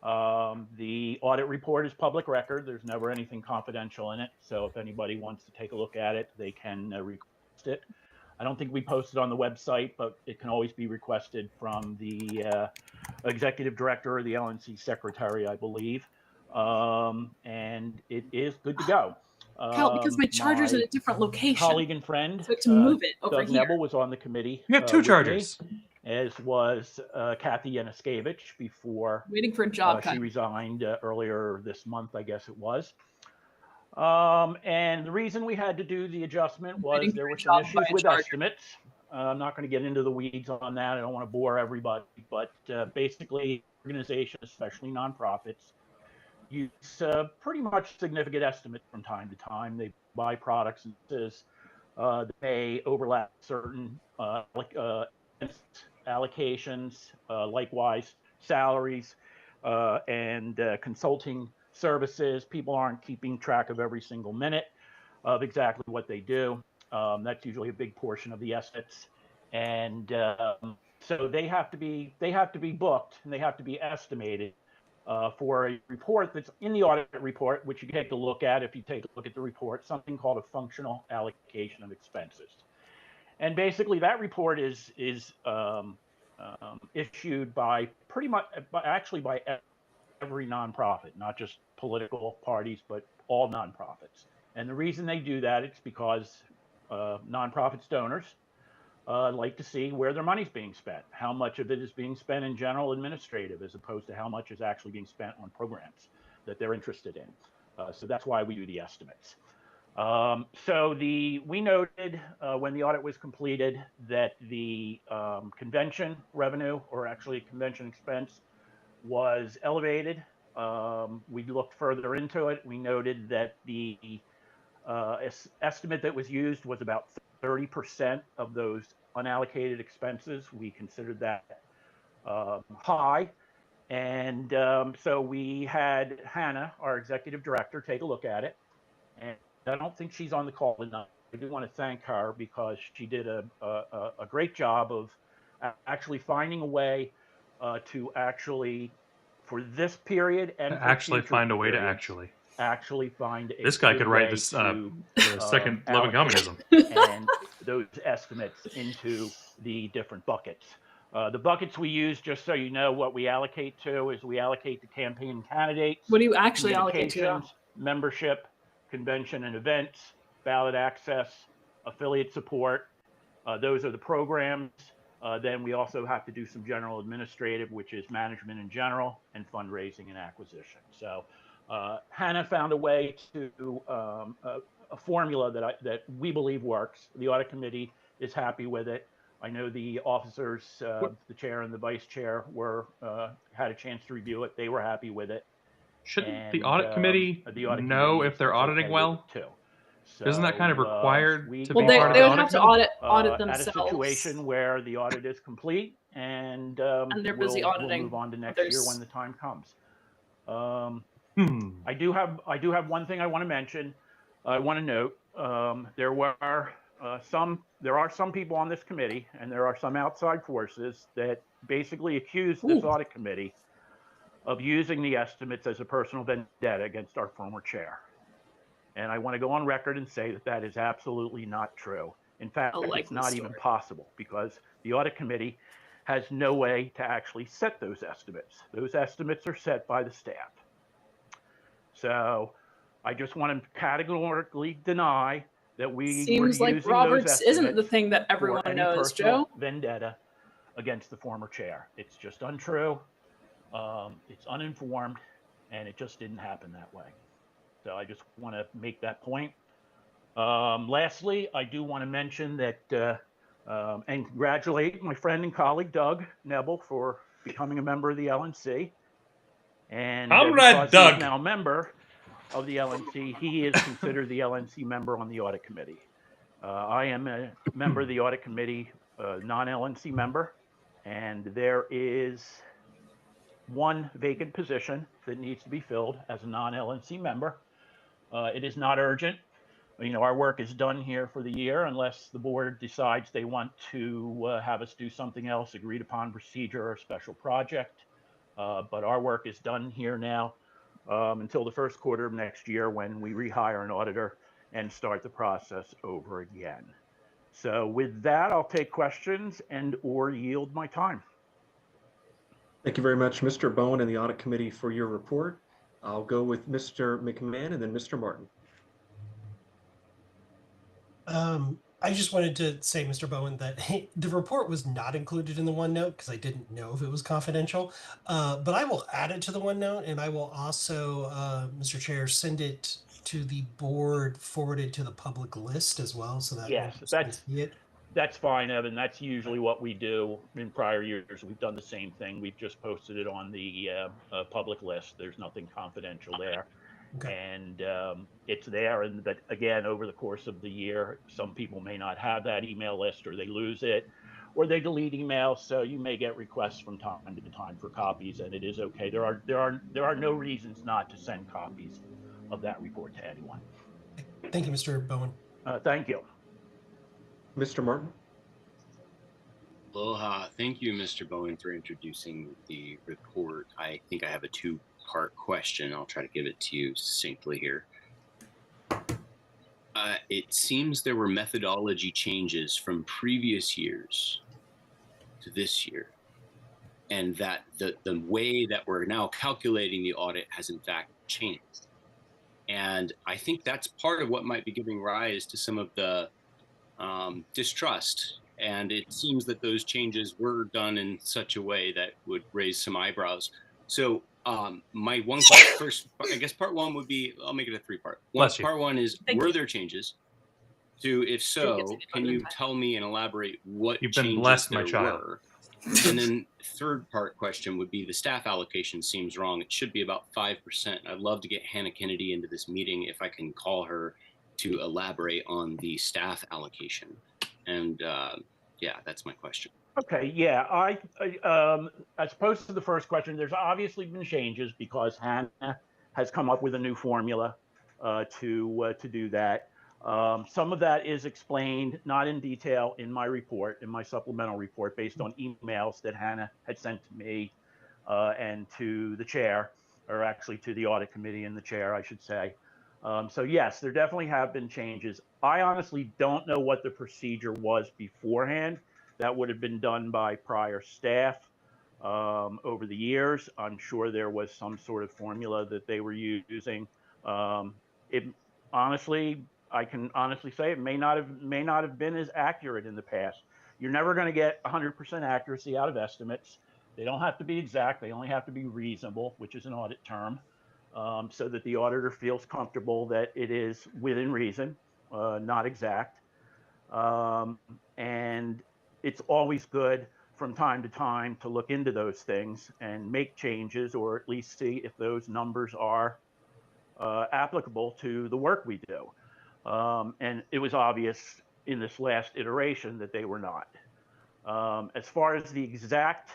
[SPEAKER 17] The audit report is public record. There's never anything confidential in it. So if anybody wants to take a look at it, they can request it. I don't think we posted on the website, but it can always be requested from the executive director or the LNC secretary, I believe. And it is good to go.
[SPEAKER 2] Cal, because my charger's in a different location.
[SPEAKER 17] Colleague and friend,
[SPEAKER 2] so to move it over
[SPEAKER 17] Doug
[SPEAKER 2] here.
[SPEAKER 17] Knebel was on the committee.
[SPEAKER 1] You have two
[SPEAKER 17] with
[SPEAKER 1] chargers.
[SPEAKER 17] me, as was Kathy Yanaskevich before
[SPEAKER 2] Waiting for a job cut.
[SPEAKER 17] she resigned earlier this month, I guess it was. And the reason we had to do the adjustment was there were some issues with estimates. I'm not going to get into the weeds on that. I don't want to bore everybody, but basically organizations, especially nonprofits, use pretty much significant estimates from time to time. They buy products and services that may overlap certain allocations, likewise salaries and consulting services. People aren't keeping track of every single minute of exactly what they do. That's usually a big portion of the estimates, and so they have to be booked and they have to be estimated for a report that's in the audit report, which you can take a look at if you take a look at the report. Something called a functional allocation of expenses, and basically that report is issued by pretty much by every nonprofit, not just political parties, but all nonprofits. And the reason they do that, it's because nonprofits donors like to see where their money's being spent, how much of it is being spent in general administrative, as opposed to how much is actually being spent on programs that they're interested in. So that's why we do the estimates. So we noted when the audit was completed that the convention revenue, or actually convention expense, was elevated. We looked further into it. We noted that the estimate that was used was about 30% of those unallocated expenses. We considered that high. And so we had Hannah, our executive director, take a look at it. And I don't think she's on the call tonight. I do want to thank her because she did a great job of actually finding a way to actually, for this period and for
[SPEAKER 1] actually find a way to
[SPEAKER 17] periods, actually find a
[SPEAKER 1] This guy could write
[SPEAKER 17] way
[SPEAKER 1] this
[SPEAKER 17] to,
[SPEAKER 1] second Loving
[SPEAKER 17] allocate
[SPEAKER 1] Communism.
[SPEAKER 17] and those estimates into the different buckets. The buckets we use, just so you know, what we allocate to is we allocate to campaign candidates.
[SPEAKER 2] What do you actually allocate to?
[SPEAKER 17] Communications, membership, convention and events, ballot access, affiliate support. Those are the programs. Then we also have to do some general administrative, which is management in general, and fundraising and acquisition. So Hannah found a way to a formula that we believe works. The audit committee is happy with it. I know the officers, the chair and the vice chair, had a chance to review it. They were happy with it.
[SPEAKER 1] Shouldn't the audit committee know if they're auditing well?
[SPEAKER 17] Too. So,
[SPEAKER 1] isn't that kind of required to
[SPEAKER 2] well,
[SPEAKER 1] be part of the
[SPEAKER 2] they would
[SPEAKER 1] audit
[SPEAKER 2] have to
[SPEAKER 1] committee?
[SPEAKER 2] audit themselves.
[SPEAKER 17] At a situation where the audit is complete and
[SPEAKER 2] they're busy auditing.
[SPEAKER 17] We'll move on to next year when the time comes. I do have one thing I want to mention. I want to note there are some people on this committee, and there are some outside forces that basically accuse this audit committee of using the estimates as a personal vendetta against our former chair. And I want to go on record and say that that is absolutely not true. In fact, it's not even possible, because the audit committee has no way to actually set those estimates. Those estimates are set by the staff. So I just want to categorically deny that we
[SPEAKER 2] seems
[SPEAKER 17] were
[SPEAKER 2] like
[SPEAKER 17] using
[SPEAKER 2] Roberts
[SPEAKER 17] those
[SPEAKER 2] isn't the thing that everyone
[SPEAKER 17] for any
[SPEAKER 2] knows,
[SPEAKER 17] personal
[SPEAKER 2] Joe.
[SPEAKER 17] vendetta against the former chair. It's just untrue. It's uninformed, and it just didn't happen that way. So I just want to make that point. Lastly, I do want to mention that and congratulate my friend and colleague Doug Knebel for becoming a member of the LNC. And because
[SPEAKER 1] Doug.
[SPEAKER 17] he's now a member of the LNC, he is considered the LNC member on the audit committee. I am a member of the audit committee, non-LNC member, and there is one vacant position that needs to be filled as a non-LNC member. It is not urgent. You know, our work is done here for the year unless the board decides they want to have us do something else, agreed upon procedure or special project. But our work is done here now until the first quarter of next year, when we rehire an auditor and start the process over again. So with that, I'll take questions and or yield my time.
[SPEAKER 3] Thank you very much, Mr. Bowen and the Audit Committee, for your report. I'll go with Mr. McMahon and then Mr. Martin.
[SPEAKER 5] I just wanted to say, Mr. Bowen, that the report was not included in the OneNote because I didn't know if it was confidential. But I will add it to the OneNote, and I will also, Mr. Chair, send it to the board, forward it to the public list as well, so that
[SPEAKER 17] yes, that's fine, Evan. That's usually what we do in prior years. We've done the same thing. We've just posted it on the public list. There's nothing confidential there. Okay. And it's there, and but again, over the course of the year, some people may not have that email list, or they lose it, or they delete emails. So you may get requests from time to time for copies, and it is okay. There are no reasons not to send copies of that report to anyone.
[SPEAKER 5] Thank you, Mr. Bowen.
[SPEAKER 17] Thank you,
[SPEAKER 3] Mr. Martin.
[SPEAKER 11] Aloha. Thank you, Mr. Bowen, for introducing the report. I think I have a two-part question. I'll try to give it to you succinctly here. It seems there were methodology changes from previous years to this year, and that the way that we're now calculating the audit has in fact changed. And I think that's part of what might be giving rise to some of the distrust. And it seems that those changes were done in such a way that would raise some eyebrows. So My one first, I guess part one would be, I'll make it a three-part. Part one is, were there changes? Two, if so, can you tell me and elaborate what
[SPEAKER 1] You've been
[SPEAKER 11] changes
[SPEAKER 1] blessed,
[SPEAKER 11] there
[SPEAKER 1] my child.
[SPEAKER 11] were? And then third part question would be, the staff allocation seems wrong. It should be about 5%. I'd love to get Hannah Kennedy into this meeting if I can call her to elaborate on the staff allocation. And yeah, that's my question.
[SPEAKER 17] Okay, yeah, as opposed to the first question, there's obviously been changes because Hannah has come up with a new formula to do that. Some of that is explained, not in detail, in my report, in my supplemental report, based on emails that Hannah had sent to me and to the chair, or actually to the audit committee and the chair, I should say. So yes, there definitely have been changes. I honestly don't know what the procedure was beforehand. That would have been done by prior staff over the years. I'm sure there was some sort of formula that they were using. It honestly, I can honestly say it may not have been as accurate in the past. You're never going to get 100% accuracy out of estimates. They don't have to be exact. They only have to be reasonable, which is an audit term, so that the auditor feels comfortable that it is within reason, not exact. And it's always good from time to time to look into those things and make changes, or at least see if those numbers are applicable to the work we do. And it was obvious in this last iteration that they were not. As far as the exact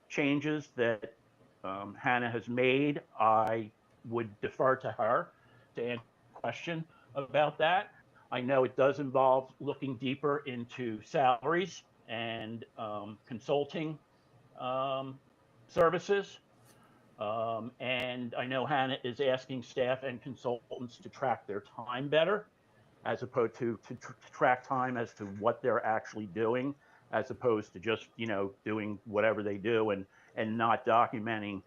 [SPEAKER 17] changes that Hannah has made, I would defer to her to answer the question about that. I know it does involve looking deeper into salaries and consulting services. And I know Hannah is asking staff and consultants to track their time better, as opposed to track time as to what they're actually doing, as opposed to just, doing whatever they do and not documenting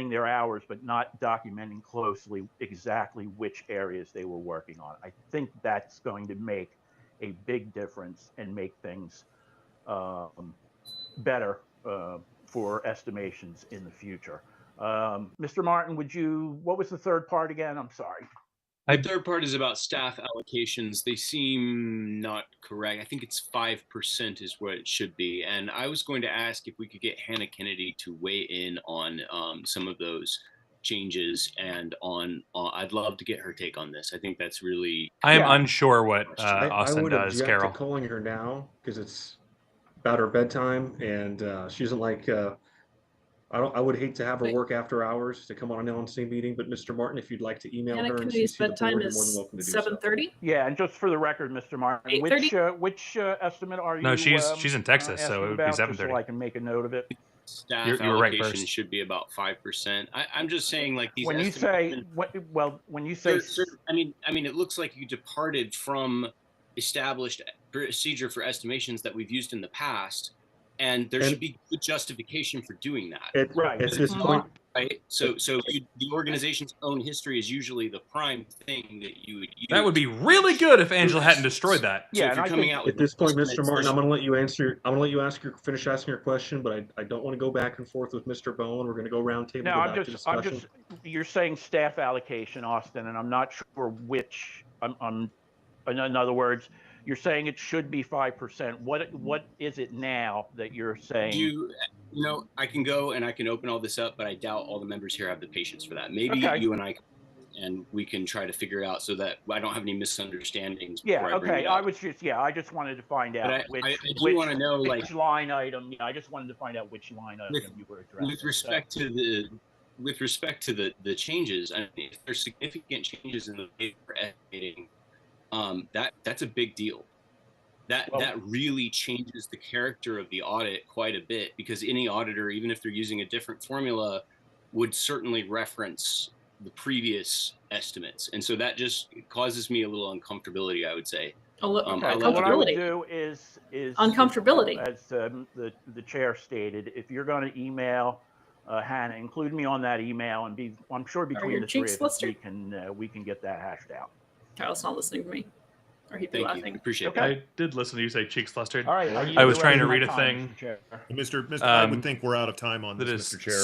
[SPEAKER 17] their hours, but not documenting closely exactly which areas they were working on. I think that's going to make a big difference and make things better for estimations in the future. Mr. Martin, what was the third part again? I'm sorry.
[SPEAKER 11] The third part is about staff allocations. They seem not correct. I think it's 5% is what it should be. And I was going to ask if we could get Hannah Kennedy to weigh in on some of those changes, and I'd love to get her take on this. I think that's really.
[SPEAKER 1] I am unsure what
[SPEAKER 3] I
[SPEAKER 1] Austin
[SPEAKER 3] would
[SPEAKER 1] does,
[SPEAKER 3] object
[SPEAKER 1] Carol.
[SPEAKER 3] to calling her now because it's about her bedtime, and she doesn't like. I would hate to have her work after hours to come on an LNC meeting, but Mr. Martin, if you'd like to email
[SPEAKER 2] Hannah
[SPEAKER 3] her and
[SPEAKER 2] Kennedy's
[SPEAKER 3] CC the
[SPEAKER 2] bedtime
[SPEAKER 3] board, you're more than
[SPEAKER 2] is
[SPEAKER 3] welcome to do so.
[SPEAKER 2] 7:30.
[SPEAKER 17] Yeah, and just for the record, Mr. Martin,
[SPEAKER 2] 8:30?
[SPEAKER 17] which estimate are you?
[SPEAKER 1] No, she's in Texas, so it would be
[SPEAKER 17] asking about,
[SPEAKER 1] 7:30.
[SPEAKER 17] just so I can make a note of it.
[SPEAKER 11] Staff
[SPEAKER 1] You were right
[SPEAKER 11] allocation
[SPEAKER 1] first.
[SPEAKER 11] should be about 5%. I'm just saying, like, these.
[SPEAKER 17] When you say, when you say,
[SPEAKER 11] I mean, it looks like you departed from established procedure for estimations that we've used in the past, and there should be good justification for doing that.
[SPEAKER 3] Right. At this point,
[SPEAKER 11] right? So the organization's own history is usually the prime thing that you would use.
[SPEAKER 1] That would be really good if Angela hadn't destroyed that.
[SPEAKER 11] So if you're coming out with
[SPEAKER 3] at this point, Mr. Martin, I'm going to let you answer. I'm going to let you finish asking your question, but I don't want to go back and forth with Mr. Bowen. We're going to go round table.
[SPEAKER 17] No, I'm just. You're saying staff allocation, Austin, and I'm not sure which. In other words, you're saying it should be 5%. What is it now that you're saying?
[SPEAKER 11] I can go and I can open all this up, but I doubt all the members here have the patience for that. Maybe you and I, and we can try to figure it out so that I don't have any misunderstandings.
[SPEAKER 17] Yeah. Okay. I just wanted to find out
[SPEAKER 11] which want to know,
[SPEAKER 17] which line item. Yeah, I just wanted to find out which line item you were addressing.
[SPEAKER 11] With respect to the changes, I mean, if there's significant changes in the way for estimating, that's a big deal. That really changes the character of the audit quite a bit, because any auditor, even if they're using a different formula, would certainly reference the previous estimates, and so that just causes me a little uncomfortability, I would say.
[SPEAKER 17] What I would do is
[SPEAKER 2] uncomfortability,
[SPEAKER 17] as the chair stated. If you're going to email Hannah, include me on that email, and I'm sure between the three of us we can get that hashed out.
[SPEAKER 2] Kyle's not listening to me. Or he'd be laughing.
[SPEAKER 11] Appreciate
[SPEAKER 1] that. I did listen to you say cheeks flustered.
[SPEAKER 17] All right.
[SPEAKER 1] I was trying to read a thing.
[SPEAKER 8] Mr. I would think we're out of time on this, Mr. Chair.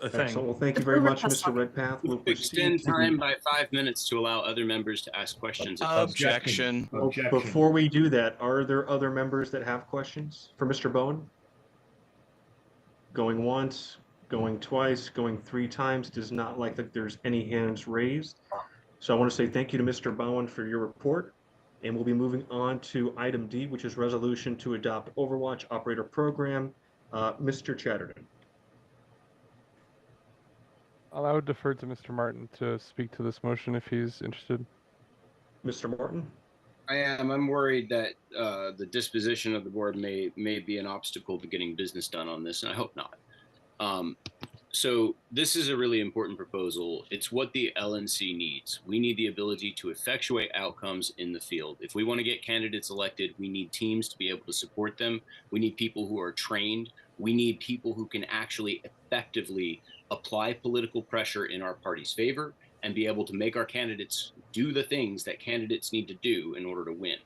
[SPEAKER 1] a thing.
[SPEAKER 3] Excellent. Well, thank you very much, Mr. Redpath. We'll
[SPEAKER 11] Extend time by 5 minutes to allow other members to ask questions.
[SPEAKER 4] Objection.
[SPEAKER 3] Before we do that, are there other members that have questions for Mr. Bowen? Going once, going twice, going 3 times. Does not like that there's any hands raised. So I want to say thank you to Mr. Bowen for your report. And we'll be moving on to item D, which is resolution to adopt Overwatch Operator Program. Mr. Chatterton.
[SPEAKER 18] I would defer to Mr. Martin to speak to this motion if he's interested.
[SPEAKER 3] Mr. Martin?
[SPEAKER 11] I am. I'm worried that the disposition of the board may be an obstacle to getting business done on this, and I hope not. So this is a really important proposal. It's what the LNC needs. We need the ability to effectuate outcomes in the field. If we want to get candidates elected, we need teams to be able to support them. We need people who are trained. We need people who can actually effectively apply political pressure in our party's favor and be able to make our candidates do the things that candidates need to do in order to win.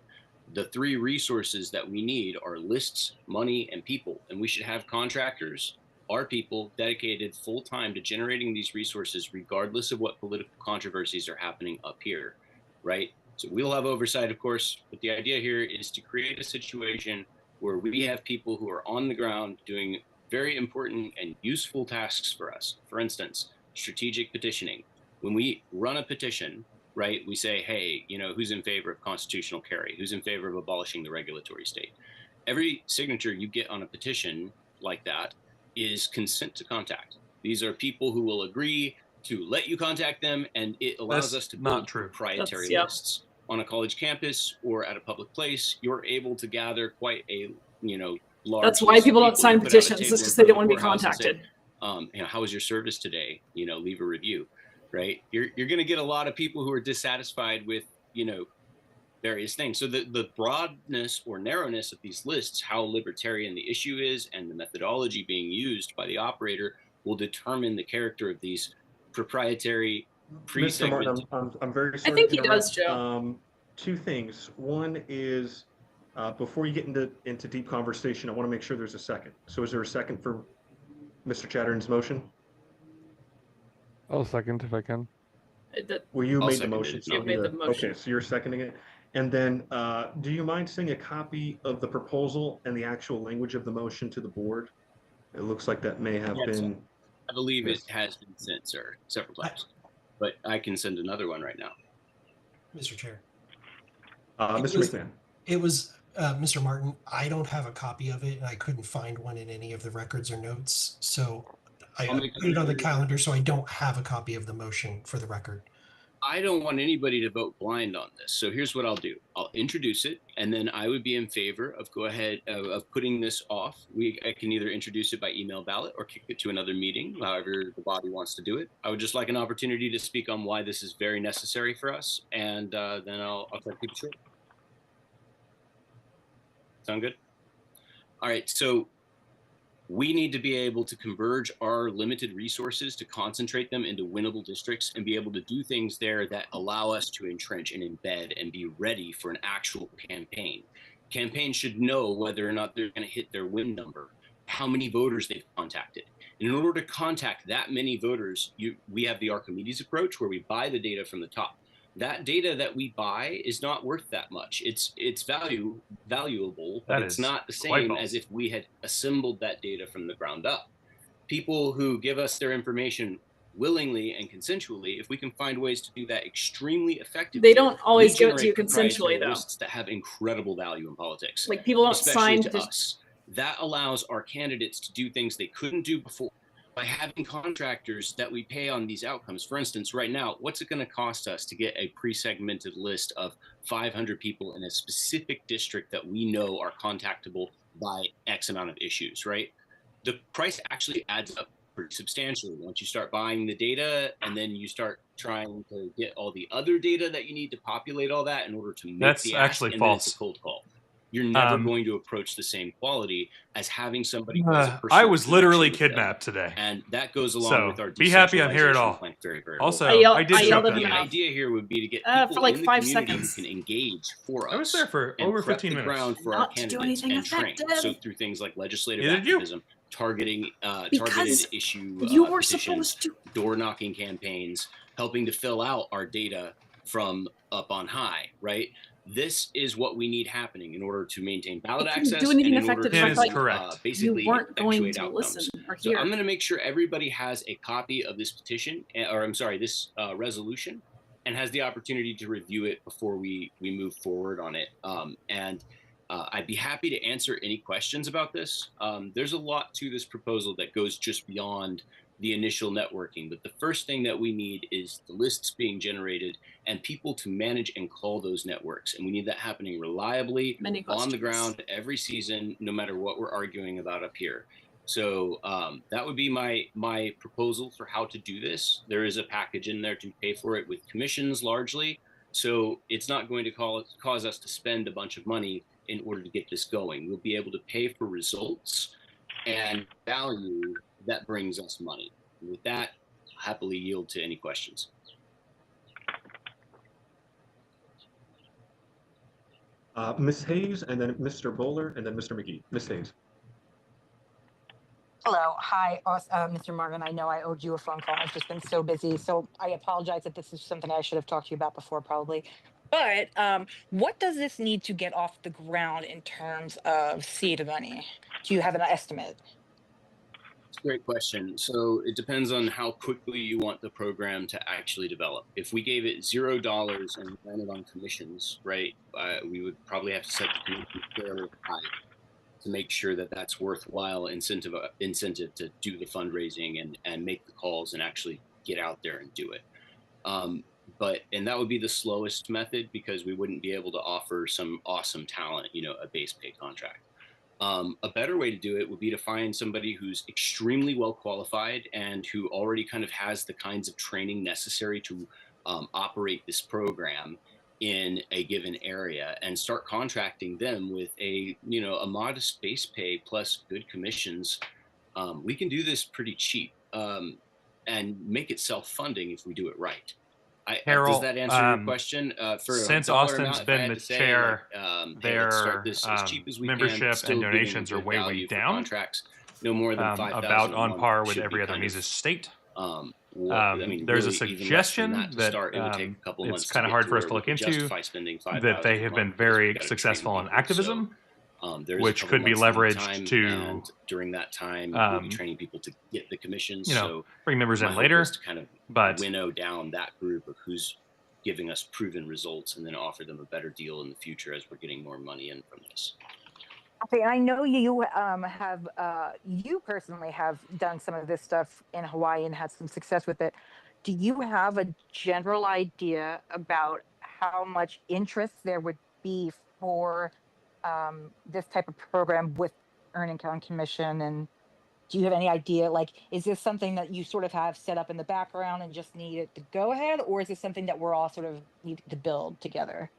[SPEAKER 11] The 3 resources that we need are lists, money, and people. And we should have contractors, our people, dedicated full-time to generating these resources regardless of what political controversies are happening up here, right? So we'll have oversight, of course, but the idea here is to create a situation where we have people who are on the ground doing very important and useful tasks for us. For instance, strategic petitioning. When we run a petition, right, we say, hey, you know, who's in favor of constitutional carry? Who's in favor of abolishing the regulatory state? Every signature you get on a petition like that is consent to contact. These are people who will agree to let you contact them, and it allows us to build proprietary lists. On a college campus or at a public place, you're able to gather quite a, you know, large.
[SPEAKER 2] That's why people don't sign petitions. It's just they don't want to be contacted.
[SPEAKER 11] You know, how was your service today? You know, leave a review, right? You're going to get a lot of people who are dissatisfied with, you know, various things. So the broadness or narrowness of these lists, how libertarian the issue is, and the methodology being used by the operator will determine the character of these proprietary pre-segmented.
[SPEAKER 3] Mr. Martin, I'm very sorry.
[SPEAKER 2] I think he does, Joe.
[SPEAKER 3] 2 things. One is before you get into deep conversation, I want to make sure there's a second. So is there a second for Mr. Chatterton's motion?
[SPEAKER 18] I'll second if I can.
[SPEAKER 3] Well, you made the motion.
[SPEAKER 2] You made the motion.
[SPEAKER 3] Okay, so you're seconding it. And then do you mind sending a copy of the proposal and the actual language of the motion to the board? It looks like that may have been.
[SPEAKER 11] I believe it has been sent, sir, several times. But I can send another one right now.
[SPEAKER 5] Mr. Chair.
[SPEAKER 3] Mr. McMahon.
[SPEAKER 5] It was Mr. Martin. I don't have a copy of it, and I couldn't find one in any of the records or notes. So I put it on the calendar, so I don't have a copy of the motion for the record.
[SPEAKER 11] I don't want anybody to vote blind on this. So here's what I'll do. I'll introduce it, and then I would be in favor of of putting this off. I can either introduce it by email ballot or kick it to another meeting, however the body wants to do it. I would just like an opportunity to speak on why this is very necessary for us, and then I'll try to keep it short. Sound good? All right, so we need to be able to converge our limited resources to concentrate them into winnable districts and be able to do things there that allow us to entrench and embed and be ready for an actual campaign. Campaigns should know whether or not they're going to hit their win number, how many voters they've contacted. And in order to contact that many voters, we have the Archimedes approach where we buy the data from the top. That data that we buy is not worth that much. It's valuable, but it's not the same as if we had assembled that data from the ground up. People who give us their information willingly and consensually, if we can find ways to do that extremely effectively,
[SPEAKER 2] they don't always give it to you consensually, though.
[SPEAKER 11] Lists that have incredible value in politics,
[SPEAKER 2] like people don't sign
[SPEAKER 11] to us. That allows our candidates to do things they couldn't do before. By having contractors that we pay on these outcomes. For instance, right now, what's it going to cost us to get a pre-segmented list of 500 people in a specific district that we know are contactable by X amount of issues, right? The price actually adds up pretty substantially once you start buying the data and then you start trying to get all the other data that you need to populate all that in order to make
[SPEAKER 1] That's
[SPEAKER 11] the
[SPEAKER 1] actually
[SPEAKER 11] and
[SPEAKER 1] false.
[SPEAKER 11] Then it's a cold call. You're never going to approach the same quality as having somebody who has a personal
[SPEAKER 1] I was literally
[SPEAKER 11] connection with
[SPEAKER 1] kidnapped today.
[SPEAKER 11] And that goes along
[SPEAKER 1] So,
[SPEAKER 11] with our
[SPEAKER 1] be happy I'm here at all.
[SPEAKER 11] plan very, very
[SPEAKER 1] Also,
[SPEAKER 11] well.
[SPEAKER 1] I did show up
[SPEAKER 11] The
[SPEAKER 1] that
[SPEAKER 11] idea here would be to get people
[SPEAKER 2] for like
[SPEAKER 11] in the
[SPEAKER 2] 5
[SPEAKER 11] community
[SPEAKER 2] seconds.
[SPEAKER 11] who can engage for us.
[SPEAKER 1] I was there for
[SPEAKER 11] and
[SPEAKER 1] over
[SPEAKER 11] prep
[SPEAKER 1] 15
[SPEAKER 11] the
[SPEAKER 1] minutes.
[SPEAKER 11] ground for our
[SPEAKER 2] Not to do
[SPEAKER 11] candidates
[SPEAKER 2] anything
[SPEAKER 11] and train.
[SPEAKER 2] effective.
[SPEAKER 11] So through things like legislative
[SPEAKER 1] Neither did you.
[SPEAKER 11] activism, targeted issue
[SPEAKER 2] you were
[SPEAKER 11] petitions,
[SPEAKER 2] supposed to
[SPEAKER 11] door knocking campaigns, helping to fill out our data from up on high, right? This is what we need happening in order to maintain ballot access
[SPEAKER 2] do anything
[SPEAKER 11] and in order
[SPEAKER 2] effective
[SPEAKER 11] to basically
[SPEAKER 2] you weren't going
[SPEAKER 11] effectuate
[SPEAKER 2] to
[SPEAKER 11] outcomes.
[SPEAKER 2] listen or
[SPEAKER 11] So
[SPEAKER 2] hear.
[SPEAKER 11] I'm going to make sure everybody has a copy of this petition, or I'm sorry, this resolution, and has the opportunity to review it before we move forward on it. I'd be happy to answer any questions about this. There's a lot to this proposal that goes just beyond the initial networking, but the first thing that we need is the lists being generated and people to manage and call those networks. And we need that happening reliably on the ground every season, no matter what we're arguing about up here. So that would be my proposal for how to do this. There is a package in there to pay for it with commissions largely. So it's not going to cause us to spend a bunch of money in order to get this going. We'll be able to pay for results and value that brings us money. And with that, I'll happily yield to any questions.
[SPEAKER 3] Ms. Hayes, and then Mr. Bohler, and then Mr. McGee. Ms. Hayes.
[SPEAKER 12] Hello. Hi, Mr. Martin. I know I owed you a phone call. I've just been so busy. So I apologize if this is something I should have talked to you about before, probably. But what does this need to get off the ground in terms of seed money? Do you have an estimate?
[SPEAKER 11] It's a great question. So it depends on how quickly you want the program to actually develop. If we gave it $0 and ran it on commissions, right, we would probably have to set the commission fairly high to make sure that that's worthwhile incentive to do the fundraising and make the calls and actually get out there and do it. And that would be the slowest method because we wouldn't be able to offer some awesome talent, a base pay contract. A better way to do it would be to find somebody who's extremely well qualified and who already kind of has the kinds of training necessary to operate this program in a given area and start contracting them with a modest base pay plus good commissions. We can do this pretty cheap and make it self-funding if we do it right.
[SPEAKER 1] Carol,
[SPEAKER 11] does that answer your question?
[SPEAKER 1] Since Austin's been the chair,
[SPEAKER 11] let's start this as cheap as we
[SPEAKER 1] membership
[SPEAKER 11] can,
[SPEAKER 1] and donations are way down.
[SPEAKER 11] Contracts, no more than 5,000
[SPEAKER 1] about on par with every other Mises state. There's a suggestion that it's kind of hard for us to look into that they have been very successful in activism, which could be leveraged to
[SPEAKER 11] during that time we'll be training people to get the commissions. So
[SPEAKER 1] bring members in later,
[SPEAKER 11] to kind of
[SPEAKER 1] but
[SPEAKER 11] winnow down that group of who's giving us proven results and then offer them a better deal in the future as we're getting more money in from this.
[SPEAKER 12] Okay, and I know you you personally have done some of this stuff in Hawaii and had some success with it. Do you have a general idea about how much interest there would be for this type of program with Earning County Commission? And do you have any idea, like, is this something that you sort of have set up in the background and just need it to go ahead? Or is this something that we're all sort of need to build together?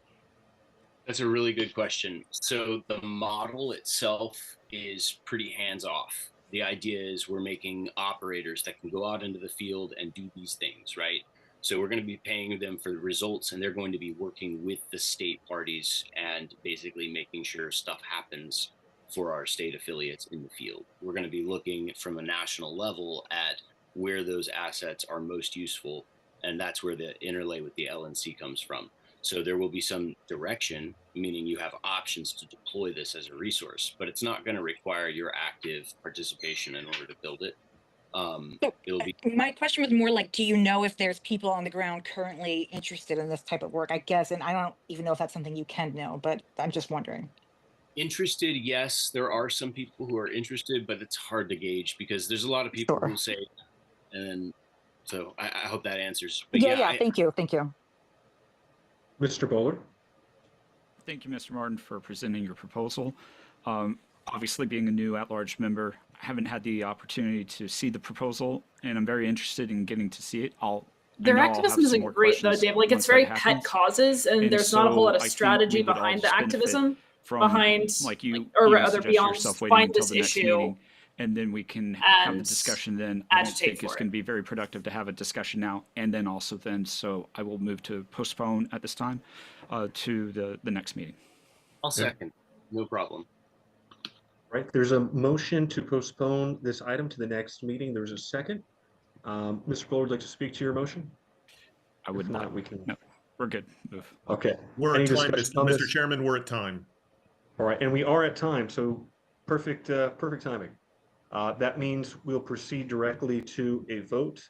[SPEAKER 11] That's a really good question. So the model itself is pretty hands-off. The idea is we're making operators that can go out into the field and do these things, right? So we're going to be paying them for the results, and they're going to be working with the state parties and basically making sure stuff happens for our state affiliates in the field. We're going to be looking from a national level at where those assets are most useful, and that's where the interlay with the LNC comes from. So there will be some direction, meaning you have options to deploy this as a resource, but it's not going to require your active participation in order to build it. It'll be.
[SPEAKER 12] My question was more like, do you know if there's people on the ground currently interested in this type of work? I guess, and I don't even know if that's something you can know, but I'm just wondering.
[SPEAKER 11] Interested, yes, there are some people who are interested, but it's hard to gauge because there's a lot of people who say, and so I hope that answers. But
[SPEAKER 12] yeah, thank you.
[SPEAKER 3] Mr. Bohler.
[SPEAKER 19] Thank you, Mr. Martin, for presenting your proposal. Obviously, being a new at-large member, I haven't had the opportunity to see the proposal, and I'm very interested in getting to see it.
[SPEAKER 2] Their activism isn't great, though, Dave. Like, it's very pet causes, and there's not a whole lot of strategy behind the activism, beyond find this issue.
[SPEAKER 19] And then we can have the discussion then. I don't think it's going to be very productive to have a discussion now and then also then. So I will move to postpone at this time to the next meeting.
[SPEAKER 11] I'll second. No problem.
[SPEAKER 3] Right, there's a motion to postpone this item to the next meeting. There's a second. Mr. Bohler, would like to speak to your motion?
[SPEAKER 19] I would
[SPEAKER 3] If not,
[SPEAKER 19] not.
[SPEAKER 3] we can.
[SPEAKER 19] No, we're good. Move.
[SPEAKER 3] Okay.
[SPEAKER 8] We're
[SPEAKER 3] Any
[SPEAKER 8] at time,
[SPEAKER 3] discussion on
[SPEAKER 8] Mr.
[SPEAKER 3] this?
[SPEAKER 8] Chairman, we're at time.
[SPEAKER 3] All right, and we are at time, so perfect, perfect timing. That means we'll proceed directly to a vote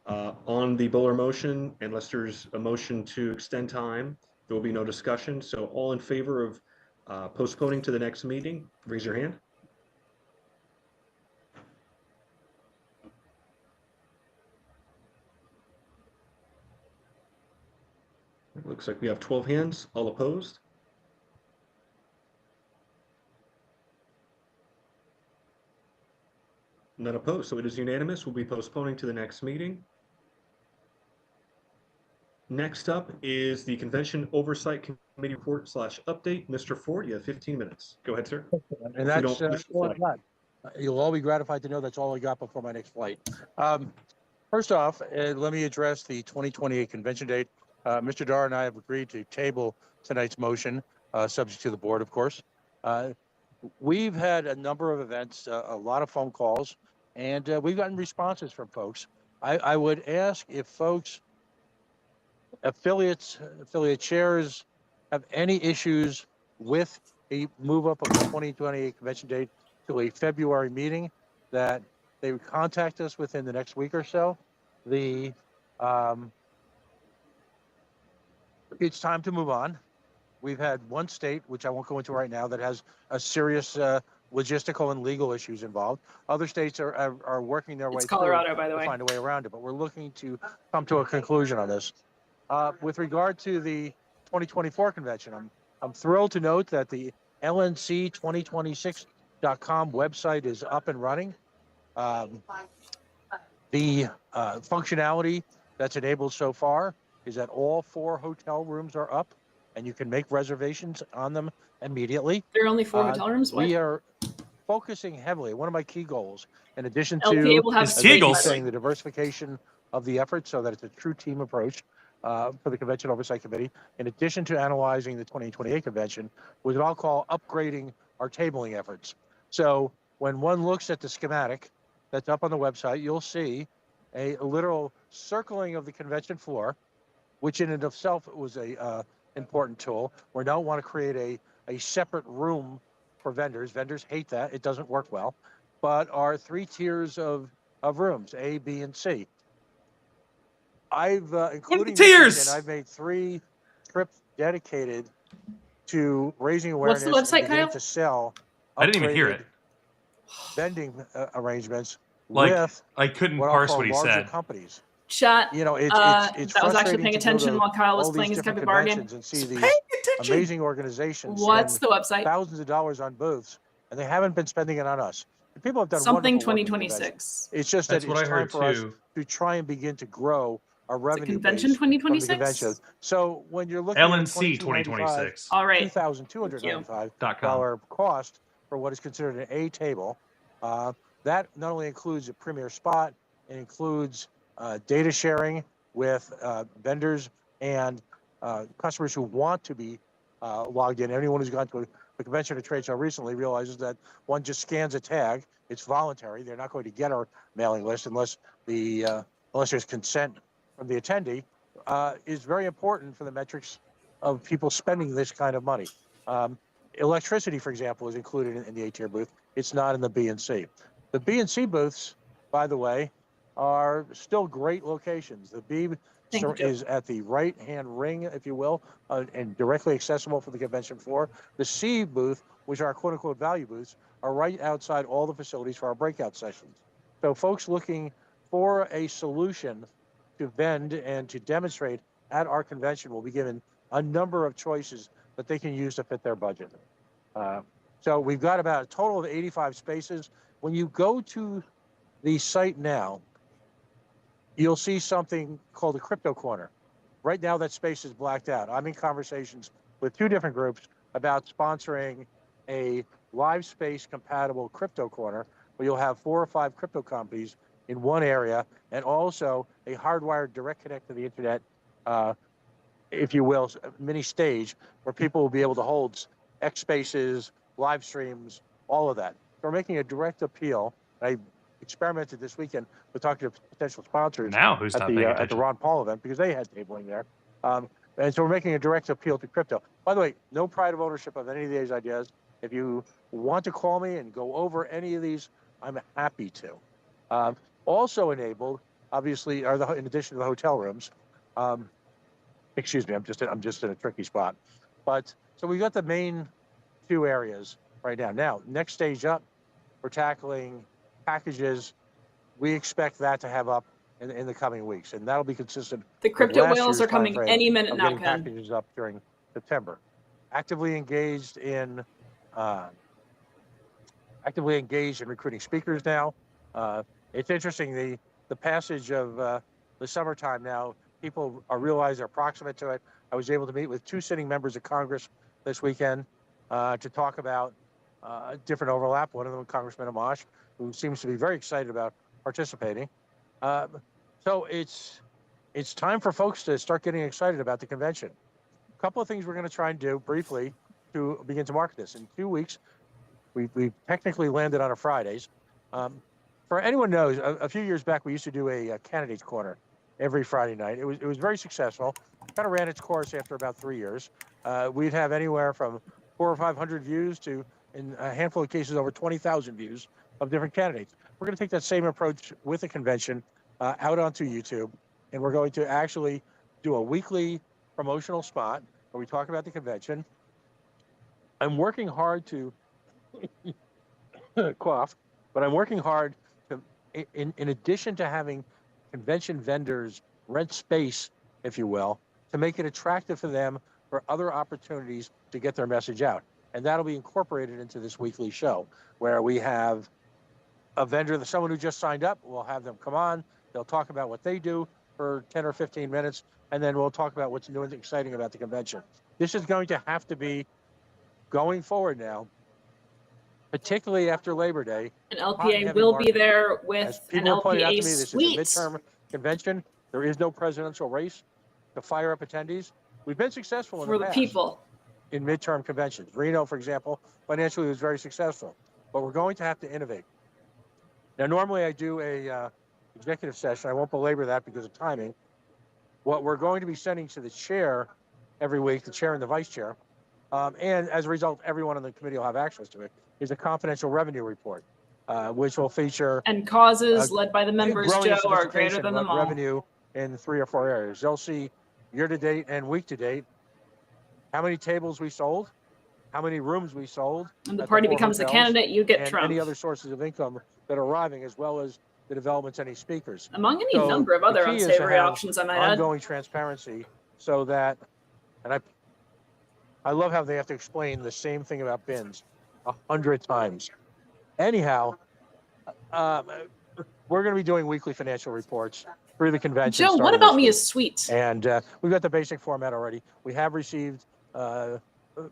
[SPEAKER 3] on the Bohler motion. Unless there's a motion to extend time, there will be no discussion. So all in favor of postponing to the next meeting, raise your hand. Looks like we have 12 hands. All opposed? None opposed, so it is unanimous. We'll be postponing to the next meeting. Next up is the Convention Oversight Committee report / update. Mr. Ford, you have 15 minutes. Go ahead, sir.
[SPEAKER 15] And that's all I got. You'll all be gratified to know that's all I got before my next flight. First off, let me address the 2028 convention date. Mr. Dar and I have agreed to table tonight's motion, subject to the board, of course. We've had a number of events, a lot of phone calls, and we've gotten responses from folks. I would ask if folks, affiliate chairs, have any issues with a move up of the 2028 convention date to a February meeting, that they would contact us within the next week or so. It's time to move on. We've had one state, which I won't go into right now, that has a serious logistical and legal issues involved. Other states are working their way through
[SPEAKER 2] Colorado, by the way.
[SPEAKER 15] to find a way around it, but we're looking to come to a conclusion on this. With regard to the 2024 convention, I'm thrilled to note that the LNC2026.com website is up and running. The functionality that's enabled so far is that all 4 hotel rooms are up, and you can make reservations on them immediately.
[SPEAKER 2] There are only 4 hotel rooms?
[SPEAKER 15] We are focusing heavily. One of my key goals, in addition to
[SPEAKER 2] LPA will have
[SPEAKER 15] saying the diversification of the effort so that it's a true team approach for the Convention Oversight Committee, in addition to analyzing the 2028 convention, was what I'll call upgrading our tabling efforts. So when one looks at the schematic that's up on the website, you'll see a literal circling of the convention floor, which in and of itself was a important tool. We don't want to create a separate room for vendors. Vendors hate that. It doesn't work well. But our 3 tiers of rooms, A, B, and C. I've including
[SPEAKER 1] tiers.
[SPEAKER 15] And I've made 3 trips dedicated to raising awareness.
[SPEAKER 2] What's the website,
[SPEAKER 15] and beginning
[SPEAKER 2] Kyle?
[SPEAKER 15] to sell.
[SPEAKER 1] I didn't even hear it.
[SPEAKER 15] Vending arrangements
[SPEAKER 1] Like,
[SPEAKER 15] with
[SPEAKER 1] I couldn't
[SPEAKER 15] what
[SPEAKER 1] parse
[SPEAKER 15] I'll call
[SPEAKER 1] what he
[SPEAKER 15] larger
[SPEAKER 1] said.
[SPEAKER 15] companies.
[SPEAKER 2] Chat.
[SPEAKER 15] You know, it's
[SPEAKER 2] that was actually
[SPEAKER 15] frustrating
[SPEAKER 2] paying
[SPEAKER 15] to go
[SPEAKER 2] attention
[SPEAKER 15] to
[SPEAKER 2] while Kyle was
[SPEAKER 15] all
[SPEAKER 2] playing
[SPEAKER 15] these
[SPEAKER 2] his
[SPEAKER 15] different
[SPEAKER 2] Captain Bargain.
[SPEAKER 15] conventions and see these amazing organizations.
[SPEAKER 2] What's
[SPEAKER 15] spend
[SPEAKER 2] the website?
[SPEAKER 15] Thousands of dollars on booths, and they haven't been spending it on us. And people have done
[SPEAKER 2] Something
[SPEAKER 15] wonderful work at the
[SPEAKER 2] 2026.
[SPEAKER 15] convention. It's just
[SPEAKER 1] That's
[SPEAKER 15] that
[SPEAKER 1] what
[SPEAKER 15] it's
[SPEAKER 1] I
[SPEAKER 15] time
[SPEAKER 1] heard
[SPEAKER 15] for us
[SPEAKER 1] too.
[SPEAKER 15] to try and begin to grow our revenue
[SPEAKER 2] Convention
[SPEAKER 15] base from the
[SPEAKER 2] 2026?
[SPEAKER 15] convention. So when you're looking
[SPEAKER 1] LNC
[SPEAKER 15] at
[SPEAKER 1] $2026.
[SPEAKER 2] All right.
[SPEAKER 15] $2,295 cost for what is considered an A table, that not only includes a premier spot, it includes data sharing with vendors and customers who want to be logged in. Anyone who's gone to a convention or trade show recently realizes that one just scans a tag. It's voluntary. They're not going to get our mailing list unless there's consent from the attendee. Is very important for the metrics of people spending this kind of money. Electricity, for example, is included in the A-tier booth. It's not in the B and C. The B and C booths, by the way, are still great locations. The B is at the right-hand ring, if you will, and directly accessible from the convention floor. The C booth, which are quote-unquote value booths, are right outside all the facilities for our breakout sessions. So folks looking for a solution to vend and to demonstrate at our convention will be given a number of choices that they can use to fit their budget. So we've got about a total of 85 spaces. When you go to the site now, you'll see something called a crypto corner. Right now that space is blacked out. I'm in conversations with 2 different groups about sponsoring a live space compatible crypto corner where you'll have 4 or 5 crypto companies in one area, and also a hardwired direct connect to the internet, if you will, mini stage where people will be able to hold X spaces, live streams, all of that. we're making a direct appeal. I experimented this weekend with talking to potential sponsors
[SPEAKER 1] Now who's
[SPEAKER 15] at
[SPEAKER 1] not
[SPEAKER 15] the
[SPEAKER 1] paying
[SPEAKER 15] at the
[SPEAKER 1] attention?
[SPEAKER 15] Ron Paul event because they had tabling there. And so we're making a direct appeal to crypto. By the way, no pride of ownership of any of these ideas. If you want to call me and go over any of these, I'm happy to. Also enabled, obviously, are in addition to the hotel rooms. Excuse me, I'm just in a tricky spot. But so we got the main two areas right now. Now, next stage up, we're tackling packages. We expect that to have up in the coming weeks, and that'll be consistent.
[SPEAKER 2] The crypto whales are coming any minute now,
[SPEAKER 15] getting
[SPEAKER 2] Ken.
[SPEAKER 15] packages up during September. Actively engaged in recruiting speakers now. It's interesting, the passage of the summertime now, people are realize they're proximate to it. I was able to meet with 2 sitting members of Congress this weekend to talk about different overlap. One of them, Congressman Amash, who seems to be very excited about participating. So it's time for folks to start getting excited about the convention. A couple of things we're going to try and do briefly to begin to market this. In 2 weeks, we technically landed on a Fridays. For anyone knows, a few years back, we used to do a candidates corner every Friday night. It was very successful. Kind of ran its course after about 3 years. We'd have anywhere from 400 or 500 views to, in a handful of cases, over 20,000 views of different candidates. We're going to take that same approach with the convention out onto YouTube, and we're going to actually do a weekly promotional spot where we talk about the convention. I'm working hard to cough, but I'm working hard to, in addition to having convention vendors rent space, if you will, to make it attractive for them for other opportunities to get their message out. And that'll be incorporated into this weekly show where we have a vendor, someone who just signed up, we'll have them come on, they'll talk about what they do for 10 or 15 minutes, and then we'll talk about what's new and exciting about the convention. This is going to have to be, going forward now, particularly after Labor Day.
[SPEAKER 2] And LPA will be there with an LPA suite.
[SPEAKER 15] This is a midterm convention. There is no presidential race to fire up attendees. We've been successful in
[SPEAKER 2] for
[SPEAKER 15] the past
[SPEAKER 2] people
[SPEAKER 15] in midterm conventions. Reno, for example, financially was very successful, but we're going to have to innovate. Now, normally I do a executive session. I won't belabor that because of timing. What we're going to be sending to the chair every week, the chair and the vice chair, and as a result, everyone on the committee will have access to it, is a confidential revenue report, which will feature
[SPEAKER 2] and causes led by the members,
[SPEAKER 15] growing
[SPEAKER 2] Joe, are greater
[SPEAKER 15] sophistication
[SPEAKER 2] than them
[SPEAKER 15] of
[SPEAKER 2] all.
[SPEAKER 15] revenue in 3 or 4 areas. They'll see year to date and week to date, how many tables we sold, how many rooms we sold.
[SPEAKER 2] And the party becomes the candidate, you get
[SPEAKER 15] and
[SPEAKER 2] Trump.
[SPEAKER 15] any other sources of income that are arriving, as well as the developments, any speakers.
[SPEAKER 2] Among any number of other unsavory options, I might add.
[SPEAKER 15] Ongoing transparency so that, and I love how they have to explain the same thing about bins 100 times. Anyhow, we're going to be doing weekly financial reports through the convention.
[SPEAKER 2] Joe, what about me is sweet?
[SPEAKER 15] And we've got the basic format already. We have received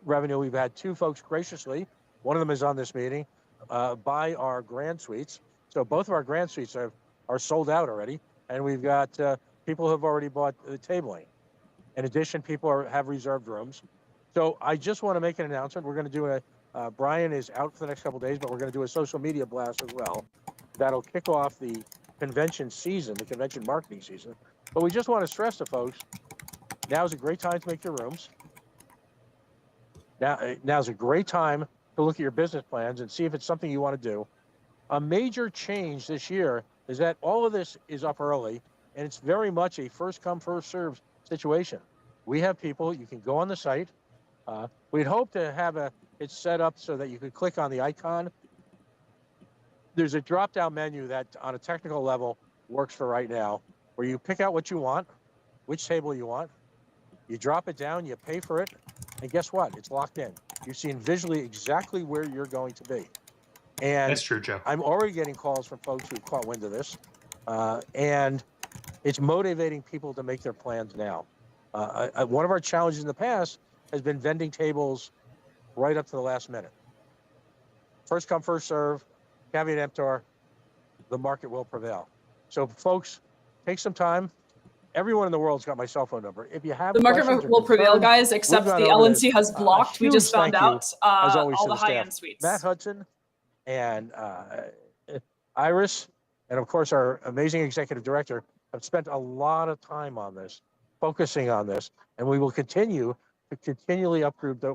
[SPEAKER 15] revenue. We've had 2 folks graciously, one of them is on this meeting, buy our grand suites. So both of our grand suites are sold out already. And we've got people who have already bought the tabling. In addition, people have reserved rooms. So I just want to make an announcement. We're going to do Brian is out for the next couple of days, but we're going to do a social media blast as well. That'll kick off the convention season, the convention marketing season. But we just want to stress to folks, now's a great time to make your rooms. Now's a great time to look at your business plans and see if it's something you want to do. A major change this year is that all of this is up early, and it's very much a first come, first served situation. We have people, you can go on the site. We'd hope to have it set up so that you could click on the icon. There's a drop-down menu that on a technical level works for right now, where you pick out what you want, which table you want, you drop it down, you pay for it, and guess what? It's locked in. You've seen visually exactly where you're going to be. And
[SPEAKER 1] that's true, Joe.
[SPEAKER 15] I'm already getting calls from folks who've caught wind of this, and it's motivating people to make their plans now. One of our challenges in the past has been vending tables right up to the last minute. First come, first serve, caveat emptor, the market will prevail. So folks, take some time. Everyone in the world's got my cell phone number. If you have
[SPEAKER 2] the market will prevail, guys, except the LNC has blocked. We just found out all the high-end suites.
[SPEAKER 15] Matt Hudson, and Iris, and of course our amazing executive director have spent a lot of time on this, focusing on this, and we will continue to continually upgrade the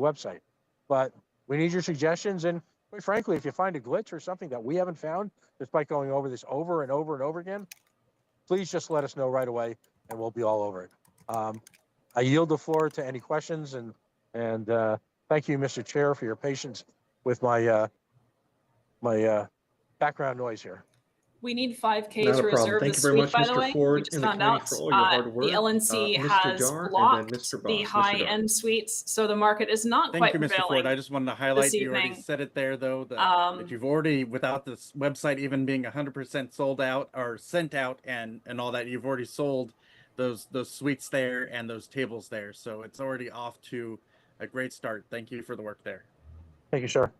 [SPEAKER 15] website. But we need your suggestions, and quite frankly, if you find a glitch or something that we haven't found, despite going over this over and over and over again, please just let us know right away, and we'll be all over it. I yield the floor to any questions, and thank you, Mr. Chair, for your patience with my background noise here.
[SPEAKER 2] We need 5K
[SPEAKER 3] Not
[SPEAKER 2] to
[SPEAKER 3] a problem.
[SPEAKER 2] reserve
[SPEAKER 3] Thank
[SPEAKER 2] this
[SPEAKER 3] you very
[SPEAKER 2] week,
[SPEAKER 3] much,
[SPEAKER 2] by the
[SPEAKER 3] Mr.
[SPEAKER 2] way.
[SPEAKER 3] Ford
[SPEAKER 2] We just
[SPEAKER 3] and the
[SPEAKER 2] found
[SPEAKER 3] committee
[SPEAKER 2] out
[SPEAKER 3] for all your hard
[SPEAKER 2] the
[SPEAKER 3] work.
[SPEAKER 2] LNC
[SPEAKER 3] Mr.
[SPEAKER 2] has
[SPEAKER 3] Dar and then
[SPEAKER 2] blocked
[SPEAKER 3] Mr.
[SPEAKER 2] the
[SPEAKER 3] Boss. Mr. Dar.
[SPEAKER 2] high-end suites, so the market is not
[SPEAKER 20] Thank
[SPEAKER 2] quite
[SPEAKER 20] you, Mr. Ford.
[SPEAKER 2] prevailing
[SPEAKER 20] I just wanted to highlight,
[SPEAKER 2] this
[SPEAKER 20] you already
[SPEAKER 2] evening.
[SPEAKER 20] said it there, though, that you've already, without this website even being 100% sold out or sent out and all that, you've already sold those suites there and those tables there. So it's already off to a great start. Thank you for the work there.
[SPEAKER 15] Thank you, sir.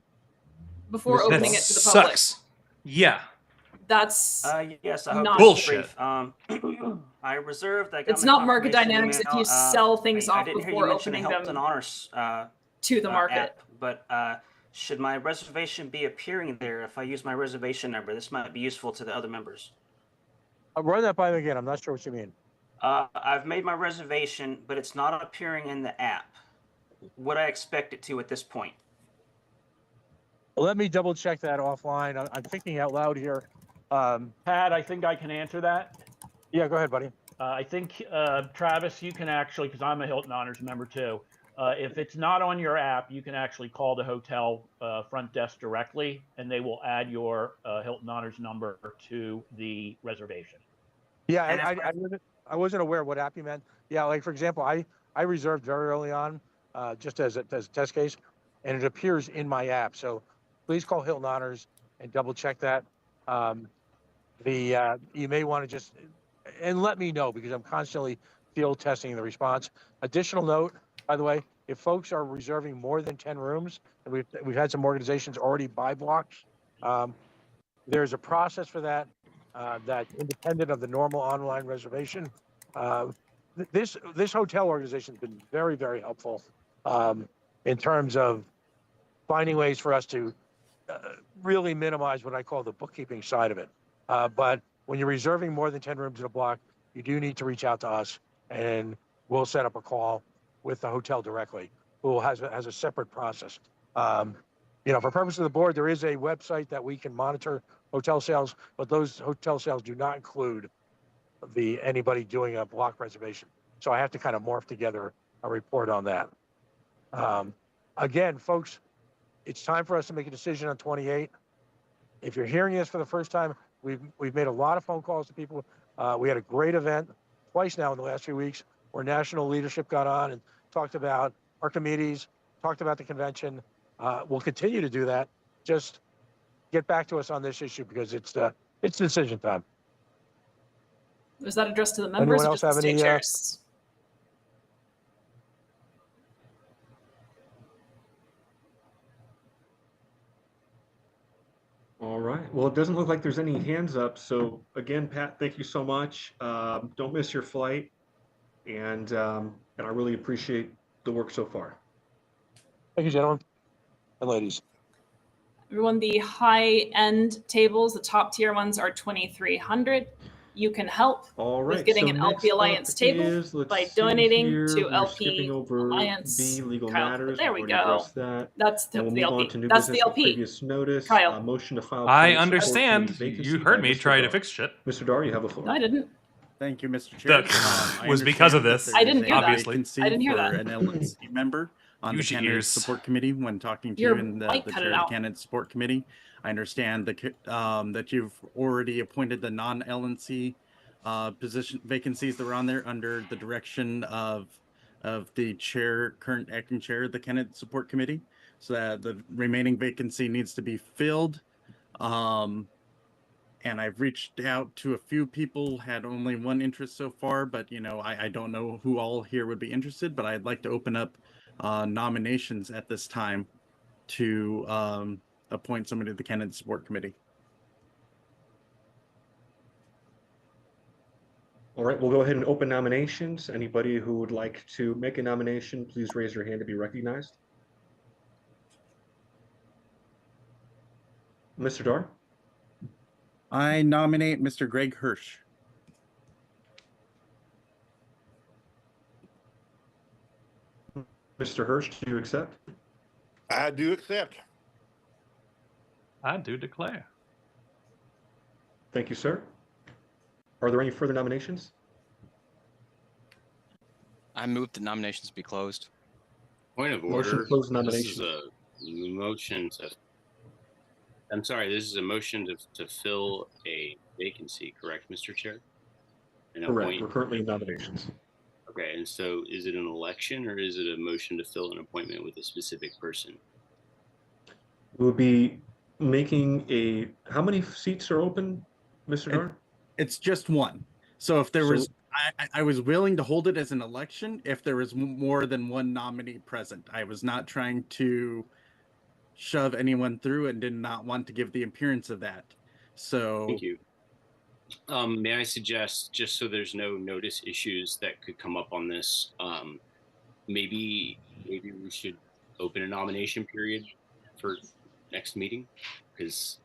[SPEAKER 2] Before opening it to the public.
[SPEAKER 1] Sucks. Yeah.
[SPEAKER 2] That's
[SPEAKER 21] yes, I hope
[SPEAKER 2] not
[SPEAKER 21] this is
[SPEAKER 1] bullshit.
[SPEAKER 21] brief. I reserved. I got
[SPEAKER 2] It's
[SPEAKER 21] my
[SPEAKER 2] not market
[SPEAKER 21] confirmation
[SPEAKER 2] dynamics if
[SPEAKER 21] email.
[SPEAKER 2] you sell things
[SPEAKER 21] I
[SPEAKER 2] off
[SPEAKER 21] didn't hear you
[SPEAKER 2] before
[SPEAKER 21] mention the
[SPEAKER 2] opening
[SPEAKER 21] Help
[SPEAKER 2] them
[SPEAKER 21] and Honors
[SPEAKER 2] to the market.
[SPEAKER 21] app, but should my reservation be appearing there if I use my reservation number? This might be useful to the other members.
[SPEAKER 15] I'll run that by them again. I'm not sure what you mean.
[SPEAKER 21] I've made my reservation, but it's not appearing in the app. Would I expect it to at this point?
[SPEAKER 15] Let me double check that offline. I'm thinking out loud here.
[SPEAKER 17] Pat, I think I can answer that.
[SPEAKER 15] Yeah, go ahead, buddy.
[SPEAKER 17] I think, Travis, you can actually, because I'm a Hilton Honors member too, if it's not on your app, you can actually call the hotel front desk directly, and they will add your Hilton Honors number to the reservation.
[SPEAKER 15] Yeah, I wasn't aware of what app you meant. Yeah, like for example, I reserved very early on, just as a test case, and it appears in my app. So please call Hilton Honors and double check that. You may want to just and let me know, because I'm constantly field testing the response. Additional note, by the way, if folks are reserving more than 10 rooms, and we've had some organizations already buy blocks, there's a process for that. That's independent of the normal online reservation. This hotel organization has been very, very helpful in terms of finding ways for us to really minimize what I call the bookkeeping side of it. But when you're reserving more than 10 rooms in a block, you do need to reach out to us, and we'll set up a call with the hotel directly, who has a separate process. For purposes of the board, there is a website that we can monitor hotel sales, but those hotel sales do not include anybody doing a block reservation. So I have to kind of morph together a report on that. Again, folks, it's time for us to make a decision on 28. If you're hearing this for the first time, we've made a lot of phone calls to people. We had a great event twice now in the last few weeks where national leadership got on and talked about our committees, talked about the convention. We'll continue to do that. Just get back to us on this issue, because it's decision time.
[SPEAKER 2] Was that addressed to the members?
[SPEAKER 15] Anyone
[SPEAKER 2] or
[SPEAKER 15] else
[SPEAKER 2] just
[SPEAKER 15] have
[SPEAKER 2] the
[SPEAKER 15] any?
[SPEAKER 2] state chairs?
[SPEAKER 3] All right. Well, it doesn't look like there's any hands up. So again, Pat, thank you so much. Don't miss your flight, and I really appreciate the work so far.
[SPEAKER 15] Thank you, gentlemen and ladies.
[SPEAKER 2] Everyone, the high-end tables, the top-tier ones are $2,300. You can help with getting an LPAlliance table by donating to LPAlliance.
[SPEAKER 3] Legal
[SPEAKER 2] Kyle,
[SPEAKER 3] matters.
[SPEAKER 2] there we
[SPEAKER 3] We've already
[SPEAKER 2] go.
[SPEAKER 3] addressed that.
[SPEAKER 2] That's the
[SPEAKER 3] And we'll move on
[SPEAKER 2] LP.
[SPEAKER 3] to new
[SPEAKER 2] That's the
[SPEAKER 3] business with
[SPEAKER 2] LP.
[SPEAKER 3] previous notice.
[SPEAKER 2] Kyle.
[SPEAKER 3] Motion to file.
[SPEAKER 1] I
[SPEAKER 3] Tenant Support
[SPEAKER 1] understand.
[SPEAKER 3] Committee vacancy
[SPEAKER 1] You heard
[SPEAKER 3] by
[SPEAKER 1] me
[SPEAKER 3] Mr.
[SPEAKER 1] try to
[SPEAKER 3] Dar.
[SPEAKER 1] fix shit.
[SPEAKER 3] Mr. Dar, you have the floor.
[SPEAKER 2] No, I didn't.
[SPEAKER 20] Thank you, Mr. Chair.
[SPEAKER 1] That was because of this.
[SPEAKER 2] I didn't hear that.
[SPEAKER 1] Obviously.
[SPEAKER 2] I didn't hear
[SPEAKER 20] for
[SPEAKER 2] that.
[SPEAKER 20] an LNC member on the
[SPEAKER 1] Use your
[SPEAKER 20] candidate
[SPEAKER 1] ears.
[SPEAKER 20] support committee. When talking to
[SPEAKER 2] Your
[SPEAKER 20] you and the
[SPEAKER 2] mic cut
[SPEAKER 20] chair
[SPEAKER 2] it
[SPEAKER 20] of
[SPEAKER 2] out.
[SPEAKER 20] the candidate support committee, I understand that you've already appointed the non-LNC position vacancies that were on there under the direction of the current acting chair of the candidate support committee. So that the remaining vacancy needs to be filled. And I've reached out to a few people, had only one interest so far, but I don't know who all here would be interested, but I'd like to open up nominations at this time to appoint somebody to the candidate support committee.
[SPEAKER 3] All right, we'll go ahead and open nominations. Anybody who would like to make a nomination, please raise your hand to be recognized. Mr. Dar?
[SPEAKER 20] I nominate Mr. Greg Hirsch.
[SPEAKER 3] Mr. Hirsch, do you accept?
[SPEAKER 8] I do accept.
[SPEAKER 1] I do declare.
[SPEAKER 3] Thank you, sir. Are there any further nominations?
[SPEAKER 4] I move the nominations be closed.
[SPEAKER 11] Point of
[SPEAKER 3] Motion
[SPEAKER 11] order.
[SPEAKER 3] to close
[SPEAKER 11] This
[SPEAKER 3] nominations.
[SPEAKER 11] is a motion to. I'm sorry. This is a motion to fill a vacancy, correct, Mr. Chair? And
[SPEAKER 3] Correct.
[SPEAKER 11] appoint.
[SPEAKER 3] We're currently in nominations.
[SPEAKER 11] Okay, and so is it an election or is it a motion to fill an appointment with a specific person?
[SPEAKER 3] We'll be making a. How many seats are open, Mr. Dar?
[SPEAKER 20] It's just one. So if there was, I was willing to hold it as an election if there was more than one nominee present. I was not trying to shove anyone through and did not want to give the appearance of that. So
[SPEAKER 11] Thank you. May I suggest, just so there's no notice issues that could come up on this, maybe we should open a nomination period for next meeting, because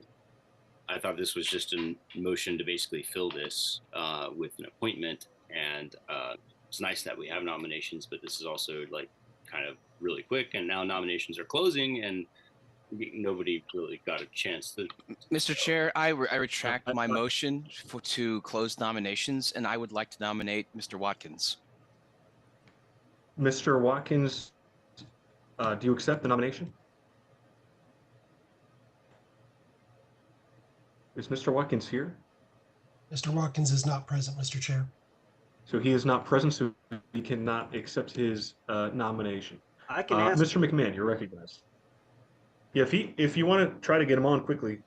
[SPEAKER 11] I thought this was just a motion to basically fill this with an appointment, and it's nice that we have nominations, but this is also like kind of really quick, and now nominations are closing, and nobody really got a chance to.
[SPEAKER 4] Mr. Chair, I retract my motion to close nominations, and I would like to nominate Mr. Watkins.
[SPEAKER 3] Mr. Watkins, do you accept the nomination? Is Mr. Watkins here?
[SPEAKER 5] Mr. Watkins is not present, Mr. Chair.
[SPEAKER 3] So he is not present, so he cannot accept his nomination.
[SPEAKER 21] I can ask.
[SPEAKER 3] Mr. McMahon, you're recognized. Yeah, if you want to try to get him on quickly.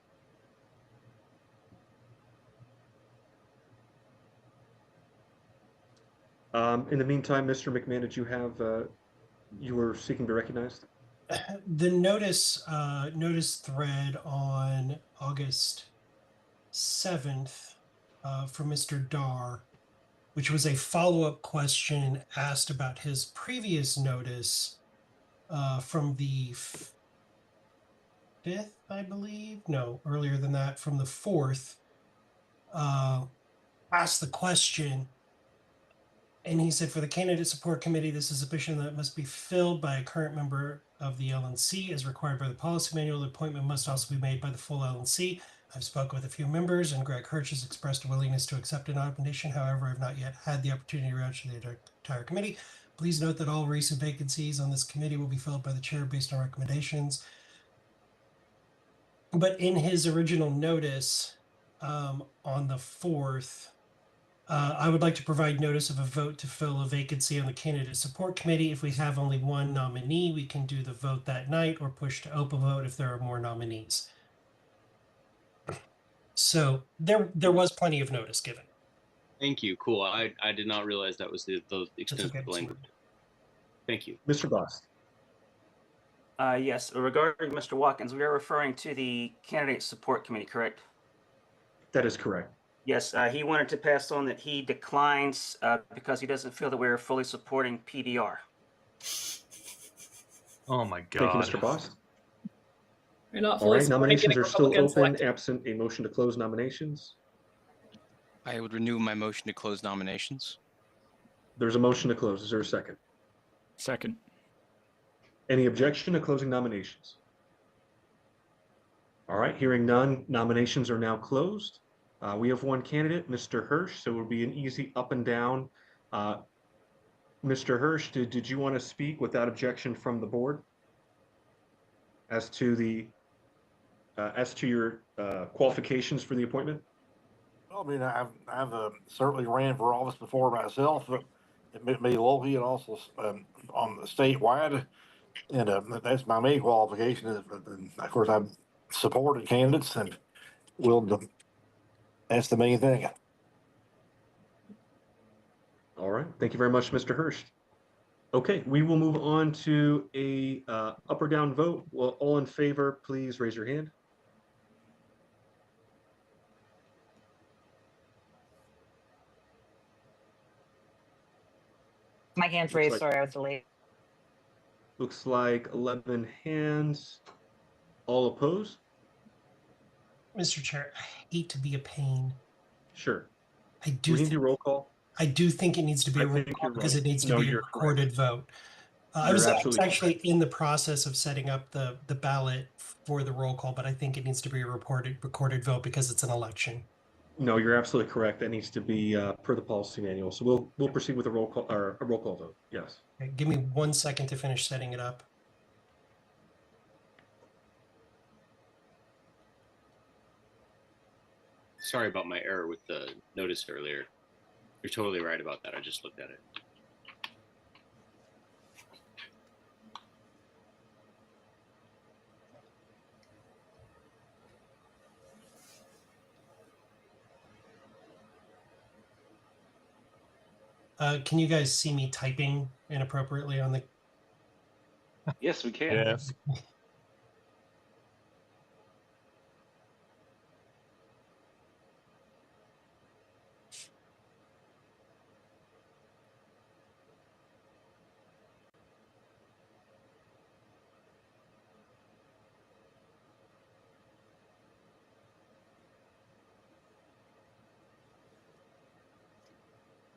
[SPEAKER 3] In the meantime, Mr. McMahon, did you have you were seeking to be recognized?
[SPEAKER 5] The notice thread on August 7th from Mr. Dar, which was a follow-up question asked about his previous notice from the 5th, I believe. No, earlier than that, from the 4th, asked the question. And he said, for the candidate support committee, this is a position that must be filled by a current member of the LNC as required by the policy manual. The appointment must also be made by the full LNC. I've spoken with a few members, and Greg Hirsch has expressed a willingness to accept a nomination. However, I've not yet had the opportunity to reach the entire committee. Please note that all recent vacancies on this committee will be filled by the chair based on recommendations. But in his original notice on the 4th, I would like to provide notice of a vote to fill a vacancy on the candidate support committee. If we have only one nominee, we can do the vote that night or push to open vote if there are more nominees. So there was plenty of notice given.
[SPEAKER 11] Thank you. Cool. I did not realize that was the extent of the language. Thank you.
[SPEAKER 3] Mr. Boss.
[SPEAKER 21] Yes, regarding Mr. Watkins, we are referring to the candidate support committee, correct?
[SPEAKER 3] That is correct.
[SPEAKER 21] Yes, he wanted to pass on that he declines because he doesn't feel that we are fully supporting PDR.
[SPEAKER 1] Oh my God.
[SPEAKER 3] Thank you, Mr. Boss.
[SPEAKER 2] You're not
[SPEAKER 3] All
[SPEAKER 2] fully
[SPEAKER 3] right, nominations are still
[SPEAKER 2] Republicans
[SPEAKER 3] open,
[SPEAKER 2] elected.
[SPEAKER 3] absent a motion to close nominations.
[SPEAKER 4] I would renew my motion to close nominations.
[SPEAKER 3] There's a motion to close. Is there a second?
[SPEAKER 19] Second.
[SPEAKER 3] Any objection to closing nominations? All right, hearing none, nominations are now closed. We have one candidate, Mr. Hirsch, so it will be an easy up and down. Mr. Hirsch, did you want to speak without objection from the board as to your qualifications for the appointment?
[SPEAKER 7] I mean, I've certainly ran for office before myself, but me locally and also on the statewide, and that's my main qualification. And of course, I've supported candidates and will. That's the main thing.
[SPEAKER 3] All right, thank you very much, Mr. Hirsch. Okay, we will move on to a up or down vote. Well, all in favor, please raise your hand.
[SPEAKER 12] My hand's raised. Sorry, I was delayed.
[SPEAKER 3] Looks like 11 hands. All opposed?
[SPEAKER 5] Mr. Chair, I hate to be a pain.
[SPEAKER 3] Sure.
[SPEAKER 5] I do
[SPEAKER 3] We need to do roll call.
[SPEAKER 5] I do think it needs to be a roll call because it needs to be a recorded vote. I was actually in the process of setting up the ballot for the roll call, but I think it needs to be a recorded vote because it's an election.
[SPEAKER 3] No, you're absolutely correct. That needs to be per the policy manual. So we'll proceed with a roll call or a roll call vote. Yes.
[SPEAKER 5] Okay, give me 1 second to finish setting it up.
[SPEAKER 11] Sorry about my error with the notice earlier. You're totally right about that. I just looked at it.
[SPEAKER 5] Can you guys see me typing inappropriately on the?
[SPEAKER 9] Yes, we can.
[SPEAKER 5] Yes.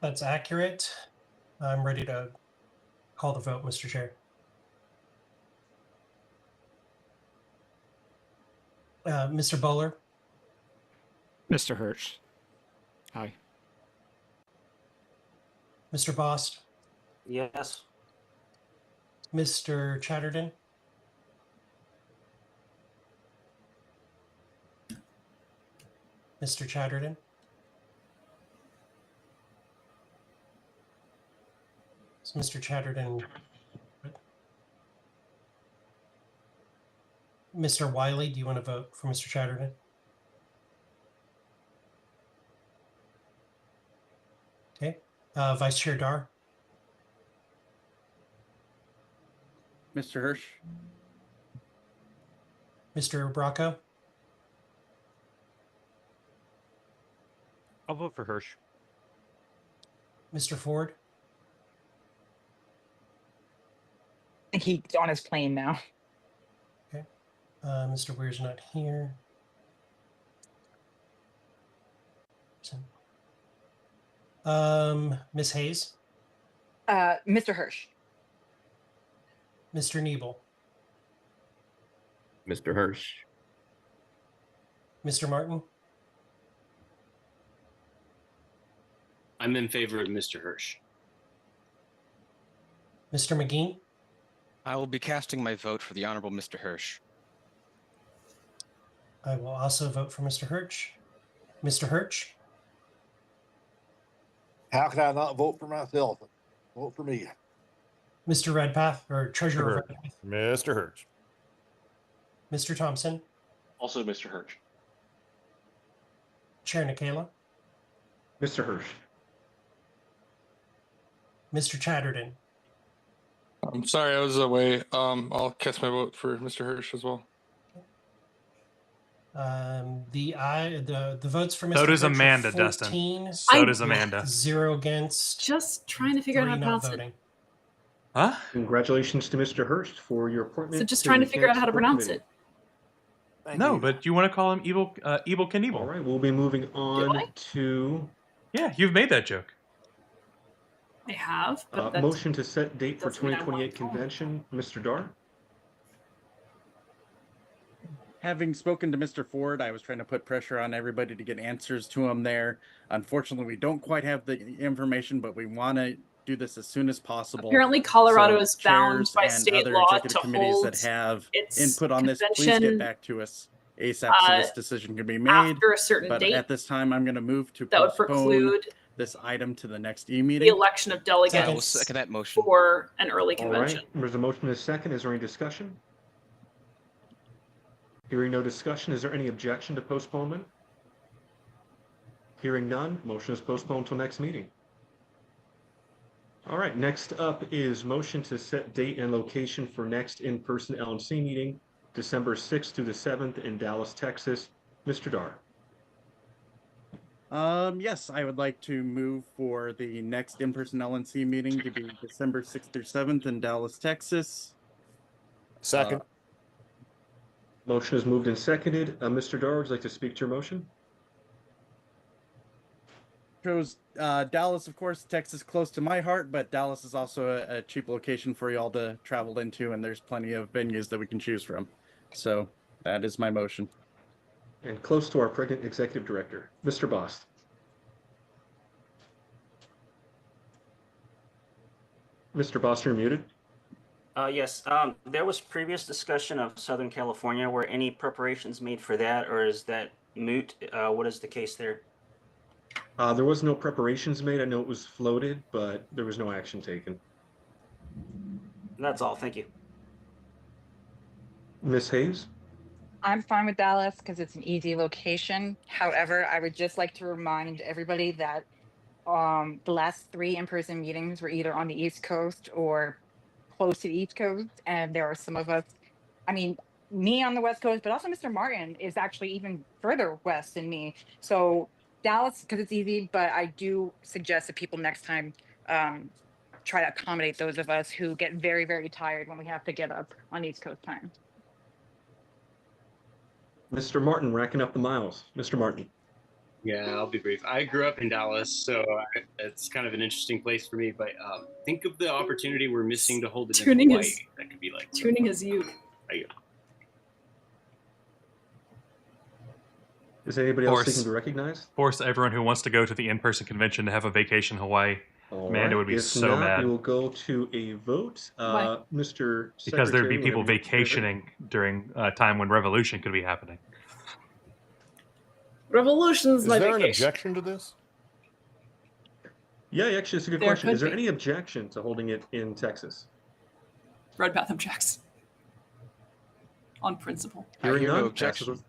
[SPEAKER 5] That's accurate. I'm ready to call the vote, Mr. Chair. Mr. Bohler?
[SPEAKER 19] Mr. Hirsch. Aye.
[SPEAKER 5] Mr. Bost?
[SPEAKER 21] Yes.
[SPEAKER 5] Mr. Chatterton? Mr. Chatterton? Is Mr. Chatterton? Mr. Wiley, do you want to vote for Mr. Chatterton? Okay. Vice Chair Dar?
[SPEAKER 20] Mr. Hirsch?
[SPEAKER 5] Mr. Bracco?
[SPEAKER 1] I'll vote for Hirsch.
[SPEAKER 5] Mr. Ford?
[SPEAKER 12] I think he's on his plane now.
[SPEAKER 5] Okay. Mr. Weir's not here. Ms. Hayes?
[SPEAKER 12] Mr. Hirsch.
[SPEAKER 5] Mr. Knebel?
[SPEAKER 9] Mr. Hirsch.
[SPEAKER 5] Mr. Martin?
[SPEAKER 11] I'm in favor of Mr. Hirsch.
[SPEAKER 5] Mr. McGee?
[SPEAKER 4] I will be casting my vote for the Honorable Mr. Hirsch.
[SPEAKER 5] I will also vote for Mr. Hirsch. Mr. Hirsch?
[SPEAKER 7] How can I not vote for myself? Vote for me.
[SPEAKER 5] Mr. Redpath, or Treasurer Redpath?
[SPEAKER 8] Mr. Hirsch.
[SPEAKER 5] Mr. Thompson?
[SPEAKER 9] Also Mr. Hirsch.
[SPEAKER 5] Chair Nikela?
[SPEAKER 3] Mr. Hirsch.
[SPEAKER 5] Mr. Chatterton?
[SPEAKER 10] I'm sorry, I was away. I'll cast my vote for Mr. Hirsch as well.
[SPEAKER 5] The votes for Mr.
[SPEAKER 1] So does
[SPEAKER 5] Hirsch are
[SPEAKER 1] Amanda,
[SPEAKER 5] 14,
[SPEAKER 1] Dustin. So does Amanda.
[SPEAKER 5] 0 against.
[SPEAKER 2] Just trying to figure out how to pronounce it.
[SPEAKER 1] Huh?
[SPEAKER 3] Congratulations to Mr. Hurst for your appointment.
[SPEAKER 2] So just trying to figure out how to pronounce it.
[SPEAKER 1] No, but you want to call him Evil Knievel.
[SPEAKER 3] All right, we'll be moving on to.
[SPEAKER 1] Yeah, you've made that joke.
[SPEAKER 2] I have. But
[SPEAKER 3] motion to set date for
[SPEAKER 2] doesn't mean I want
[SPEAKER 3] 2028 convention. Mr. Dar.
[SPEAKER 20] Having spoken to Mr. Ford, I was trying to put pressure on everybody to get answers to him there. Unfortunately, we don't quite have the information, but we want to do this as soon as possible.
[SPEAKER 2] Apparently, Colorado
[SPEAKER 20] So
[SPEAKER 2] is bound
[SPEAKER 20] chairs
[SPEAKER 2] by
[SPEAKER 20] and
[SPEAKER 2] state
[SPEAKER 20] other
[SPEAKER 2] law
[SPEAKER 20] executive
[SPEAKER 2] to
[SPEAKER 20] committees
[SPEAKER 2] hold
[SPEAKER 20] that have
[SPEAKER 2] its
[SPEAKER 20] input on this, please
[SPEAKER 2] convention,
[SPEAKER 20] get back to us ASAP so this decision can be made.
[SPEAKER 2] after a certain
[SPEAKER 20] but
[SPEAKER 2] date.
[SPEAKER 20] at this time, I'm going to move to
[SPEAKER 2] That would
[SPEAKER 20] postpone
[SPEAKER 2] preclude
[SPEAKER 20] this item to the next
[SPEAKER 2] the
[SPEAKER 20] e-meeting.
[SPEAKER 2] election of
[SPEAKER 4] I will
[SPEAKER 2] delegates
[SPEAKER 4] second that motion.
[SPEAKER 2] for an early
[SPEAKER 3] All
[SPEAKER 2] convention.
[SPEAKER 3] right, there's a motion and a second. Is there any discussion? Hearing no discussion, is there any objection to postponement? Hearing none, motion is postponed until next meeting. All right, next up is motion to set date and location for next in-person LNC meeting, December 6th through the 7th in Dallas, Texas. Mr. Dar.
[SPEAKER 20] Yes, I would like to move for the next in-person LNC meeting to be December 6th through 7th in Dallas, Texas.
[SPEAKER 8] Second.
[SPEAKER 3] Motion is moved and seconded. Mr. Dar, would you like to speak to your motion?
[SPEAKER 20] Chose Dallas, of course. Texas close to my heart, but Dallas is also a cheap location for y'all to travel into, and there's plenty of venues that we can choose from. So that is my motion.
[SPEAKER 3] And close to our pregnant executive director, Mr. Bost. Mr. Bost, you're muted.
[SPEAKER 21] Yes, there was previous discussion of Southern California. Were any preparations made for that, or is that moot? What is the case there?
[SPEAKER 3] There was no preparations made. I know it was floated, but there was no action taken.
[SPEAKER 21] That's all. Thank you.
[SPEAKER 3] Ms. Hayes?
[SPEAKER 12] I'm fine with Dallas because it's an easy location. However, I would just like to remind everybody that the last 3 in-person meetings were either on the East Coast or close to the East Coast. And there are some of us, I mean, me on the West Coast, but also Mr. Martin is actually even further west than me. So Dallas, because it's easy, but I do suggest that people next time try to accommodate those of us who get very, very tired when we have to get up on East Coast time.
[SPEAKER 3] Mr. Martin, racking up the miles. Mr. Martin.
[SPEAKER 11] Yeah, I'll be brief. I grew up in Dallas, so it's kind of an interesting place for me. But think of the opportunity we're missing to hold it in Hawaii. That could be like
[SPEAKER 2] tuning his youth.
[SPEAKER 11] There you go.
[SPEAKER 3] Is anybody else seeking to recognize?
[SPEAKER 1] Force everyone who wants to go to the in-person convention to have a vacation in Hawaii.
[SPEAKER 3] All
[SPEAKER 1] Amanda
[SPEAKER 3] right.
[SPEAKER 1] would be
[SPEAKER 3] If
[SPEAKER 1] so
[SPEAKER 3] not,
[SPEAKER 1] mad.
[SPEAKER 3] We will go to a vote. Mr.
[SPEAKER 1] Because there'd be
[SPEAKER 3] Secretary,
[SPEAKER 1] people
[SPEAKER 3] whenever you're
[SPEAKER 1] vacationing during a time when revolution could be happening.
[SPEAKER 2] Revolution's my
[SPEAKER 8] Is there an
[SPEAKER 2] vacation.
[SPEAKER 8] objection to this?
[SPEAKER 3] Yeah, actually, it's a good
[SPEAKER 2] There
[SPEAKER 3] question.
[SPEAKER 2] could
[SPEAKER 3] Is there
[SPEAKER 2] be.
[SPEAKER 3] any objection to holding it in Texas?
[SPEAKER 2] Redpath objects. On principle.
[SPEAKER 3] Hearing
[SPEAKER 4] hear no
[SPEAKER 3] none,
[SPEAKER 4] objection.
[SPEAKER 3] passes with-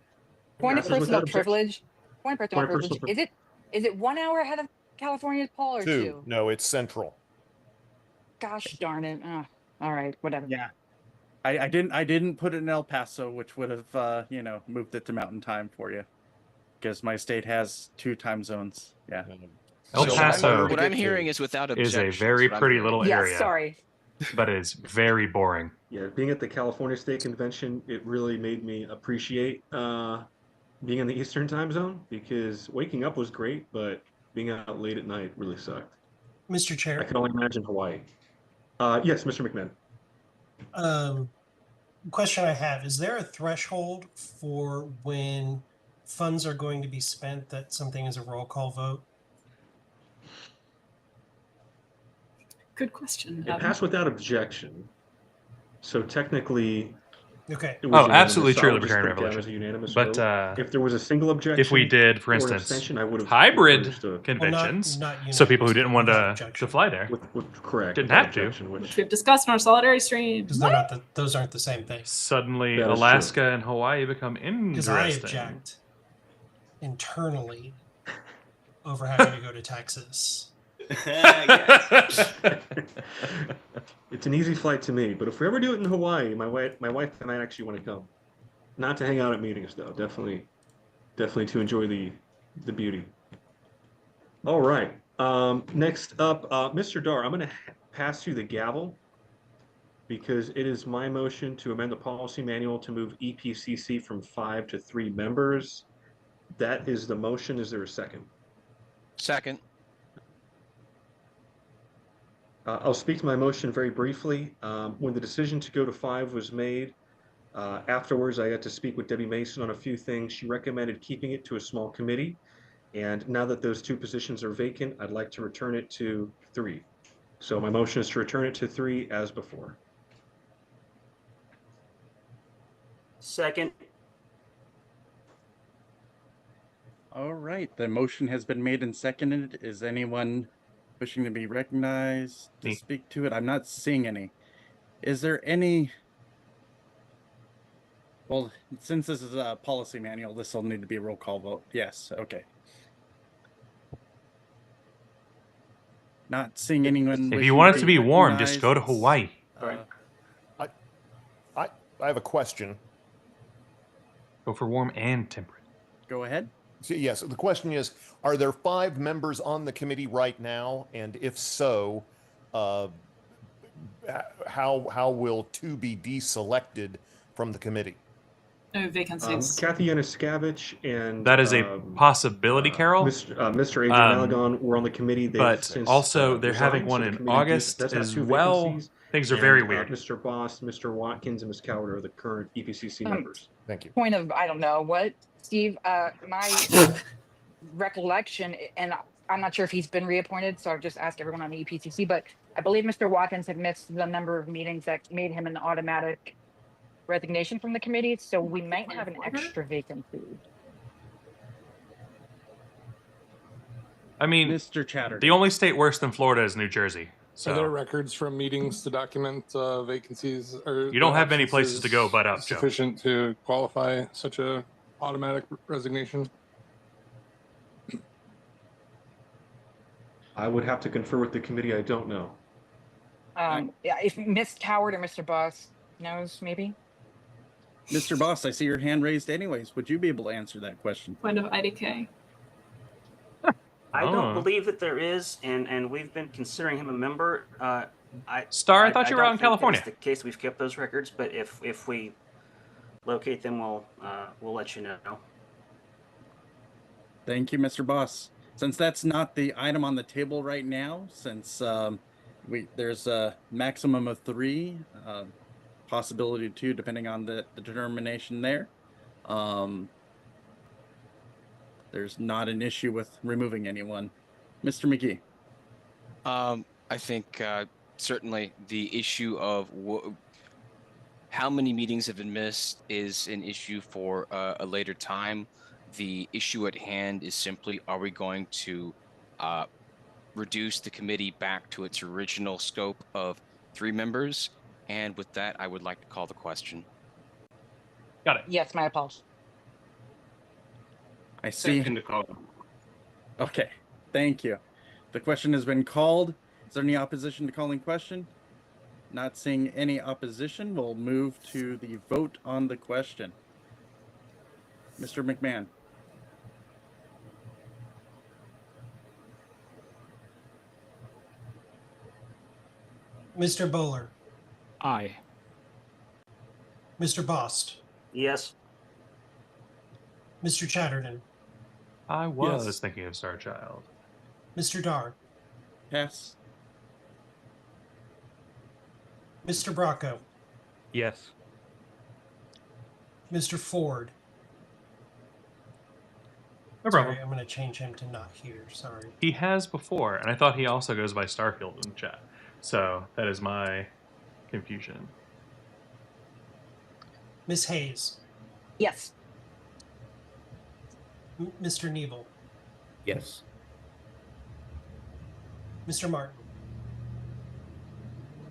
[SPEAKER 12] Point of
[SPEAKER 3] passes without
[SPEAKER 12] personal
[SPEAKER 3] objection.
[SPEAKER 12] privilege. Point of personal
[SPEAKER 3] Point of
[SPEAKER 12] privilege.
[SPEAKER 3] personal
[SPEAKER 12] Is it 1 hour ahead of California's poll or 2?
[SPEAKER 8] No, it's central.
[SPEAKER 12] Gosh darn it. All right, whatever.
[SPEAKER 20] Yeah. I didn't put it in El Paso, which would have moved it to mountain time for you. Because my state has 2 time zones. Yeah.
[SPEAKER 1] El Paso
[SPEAKER 4] What I'm hearing is without
[SPEAKER 1] is
[SPEAKER 4] objection.
[SPEAKER 1] a very pretty little
[SPEAKER 12] Yeah,
[SPEAKER 1] area.
[SPEAKER 12] sorry.
[SPEAKER 1] But it's very boring.
[SPEAKER 3] Yeah, being at the California State Convention, it really made me appreciate being in the Eastern time zone, because waking up was great, but being out late at night really sucked.
[SPEAKER 5] Mr. Chair.
[SPEAKER 3] I can only imagine Hawaii. Yes, Mr. McMahon.
[SPEAKER 5] Question I have, is there a threshold for when funds are going to be spent that something is a roll call vote?
[SPEAKER 2] Good question.
[SPEAKER 3] It passed without objection. So technically,
[SPEAKER 5] okay.
[SPEAKER 3] it was
[SPEAKER 1] Oh, absolutely
[SPEAKER 3] unanimous.
[SPEAKER 1] true,
[SPEAKER 3] I would just
[SPEAKER 1] Libertarian
[SPEAKER 3] put it down as a
[SPEAKER 1] Revolution.
[SPEAKER 3] unanimous
[SPEAKER 1] But
[SPEAKER 3] vote. If there was a single objection,
[SPEAKER 1] if we did, for
[SPEAKER 3] or an
[SPEAKER 1] instance,
[SPEAKER 3] abstention, I would have
[SPEAKER 1] hybrid
[SPEAKER 3] understood.
[SPEAKER 1] conventions,
[SPEAKER 5] not
[SPEAKER 1] so people who didn't want
[SPEAKER 5] without
[SPEAKER 1] to fly there
[SPEAKER 3] correct,
[SPEAKER 1] didn't
[SPEAKER 3] without
[SPEAKER 1] have to.
[SPEAKER 3] objection,
[SPEAKER 2] Which we've discussed in our solidarity stream.
[SPEAKER 5] Because they're not those aren't the same thing.
[SPEAKER 1] Suddenly,
[SPEAKER 3] That is
[SPEAKER 1] Alaska and Hawaii become
[SPEAKER 5] Because I
[SPEAKER 1] interesting.
[SPEAKER 5] object internally over having to go to Texas.
[SPEAKER 3] It's an easy flight to me, but if we ever do it in Hawaii, my wife and I actually want to come. Not to hang out at meetings, though. Definitely to enjoy the beauty. All right. Next up, Mr. Dar, I'm going to pass you the gavel because it is my motion to amend the policy manual to move EPCC from 5 to 3 members. That is the motion. Is there a second?
[SPEAKER 4] Second.
[SPEAKER 3] I'll speak to my motion very briefly. When the decision to go to 5 was made, afterwards I got to speak with Debbie Mason on a few things. She recommended keeping it to a small committee. And now that those 2 positions are vacant, I'd like to return it to 3. So my motion is to return it to 3 as before.
[SPEAKER 21] Second.
[SPEAKER 20] All right. The motion has been made and seconded. Is anyone wishing to be recognized to speak to it? I'm not seeing any. Is there any? Well, since this is a policy manual, this will need to be a roll call vote. Yes. Okay. Not seeing anyone.
[SPEAKER 1] If you want it to be warm, just go to Hawaii.
[SPEAKER 8] I have a question.
[SPEAKER 1] Go for warm and temperate.
[SPEAKER 20] Go ahead.
[SPEAKER 8] So, yes, the question is, are there 5 members on the committee right now? And if so, how will 2 be deselected from the committee?
[SPEAKER 2] No vacancies.
[SPEAKER 3] Kathy Yanuskavich and
[SPEAKER 1] That is a possibility, Carol.
[SPEAKER 3] Mr. Adrian Malagon were on the committee. They've
[SPEAKER 1] But
[SPEAKER 3] since,
[SPEAKER 1] also they're
[SPEAKER 3] resigned,
[SPEAKER 1] having one
[SPEAKER 3] so the
[SPEAKER 1] in
[SPEAKER 3] committee
[SPEAKER 1] August
[SPEAKER 3] does have
[SPEAKER 1] as
[SPEAKER 3] 2
[SPEAKER 1] well.
[SPEAKER 3] vacancies.
[SPEAKER 1] Things are
[SPEAKER 3] And,
[SPEAKER 1] very weird.
[SPEAKER 3] Mr. Boss, Mr. Watkins, and Ms. Coward are the current EPCC members.
[SPEAKER 8] Thank you.
[SPEAKER 12] Point of, I don't know what, Steve, my recollection, and I'm not sure if he's been reappointed, so I'll just ask everyone on the EPCC, but I believe Mr. Watkins had missed the number of meetings that made him an automatic resignation from the committee, so we might have an extra vacancy.
[SPEAKER 1] I mean,
[SPEAKER 20] Mr. Chatter.
[SPEAKER 1] The only state worse than Florida is New Jersey.
[SPEAKER 10] Are there
[SPEAKER 1] So
[SPEAKER 10] records from meetings to document vacancies? Or
[SPEAKER 1] you don't have many places to go but up, Joe.
[SPEAKER 10] Sufficient to qualify such a automatic resignation?
[SPEAKER 3] I would have to confer with the committee. I don't know.
[SPEAKER 12] Yeah, if Miss Coward or Mr. Boss knows, maybe.
[SPEAKER 20] Mr. Boss, I see your hand raised anyways. Would you be able to answer that question?
[SPEAKER 2] Point of IDK.
[SPEAKER 21] I don't believe that there is, and we've been considering him a member.
[SPEAKER 1] Star, I thought you were out in California.
[SPEAKER 21] That's the case. We've kept those records, but if we locate them, we'll let you know.
[SPEAKER 20] Thank you, Mr. Boss. Since that's not the item on the table right now, since there's a maximum of 3, possibility of 2, depending on the determination there. There's not an issue with removing anyone. Mr. McGee.
[SPEAKER 4] I think certainly the issue of how many meetings have been missed is an issue for a later time. The issue at hand is simply, are we going to reduce the committee back to its original scope of 3 members? And with that, I would like to call the question.
[SPEAKER 1] Got it.
[SPEAKER 12] Yes, my apologies.
[SPEAKER 20] I see.
[SPEAKER 11] Second to call.
[SPEAKER 20] Okay, thank you. The question has been called. Is there any opposition to calling question? Not seeing any opposition, we'll move to the vote on the question. Mr. McMahon.
[SPEAKER 5] Mr. Bohler.
[SPEAKER 19] Aye.
[SPEAKER 5] Mr. Bost.
[SPEAKER 21] Yes.
[SPEAKER 5] Mr. Chatterton.
[SPEAKER 1] I was thinking of Star Child.
[SPEAKER 5] Mr. Dar.
[SPEAKER 20] Yes.
[SPEAKER 5] Mr. Bracco.
[SPEAKER 15] Yes.
[SPEAKER 5] Mr. Ford.
[SPEAKER 1] No problem.
[SPEAKER 5] Sorry, I'm going to change him to not here. Sorry.
[SPEAKER 1] He has before, and I thought he also goes by Starfield in chat. So that is my confusion.
[SPEAKER 5] Miss Hayes.
[SPEAKER 12] Yes.
[SPEAKER 5] Mr. Knebel.
[SPEAKER 9] Yes.
[SPEAKER 5] Mr. Martin.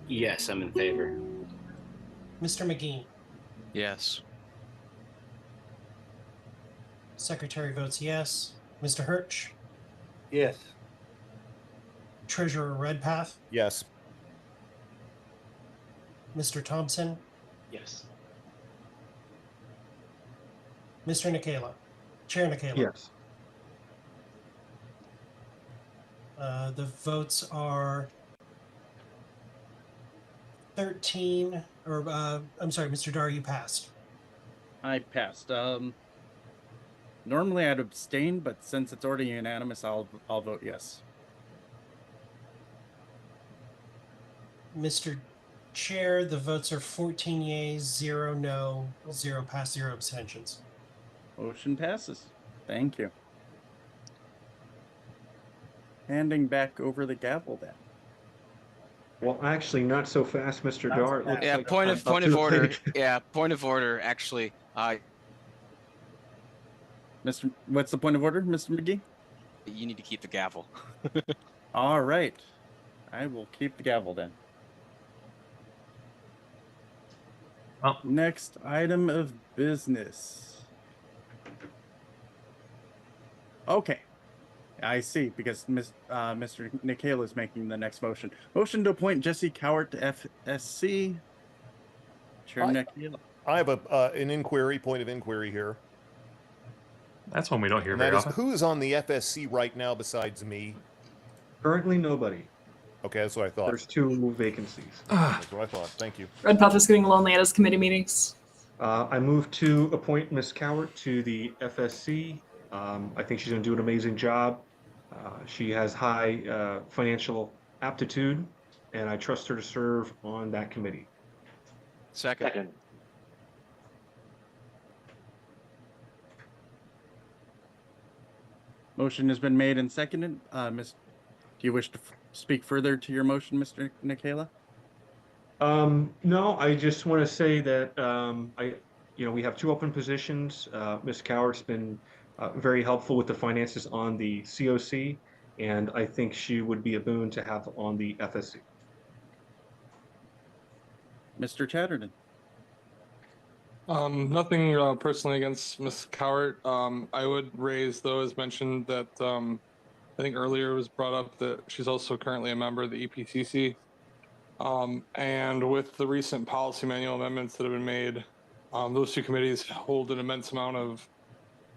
[SPEAKER 11] Yes, I'm in favor.
[SPEAKER 5] Mr. McGee.
[SPEAKER 4] Yes.
[SPEAKER 5] Secretary votes yes. Mr. Hirsch.
[SPEAKER 7] Yes.
[SPEAKER 5] Treasurer Redpath.
[SPEAKER 8] Yes.
[SPEAKER 5] Mr. Thompson.
[SPEAKER 9] Yes.
[SPEAKER 5] Mr. Nikela. Chair Nikela.
[SPEAKER 3] Yes.
[SPEAKER 5] The votes are 13, or I'm sorry, Mr. Dar, you passed.
[SPEAKER 20] I passed. Normally I'd abstain, but since it's already unanimous, I'll vote yes.
[SPEAKER 5] Mr. Chair, the votes are 14 yeas, 0 no, 0 pass, 0 abstentions.
[SPEAKER 20] Motion passes. Thank you. Handing back over the gavel then.
[SPEAKER 3] Well, actually, not so fast, Mr. Dar. It looks
[SPEAKER 4] Yeah,
[SPEAKER 3] like
[SPEAKER 4] point
[SPEAKER 3] I'm
[SPEAKER 4] of
[SPEAKER 3] up to the
[SPEAKER 4] order.
[SPEAKER 3] plate.
[SPEAKER 4] Yeah, point of order. Actually,
[SPEAKER 20] What's the point of order, Mr. McGee?
[SPEAKER 4] you need to keep the gavel.
[SPEAKER 20] All right. I will keep the gavel then.
[SPEAKER 1] Well,
[SPEAKER 20] next item of business. Okay. I see, because Mr. Nikela is making the next motion. Motion to appoint Jesse Cowart to FSC. Chair Nikela.
[SPEAKER 8] I have an point of inquiry here.
[SPEAKER 1] That's one we don't hear
[SPEAKER 8] And
[SPEAKER 1] very
[SPEAKER 8] that is,
[SPEAKER 1] often.
[SPEAKER 8] who is on the FSC right now besides me?
[SPEAKER 3] Currently, nobody.
[SPEAKER 8] Okay, that's what I thought.
[SPEAKER 3] There's 2 vacancies.
[SPEAKER 8] That's what I thought. Thank you.
[SPEAKER 2] Redpath is getting lonely at his committee meetings.
[SPEAKER 3] I move to appoint Ms. Cowart to the FSC. I think she's going to do an amazing job. She has high financial aptitude, and I trust her to serve on that committee.
[SPEAKER 4] Second.
[SPEAKER 20] Motion has been made and seconded. Do you wish to speak further to your motion, Mr. Nikela?
[SPEAKER 3] No, I just want to say that we have 2 open positions. Ms. Cowart's been very helpful with the finances on the COC, and I think she would be a boon to have on the FSC.
[SPEAKER 20] Mr. Chatterton.
[SPEAKER 10] Nothing personally against Ms. Cowart. I would raise, though, as mentioned, that I think earlier was brought up that she's also currently a member of the EPCC. And with the recent policy manual amendments that have been made, those 2 committees hold an immense amount of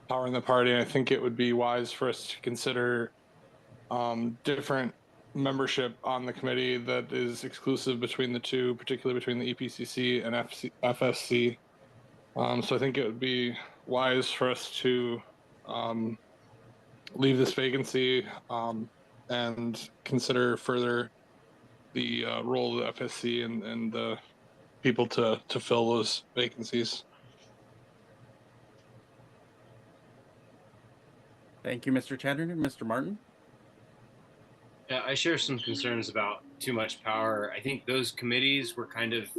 [SPEAKER 10] power in the party. And I think it would be wise for us to consider different membership on the committee that is exclusive between the 2, particularly between the EPCC and FSC. So I think it would be wise for us to leave this vacancy and consider further the role of the FSC and the people to fill those vacancies.
[SPEAKER 20] Thank you, Mr. Chatterton. Mr. Martin?
[SPEAKER 11] Yeah, I share some concerns about too much power. I think those committees were kind of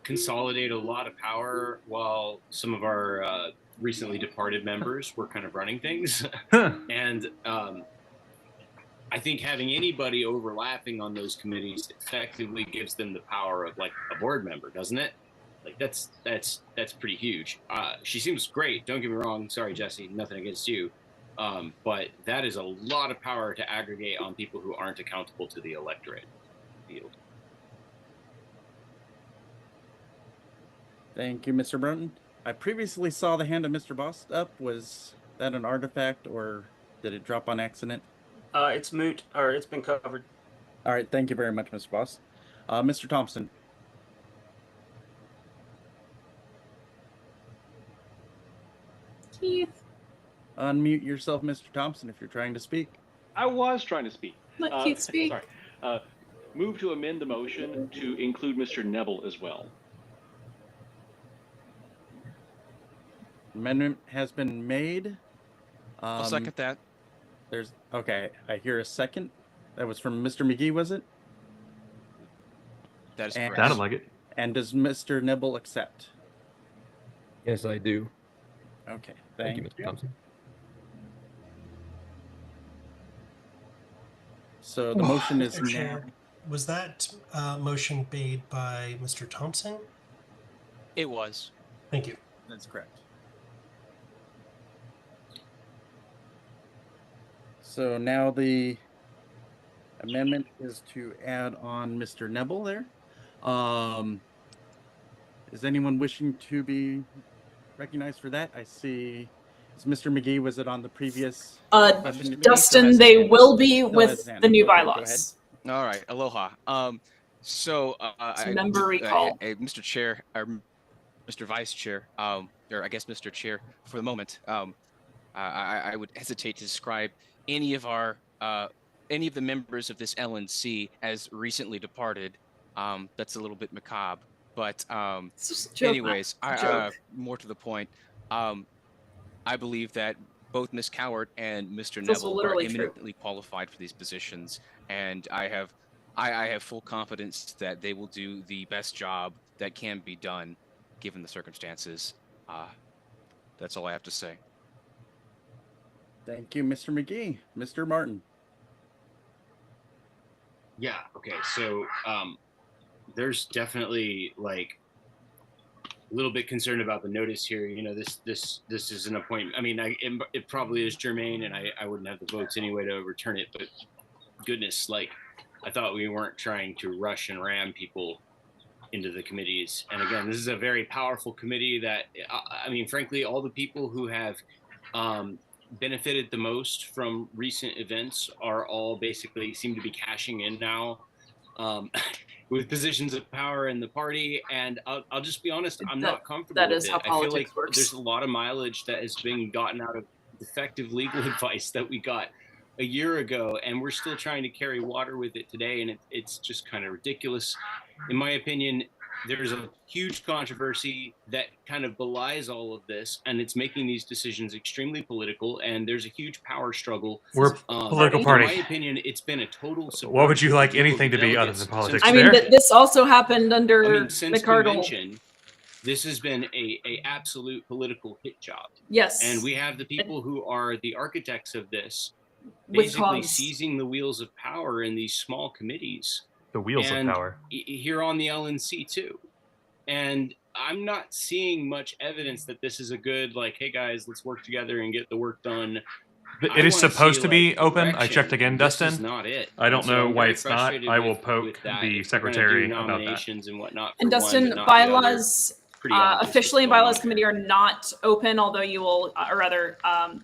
[SPEAKER 11] consolidate a lot of power while some of our recently departed members were kind of running things. And I think having anybody overlapping on those committees effectively gives them the power of like a board member, doesn't it? Like that's pretty huge. She seems great. Don't get me wrong. Sorry, Jesse, nothing against you. But that is a lot of power to aggregate on people who aren't accountable to the electorate field.
[SPEAKER 20] Thank you, Mr. Brunton. I previously saw the hand of Mr. Boss up. Was that an artifact or did it drop on accident?
[SPEAKER 21] It's moot, or it's been covered.
[SPEAKER 20] All right, thank you very much, Mr. Boss. Mr. Thompson.
[SPEAKER 6] Keith.
[SPEAKER 20] Unmute yourself, Mr. Thompson, if you're trying to speak.
[SPEAKER 6] I was trying to speak. Let Keith speak. Sorry. Move to amend the motion to include Mr. Knebel as well.
[SPEAKER 20] Amendment has been made.
[SPEAKER 4] I'll second that.
[SPEAKER 20] Okay, I hear a second. That was from Mr. McGee, was it?
[SPEAKER 4] That is correct.
[SPEAKER 1] Sounded like it.
[SPEAKER 20] And does Mr. Knebel accept?
[SPEAKER 9] Yes, I do.
[SPEAKER 20] Okay,
[SPEAKER 9] Thank you, Mr. Thompson.
[SPEAKER 20] So the motion is
[SPEAKER 5] Mr.
[SPEAKER 20] now.
[SPEAKER 5] Chair, was that motion made by Mr. Thompson?
[SPEAKER 4] It was.
[SPEAKER 5] Thank you.
[SPEAKER 20] That's correct. So now the amendment is to add on Mr. Knebel there. Is anyone wishing to be recognized for that? I see. Is Mr. McGee, was it on the previous?
[SPEAKER 2] Dustin, they will be with the new bylaws.
[SPEAKER 4] All right, aloha.
[SPEAKER 2] Member recall.
[SPEAKER 4] Mr. Chair, or Mr. Vice Chair, or I guess Mr. Chair, for the moment, I would hesitate to describe any of the members of this LNC as recently departed. That's a little bit macabre, but anyways, more to the point, I believe that both Ms. Cowart and Mr. Knebel are eminently qualified for these positions, and I have full confidence that they will do the best job that can be done given the circumstances. That's all I have to say.
[SPEAKER 20] Thank you, Mr. McGee. Mr. Martin.
[SPEAKER 11] Yeah. Okay. So there's definitely like a little bit concerned about the notice here. You know, this is an appointment. I mean, it probably is germane, and I wouldn't have the votes anyway to overturn it. But goodness, like I thought we weren't trying to rush and ram people into the committees. And again, this is a very powerful committee that I mean, frankly, all the people who have benefited the most from recent events are all basically seem to be cashing in now. with positions of power in the party. And I'll just be honest, I'm not comfortable
[SPEAKER 2] that
[SPEAKER 11] with
[SPEAKER 2] is
[SPEAKER 11] it.
[SPEAKER 2] how
[SPEAKER 11] I feel like
[SPEAKER 2] politics works.
[SPEAKER 11] there's a lot of mileage that is being gotten out of defective legal advice that we got a year ago, and we're still trying to carry water with it today, and it's just kind of ridiculous. In my opinion, there's a huge controversy that kind of belies all of this, and it's making these decisions extremely political, and there's a huge power struggle.
[SPEAKER 1] We're a political party.
[SPEAKER 11] In my opinion, it's been a total subversion.
[SPEAKER 1] What would you like
[SPEAKER 11] of the will of
[SPEAKER 1] anything
[SPEAKER 11] the
[SPEAKER 1] to be other
[SPEAKER 11] delegates
[SPEAKER 1] than politics?
[SPEAKER 2] I mean, this also happened under
[SPEAKER 11] since
[SPEAKER 2] McArdle.
[SPEAKER 11] convention, this has been a absolute political hit job.
[SPEAKER 2] Yes.
[SPEAKER 11] And we have the people who are the architects of this
[SPEAKER 2] With
[SPEAKER 11] basically
[SPEAKER 2] cause.
[SPEAKER 11] seizing the wheels of power in these small committees.
[SPEAKER 1] The wheels of
[SPEAKER 11] and
[SPEAKER 1] power.
[SPEAKER 11] Here on the LNC too. And I'm not seeing much evidence that this is a good, like, hey guys, let's work together and get the work done.
[SPEAKER 1] It is supposed to be open. I
[SPEAKER 11] direction.
[SPEAKER 1] checked again,
[SPEAKER 11] This
[SPEAKER 1] Dustin.
[SPEAKER 11] is not it.
[SPEAKER 1] I don't
[SPEAKER 11] And so
[SPEAKER 1] know
[SPEAKER 11] I'm
[SPEAKER 1] why
[SPEAKER 11] very
[SPEAKER 1] it's not.
[SPEAKER 11] frustrated
[SPEAKER 1] I will
[SPEAKER 11] with
[SPEAKER 1] poke
[SPEAKER 11] that.
[SPEAKER 1] the
[SPEAKER 11] If we're gonna do
[SPEAKER 1] secretary about that.
[SPEAKER 11] nominations and whatnot.
[SPEAKER 2] And
[SPEAKER 11] for
[SPEAKER 2] Dustin,
[SPEAKER 11] one, but not the other,
[SPEAKER 2] bylaws
[SPEAKER 11] pretty obvious
[SPEAKER 2] officially in
[SPEAKER 11] what's going
[SPEAKER 2] bylaws
[SPEAKER 11] on
[SPEAKER 2] committee are not open, although you will, or rather,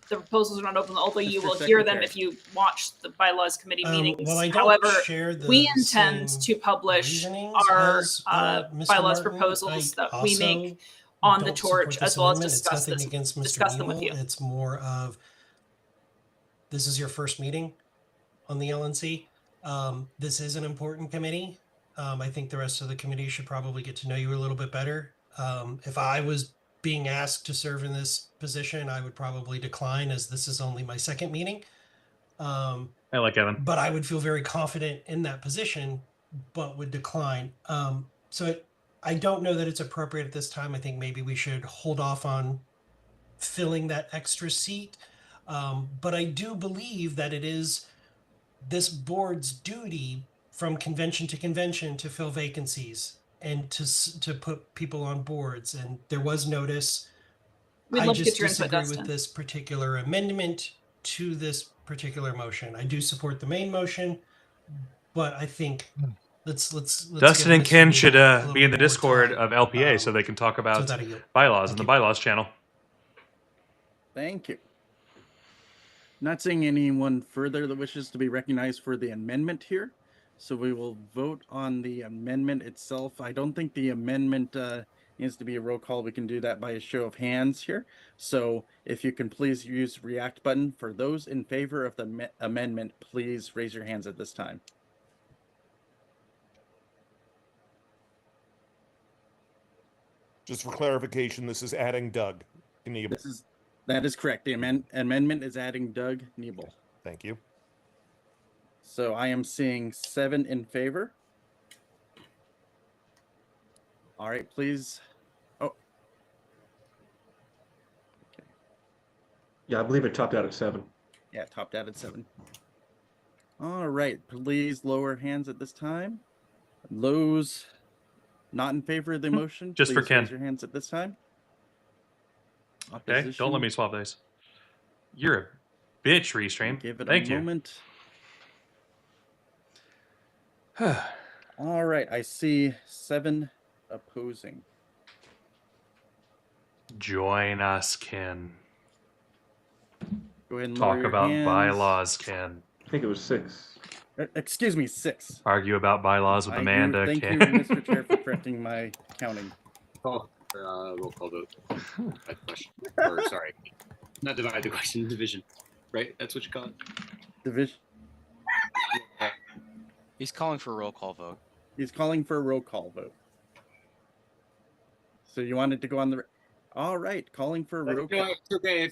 [SPEAKER 2] the proposals are not open, although you will hear them if you watch the bylaws committee meetings.
[SPEAKER 5] Well, I don't
[SPEAKER 2] However,
[SPEAKER 5] share the
[SPEAKER 2] we intend to publish
[SPEAKER 5] reasonings
[SPEAKER 2] our
[SPEAKER 5] as, Mr.
[SPEAKER 2] bylaws
[SPEAKER 5] Martin.
[SPEAKER 2] proposals
[SPEAKER 5] I
[SPEAKER 2] that we
[SPEAKER 5] also
[SPEAKER 2] make on the
[SPEAKER 5] don't
[SPEAKER 2] torch,
[SPEAKER 5] support
[SPEAKER 2] as
[SPEAKER 5] this
[SPEAKER 2] well as
[SPEAKER 5] amendment.
[SPEAKER 2] discuss
[SPEAKER 5] It's nothing
[SPEAKER 2] this,
[SPEAKER 5] against Mr.
[SPEAKER 2] discuss them with
[SPEAKER 5] Knebel.
[SPEAKER 2] you.
[SPEAKER 5] It's more of, this is your first meeting on the LNC. This is an important committee. I think the rest of the committee should probably get to know you a little bit better. If I was being asked to serve in this position, I would probably decline, as this is only my second meeting.
[SPEAKER 1] I like Evan.
[SPEAKER 5] But I would feel very confident in that position, but would decline. I don't know that it's appropriate at this time. I think maybe we should hold off on filling that extra seat. But I do believe that it is this board's duty from convention to convention to fill vacancies and to put people on boards. And there was notice.
[SPEAKER 2] We'd
[SPEAKER 5] I
[SPEAKER 2] love to
[SPEAKER 5] just
[SPEAKER 2] get your input,
[SPEAKER 5] disagree
[SPEAKER 2] Dustin.
[SPEAKER 5] with this particular amendment to this particular motion. I do support the main motion, but I think let's
[SPEAKER 1] Dustin
[SPEAKER 5] give
[SPEAKER 1] and
[SPEAKER 5] Mr.
[SPEAKER 1] Ken
[SPEAKER 5] Knebel
[SPEAKER 1] should
[SPEAKER 5] a little
[SPEAKER 1] be in the
[SPEAKER 5] bit more
[SPEAKER 1] Discord
[SPEAKER 5] time.
[SPEAKER 1] of LPA so they can talk about
[SPEAKER 5] that I yield.
[SPEAKER 1] bylaws in the bylaws channel.
[SPEAKER 20] Thank you. Not seeing anyone further that wishes to be recognized for the amendment here, so we will vote on the amendment itself. I don't think the amendment needs to be a roll call. We can do that by a show of hands here. So if you can please use react button. For those in favor of the amendment, please raise your hands at this time.
[SPEAKER 8] Just for clarification, this is adding Doug Knebel.
[SPEAKER 20] That is correct. The amendment is adding Doug Knebel.
[SPEAKER 8] Thank you.
[SPEAKER 20] So I am seeing 7 in favor. All right, please. Oh. Okay.
[SPEAKER 3] Yeah, I believe it topped out at 7.
[SPEAKER 20] Yeah, topped out at 7. All right, please lower hands at this time. Those not in favor of the motion,
[SPEAKER 1] Just for
[SPEAKER 20] please
[SPEAKER 1] Ken.
[SPEAKER 20] raise your hands at this time.
[SPEAKER 1] Okay, don't let me swap those. You're a bitch, Restream.
[SPEAKER 20] Give it
[SPEAKER 1] Thank
[SPEAKER 20] a
[SPEAKER 1] you.
[SPEAKER 20] moment. All right, I see 7 opposing.
[SPEAKER 1] Join us, Ken.
[SPEAKER 20] Go ahead and lower
[SPEAKER 1] Talk
[SPEAKER 20] your
[SPEAKER 1] about
[SPEAKER 20] hands.
[SPEAKER 1] bylaws, Ken.
[SPEAKER 3] I think it was 6.
[SPEAKER 20] Excuse me, 6.
[SPEAKER 1] Argue about bylaws with
[SPEAKER 20] I
[SPEAKER 1] Amanda,
[SPEAKER 20] Thank
[SPEAKER 1] Ken.
[SPEAKER 20] you, Mr. Chair, for correcting my counting.
[SPEAKER 11] Roll call vote. Or sorry, not divide the question, division. Right? That's what you call it.
[SPEAKER 20] Division.
[SPEAKER 4] He's calling for a roll call vote.
[SPEAKER 20] He's calling for a roll call vote. So you wanted to go on the... All right, calling for a roll call.
[SPEAKER 11] It's okay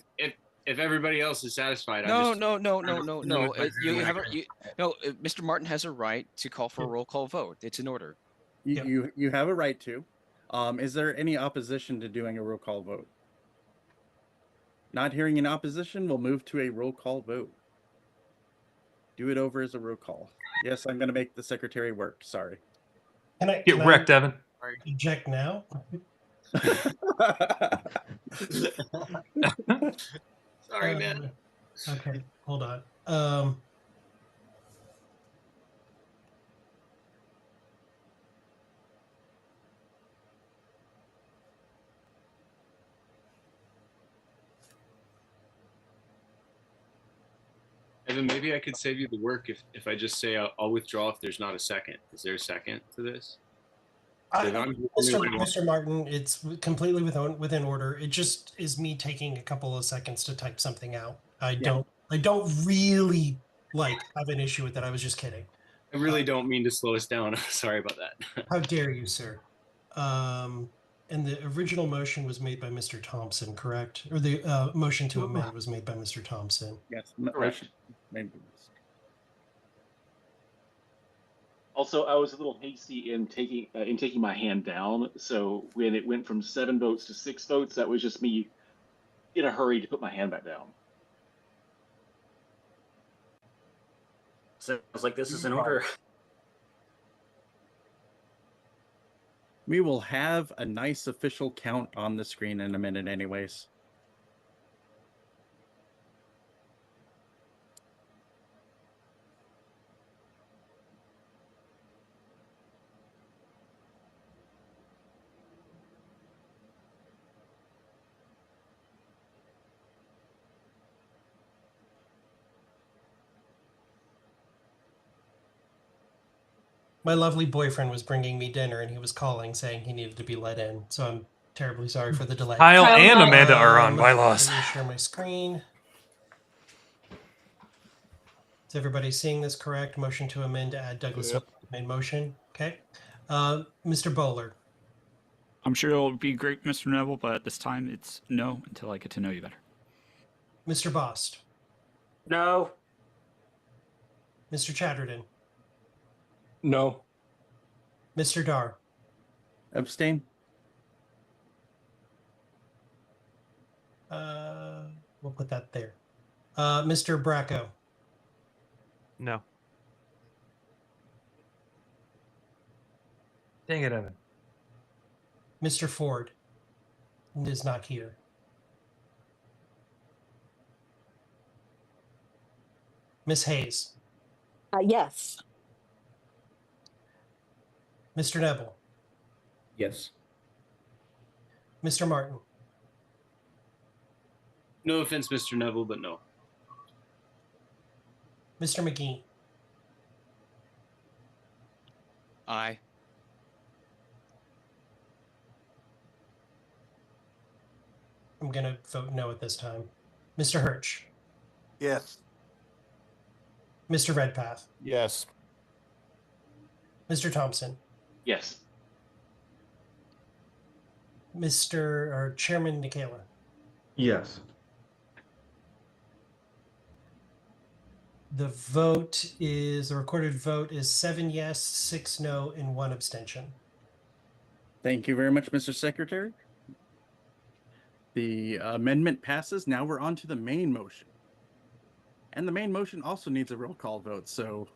[SPEAKER 11] if everybody else is satisfied.
[SPEAKER 4] No. Mr. Martin has a right to call for a roll call vote. It's in order.
[SPEAKER 20] You have a right to. Is there any opposition to doing a roll call vote? Not hearing an opposition, we'll move to a roll call vote. Do it over as a roll call. Yes, I'm going to make the secretary work. Sorry.
[SPEAKER 1] Get wrecked, Evan.
[SPEAKER 5] Eject now.
[SPEAKER 11] Sorry, man.
[SPEAKER 5] Okay, hold on.
[SPEAKER 13] Evan, maybe I could save you the work if I just say I'll withdraw if there's not a second. Is there a second to this?
[SPEAKER 5] Mr. Martin, it's completely within order. It just is me taking a couple of seconds to type something out. I don't really have an issue with that. I was just kidding.
[SPEAKER 13] I really don't mean to slow us down. Sorry about that.
[SPEAKER 5] How dare you, sir? And the original motion was made by Mr. Thompson, correct? Or the motion to amend was made by Mr. Thompson.
[SPEAKER 20] Yes,
[SPEAKER 6] correct. Also, I was a little hasty in taking my hand down. So when it went from 7 votes to 6 votes, that was just me in a hurry to put my hand back down.
[SPEAKER 21] Sounds like this is in order.
[SPEAKER 20] We will have a nice official count on the screen in a minute anyways.
[SPEAKER 5] My lovely boyfriend was bringing me dinner and he was calling saying he needed to be let in. So I'm terribly sorry for the delay.
[SPEAKER 1] Kyle and Amanda are on bylaws.
[SPEAKER 5] Let me share my screen. Is everybody seeing this correct? Motion to amend to add Douglas made motion. Okay. Mr. Bohler.
[SPEAKER 19] I'm sure it'll be great, Mr. Knebel, but at this time it's no until I get to know you better.
[SPEAKER 5] Mr. Bost.
[SPEAKER 21] No.
[SPEAKER 5] Mr. Chatterton.
[SPEAKER 10] No.
[SPEAKER 5] Mr. Dar.
[SPEAKER 20] Abstain.
[SPEAKER 5] We'll put that there. Mr. Bracco.
[SPEAKER 1] No. Dang it, Evan.
[SPEAKER 5] Mr. Ford is not here. Miss Hayes.
[SPEAKER 12] Yes.
[SPEAKER 5] Mr. Knebel.
[SPEAKER 9] Yes.
[SPEAKER 5] Mr. Martin.
[SPEAKER 13] No offense, Mr. Knebel, but no.
[SPEAKER 5] Mr. McGee.
[SPEAKER 4] Aye.
[SPEAKER 5] I'm going to vote no at this time. Mr. Hirsch.
[SPEAKER 7] Yes.
[SPEAKER 5] Mr. Redpath.
[SPEAKER 8] Yes.
[SPEAKER 5] Mr. Thompson.
[SPEAKER 6] Yes.
[SPEAKER 5] Chairman Nikela.
[SPEAKER 3] Yes.
[SPEAKER 5] The recorded vote is 7 yes, 6 no, and 1 abstention.
[SPEAKER 20] Thank you very much, Mr. Secretary. The amendment passes. Now we're on to the main motion. And the main motion also needs a roll call vote, so...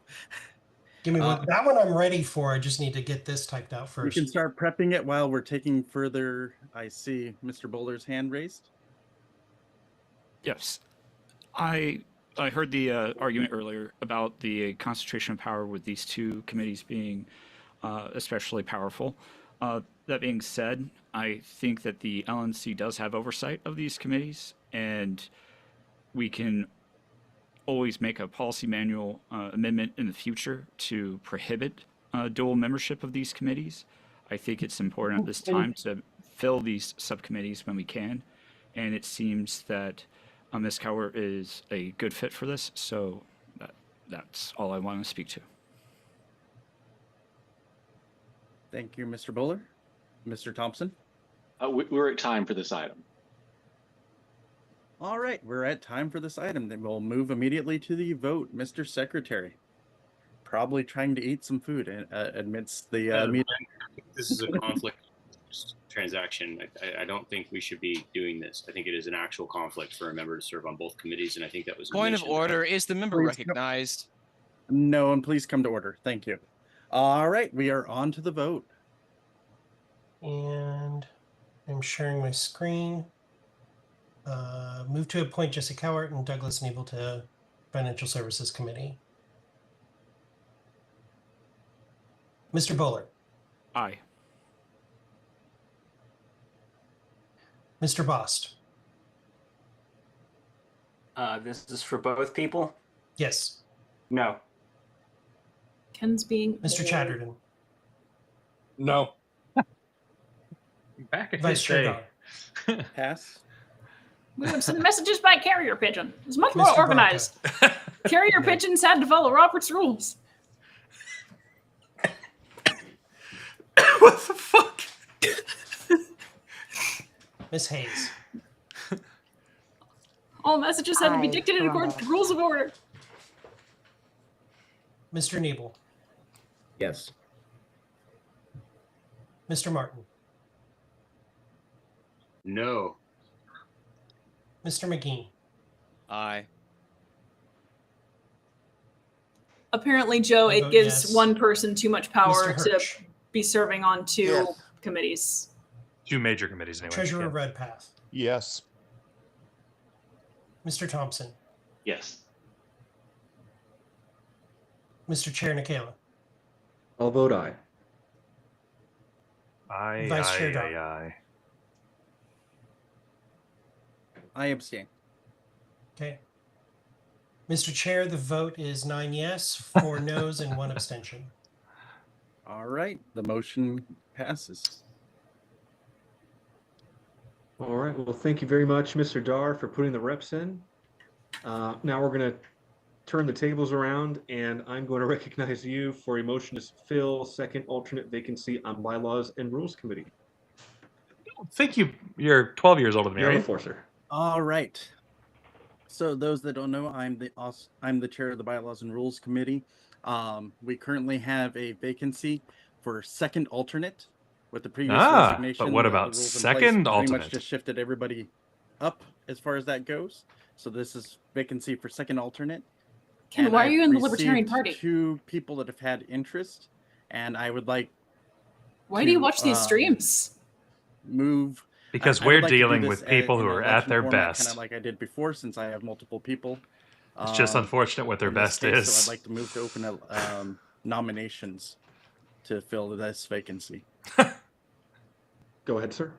[SPEAKER 5] Give me one. That one I'm ready for. I just need to get this typed out first.
[SPEAKER 20] We can start prepping it while we're taking further... I see Mr. Bohler's hand raised.
[SPEAKER 19] Yes. I heard the argument earlier about the concentration of power with these two committees being especially powerful. That being said, I think that the LNC does have oversight of these committees, and we can always make a policy manual amendment in the future to prohibit dual membership of these committees. I think it's important at this time to fill these subcommittees when we can, and it seems that Ms. Cower is a good fit for this, so that's all I want to speak to.
[SPEAKER 20] Thank you, Mr. Bohler. Mr. Thompson?
[SPEAKER 6] We're at time for this item.
[SPEAKER 20] All right, we're at time for this item. Then we'll move immediately to the vote. Mr. Secretary, probably trying to eat some food amidst the meeting.
[SPEAKER 13] This is a conflict transaction. I don't think we should be doing this. I think it is an actual conflict for a member to serve on both committees, and I think that was
[SPEAKER 4] Point of order. Is the member recognized?
[SPEAKER 20] No, and please come to order. Thank you. All right, we are on to the vote.
[SPEAKER 5] And I'm sharing my screen. Move to appoint Jesse Cowart and Douglas Knebel to Financial Services Committee. Mr. Bohler.
[SPEAKER 19] Aye.
[SPEAKER 5] Mr. Bost.
[SPEAKER 21] This is for both people?
[SPEAKER 5] Yes.
[SPEAKER 21] No.
[SPEAKER 2] Ken's being
[SPEAKER 5] Mr. Chatterton.
[SPEAKER 10] No.
[SPEAKER 1] Back at
[SPEAKER 5] Vice
[SPEAKER 1] his
[SPEAKER 5] Chair
[SPEAKER 1] day.
[SPEAKER 5] Dar.
[SPEAKER 20] Pass.
[SPEAKER 2] We would send messages by carrier pigeon. It's much more
[SPEAKER 5] Mr.
[SPEAKER 2] organized. Carrier
[SPEAKER 5] No.
[SPEAKER 2] pigeons had to follow Robert's rules.
[SPEAKER 1] What the fuck?
[SPEAKER 5] Miss Hayes.
[SPEAKER 2] All messages had to be
[SPEAKER 14] Aye,
[SPEAKER 2] dictated according to rules of order.
[SPEAKER 5] Mr. Knebel.
[SPEAKER 9] Yes.
[SPEAKER 5] Mr. Martin.
[SPEAKER 13] No.
[SPEAKER 5] Mr. McGee.
[SPEAKER 4] Aye.
[SPEAKER 2] Apparently, Joe,
[SPEAKER 5] I
[SPEAKER 2] it
[SPEAKER 5] vote
[SPEAKER 2] gives
[SPEAKER 5] yes.
[SPEAKER 2] one person too much power
[SPEAKER 5] Mr.
[SPEAKER 2] to
[SPEAKER 5] Hirsch.
[SPEAKER 2] be serving on two
[SPEAKER 7] Yes.
[SPEAKER 2] committees.
[SPEAKER 1] Two major committees, anyway.
[SPEAKER 5] Treasurer
[SPEAKER 1] Yeah.
[SPEAKER 5] Redpath.
[SPEAKER 8] Yes.
[SPEAKER 5] Mr. Thompson.
[SPEAKER 6] Yes.
[SPEAKER 5] Mr. Chair Nikela.
[SPEAKER 3] I'll vote aye.
[SPEAKER 1] Aye,
[SPEAKER 5] Vice
[SPEAKER 1] aye,
[SPEAKER 5] Chair Dar.
[SPEAKER 1] aye, aye.
[SPEAKER 20] I abstain.
[SPEAKER 5] Okay. Mr. Chair, the vote is 9 yes, 4 noes, and 1 abstention.
[SPEAKER 20] All right, the motion passes.
[SPEAKER 3] All right. Well, thank you very much, Mr. Dar, for putting the reps in. Now we're going to turn the tables around, and I'm going to recognize you for a motion to fill second alternate vacancy on Bylaws and Rules Committee.
[SPEAKER 1] I think you're 12 years older than me,
[SPEAKER 3] You're
[SPEAKER 1] right?
[SPEAKER 3] on the floor, sir.
[SPEAKER 20] All right. So those that don't know, I'm the chair of the Bylaws and Rules Committee. We currently have a vacancy for second alternate. With the previous resignation,
[SPEAKER 1] but what
[SPEAKER 20] the
[SPEAKER 1] about
[SPEAKER 20] rules in place
[SPEAKER 1] second
[SPEAKER 20] pretty
[SPEAKER 1] alternate?
[SPEAKER 20] much just shifted everybody up as far as that goes. So this is vacancy for second alternate.
[SPEAKER 2] Ken,
[SPEAKER 20] And
[SPEAKER 2] why are
[SPEAKER 20] I've
[SPEAKER 2] you in the Libertarian
[SPEAKER 20] received
[SPEAKER 2] Party?
[SPEAKER 20] 2 people that have had interest, and I would like.
[SPEAKER 2] Why do you watch these streams?
[SPEAKER 20] Move.
[SPEAKER 1] Because
[SPEAKER 20] I
[SPEAKER 1] we're
[SPEAKER 20] would like to do
[SPEAKER 1] dealing
[SPEAKER 20] this
[SPEAKER 1] with people who
[SPEAKER 20] in an
[SPEAKER 1] are at
[SPEAKER 20] election
[SPEAKER 1] their
[SPEAKER 20] format,
[SPEAKER 1] best.
[SPEAKER 20] kind of like I did before, since I have multiple people.
[SPEAKER 1] It's just unfortunate what their
[SPEAKER 20] in this
[SPEAKER 1] best
[SPEAKER 20] case,
[SPEAKER 1] is.
[SPEAKER 20] So I'd like to move to open nominations to fill this vacancy.
[SPEAKER 3] Go ahead, sir.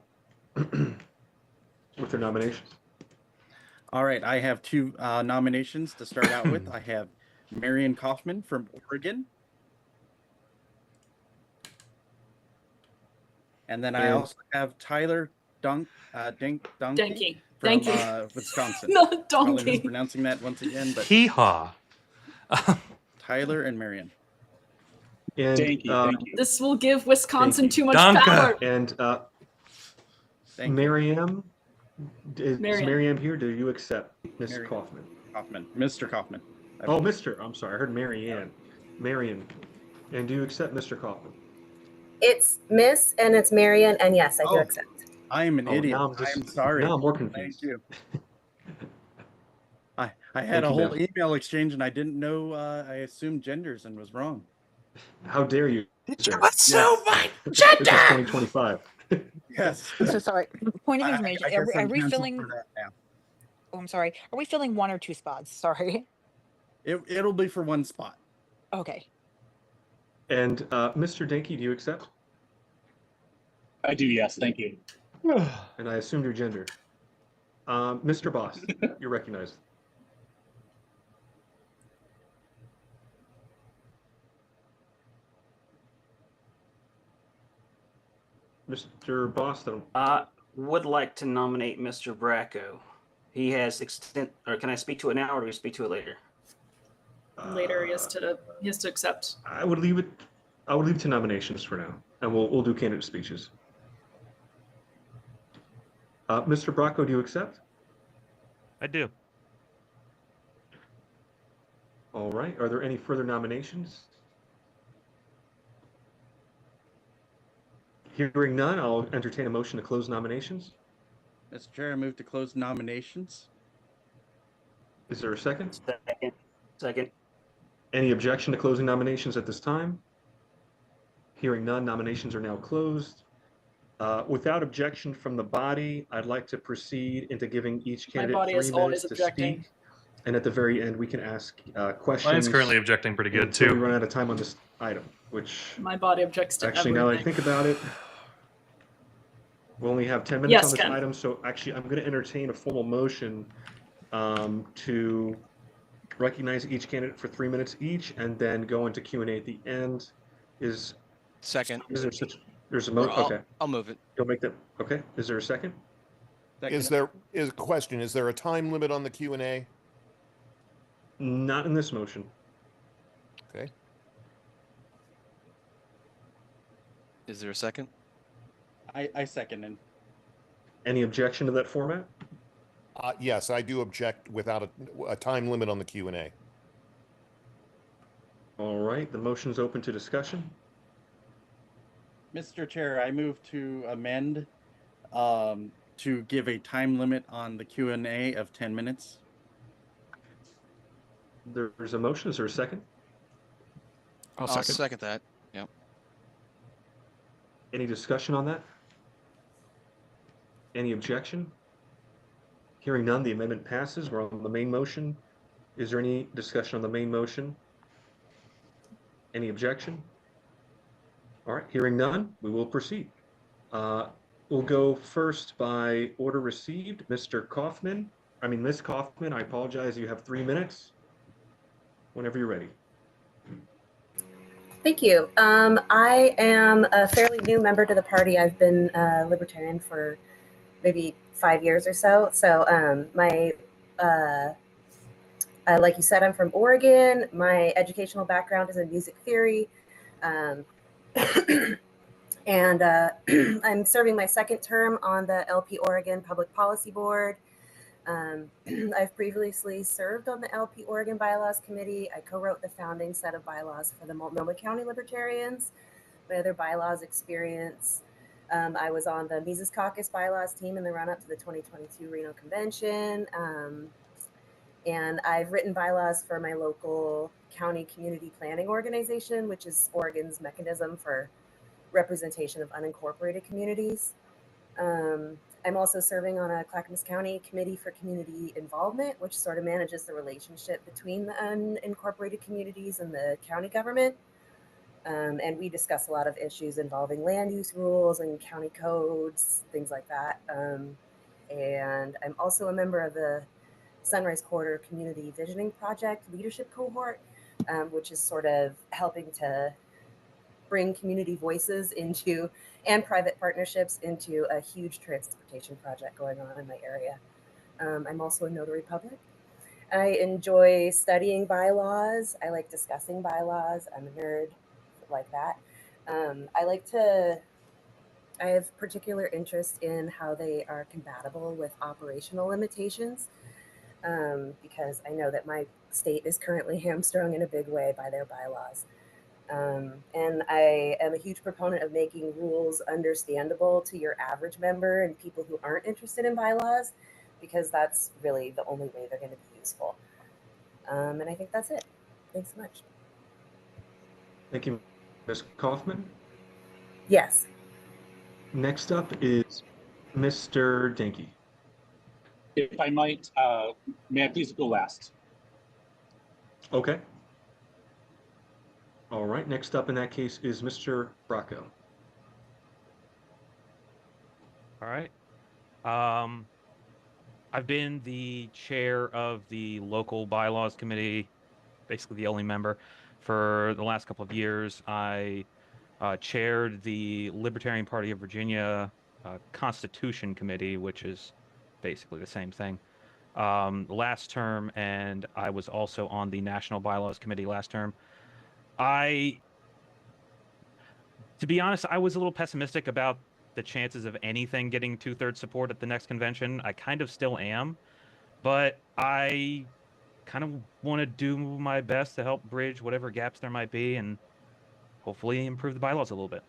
[SPEAKER 3] With your nominations.
[SPEAKER 20] All right, I have 2 nominations to start out with. I have Marion Kaufman from Oregon. And then I also have Tyler Donkey
[SPEAKER 2] Denke.
[SPEAKER 20] from
[SPEAKER 2] Denke.
[SPEAKER 20] Wisconsin.
[SPEAKER 2] Not
[SPEAKER 20] Probably
[SPEAKER 2] donkey.
[SPEAKER 20] mispronouncing that once again, but
[SPEAKER 1] Hee-haw.
[SPEAKER 20] Tyler and Marion.
[SPEAKER 3] And
[SPEAKER 2] This will give Wisconsin too much
[SPEAKER 1] Danke.
[SPEAKER 2] power.
[SPEAKER 3] And Miriam, is
[SPEAKER 2] Miriam.
[SPEAKER 3] Miriam here? Do you accept Ms. Kaufman?
[SPEAKER 20] Mr. Kaufman.
[SPEAKER 3] Oh, Mr. I'm sorry. I heard Marianne. Marion. And do you accept Mr. Kaufman?
[SPEAKER 16] It's Miss and it's Marion, and yes, I do accept.
[SPEAKER 20] I am an idiot.
[SPEAKER 3] Now
[SPEAKER 20] I'm sorry.
[SPEAKER 3] Now I'm more confused.
[SPEAKER 20] Thank you. I had
[SPEAKER 3] Thank
[SPEAKER 20] a
[SPEAKER 3] you,
[SPEAKER 20] whole
[SPEAKER 3] ma'am.
[SPEAKER 20] email exchange and I didn't know. I assumed genders and was wrong.
[SPEAKER 3] How dare you?
[SPEAKER 20] Did you
[SPEAKER 16] assume my
[SPEAKER 3] This is 2025.
[SPEAKER 20] Yes.
[SPEAKER 12] So sorry. Point of information.
[SPEAKER 20] I guess
[SPEAKER 12] Are
[SPEAKER 20] I'm
[SPEAKER 12] we
[SPEAKER 20] canceled
[SPEAKER 12] filling?
[SPEAKER 20] for that now.
[SPEAKER 12] Oh, I'm sorry. Are we filling 1 or 2 spots? Sorry.
[SPEAKER 20] It'll be for 1 spot.
[SPEAKER 12] Okay.
[SPEAKER 3] And Mr. Dinky, do you accept?
[SPEAKER 6] I do, yes. Thank you.
[SPEAKER 3] And I assumed your gender. Mr. Boss, you're recognized. Mr. Boston.
[SPEAKER 21] Would like to nominate Mr. Bracco. He has or can I speak to it now or do we speak to it later?
[SPEAKER 2] Later, he has to accept.
[SPEAKER 3] I would leave it to nominations for now, and we'll do candidate speeches. Mr. Bracco, do you accept?
[SPEAKER 22] I do.
[SPEAKER 3] All right. Are there any further nominations? Hearing none, I'll entertain a motion to close nominations.
[SPEAKER 20] Mr. Chair, I move to close nominations.
[SPEAKER 3] Is there a second?
[SPEAKER 21] Second.
[SPEAKER 3] Any objection to closing nominations at this time? Hearing none, nominations are now closed. Without objection from the body, I'd like to proceed into giving each
[SPEAKER 2] My
[SPEAKER 3] candidate
[SPEAKER 2] body
[SPEAKER 3] 3
[SPEAKER 2] is
[SPEAKER 3] minutes
[SPEAKER 2] always
[SPEAKER 3] to
[SPEAKER 2] objecting.
[SPEAKER 3] speak. And at the very end, we can ask questions.
[SPEAKER 1] Mine's currently objecting pretty good,
[SPEAKER 3] until
[SPEAKER 1] too.
[SPEAKER 3] we run out of time on this item, which
[SPEAKER 2] My body objects to
[SPEAKER 3] actually,
[SPEAKER 2] everything.
[SPEAKER 3] now that I think about it, we only have 10 minutes
[SPEAKER 2] Yes,
[SPEAKER 3] on this
[SPEAKER 2] Ken.
[SPEAKER 3] item. So actually, I'm going to entertain a formal motion to recognize each candidate for 3 minutes each, and then go into Q&A at the end.
[SPEAKER 4] Second.
[SPEAKER 3] Is there such? There's a
[SPEAKER 4] Or
[SPEAKER 3] okay.
[SPEAKER 4] I'll move it.
[SPEAKER 3] You'll make that. Okay. Is there a second?
[SPEAKER 8] Is there a time limit on the Q&A?
[SPEAKER 3] Not in this motion.
[SPEAKER 8] Okay.
[SPEAKER 4] Is there a second?
[SPEAKER 20] I seconded.
[SPEAKER 3] Any objection to that format?
[SPEAKER 8] Yes, I do object without a time limit on the Q&A.
[SPEAKER 3] All right, the motion is open to discussion.
[SPEAKER 20] Mr. Chair, I move to amend to give a time limit on the Q&A of 10 minutes.
[SPEAKER 3] There's a motion. Is there a second?
[SPEAKER 4] I'll second that. Yep.
[SPEAKER 3] Any discussion on that? Any objection? Hearing none, the amendment passes. We're on the main motion. Is there any discussion on the main motion? Any objection? All right, hearing none, we will proceed. We'll go first by order received. Ms. Kaufman, I apologize. You have 3 minutes. Whenever you're ready.
[SPEAKER 16] Thank you. I am a fairly new member to the party. I've been Libertarian for maybe 5 years or so. So like you said, I'm from Oregon. My educational background is in music theory. And I'm serving my second term on the LP Oregon Public Policy Board. I've previously served on the LP Oregon Bylaws Committee. I co-wrote the founding set of bylaws for the Multnomah County Libertarians. My other bylaws experience, I was on the Mises Caucus bylaws team in the run-up to the 2022 Reno Convention. And I've written bylaws for my local county community planning organization, which is Oregon's mechanism for representation of unincorporated communities. I'm also serving on a Clackamas County Committee for Community Involvement, which sort of manages the relationship between the unincorporated communities and the county government. And we discuss a lot of issues involving land use rules and county codes, things like that. And I'm also a member of the Sunrise Corridor Community Visioning Project Leadership Cohort, which is sort of helping to bring community voices into and private partnerships into a huge transportation project going on in my area. I'm also a notary public. I enjoy studying bylaws. I like discussing bylaws. I'm a nerd like that. I have particular interest in how they are compatible with operational limitations, because I know that my state is currently hamstrung in a big way by their bylaws. And I am a huge proponent of making rules understandable to your average member and people who aren't interested in bylaws, because that's really the only way they're going to be useful. And I think that's it. Thanks so much.
[SPEAKER 3] Thank you, Ms. Kaufman.
[SPEAKER 16] Yes.
[SPEAKER 3] Next up is Mr. Dinky.
[SPEAKER 17] If I might, may I please go last?
[SPEAKER 3] Okay. All right, next up in that case is Mr. Bracco.
[SPEAKER 22] All right. I've been the chair of the local bylaws committee, basically the only member, for the last couple of years. I chaired the Libertarian Party of Virginia Constitution Committee, which is basically the same thing, last term, and I was also on the National Bylaws Committee last term. To be honest, I was a little pessimistic about the chances of anything getting 2/3 support at the next convention. I kind of still am, but I kind of want to do my best to help bridge whatever gaps there might be and hopefully improve the bylaws a little bit.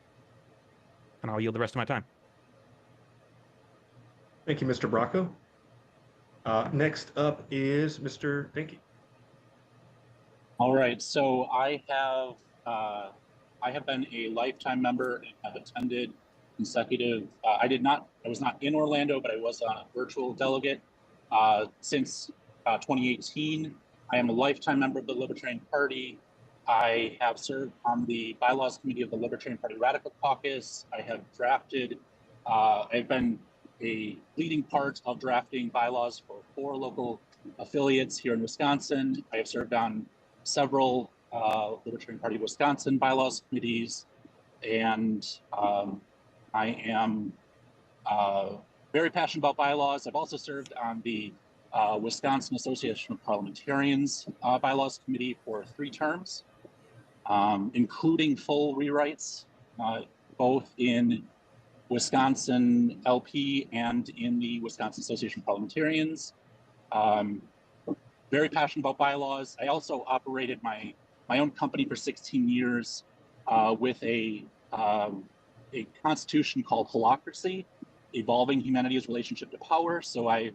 [SPEAKER 22] And I'll yield the rest of my time.
[SPEAKER 3] Thank you, Mr. Bracco. Next up is Mr. Dinky.
[SPEAKER 17] All right, so I have been a lifetime member and have attended consecutive. I was not in Orlando, but I was on a virtual delegate since 2018. I am a lifetime member of the Libertarian Party. I have served on the Bylaws Committee of the Libertarian Party Radical Caucus. I have drafted, I've been a leading part of drafting bylaws for 4 local affiliates here in Wisconsin. I have served on several Libertarian Party Wisconsin bylaws committees, and I am very passionate about bylaws. I've also served on the Wisconsin Association of Parliamentarians bylaws committee for 3 terms, including full rewrites, both in Wisconsin LP and in the Wisconsin Association of Parliamentarians. Very passionate about bylaws. I also operated my own company for 16 years with a constitution called Holacracy, Evolving Humanity's Relationship to Power. So I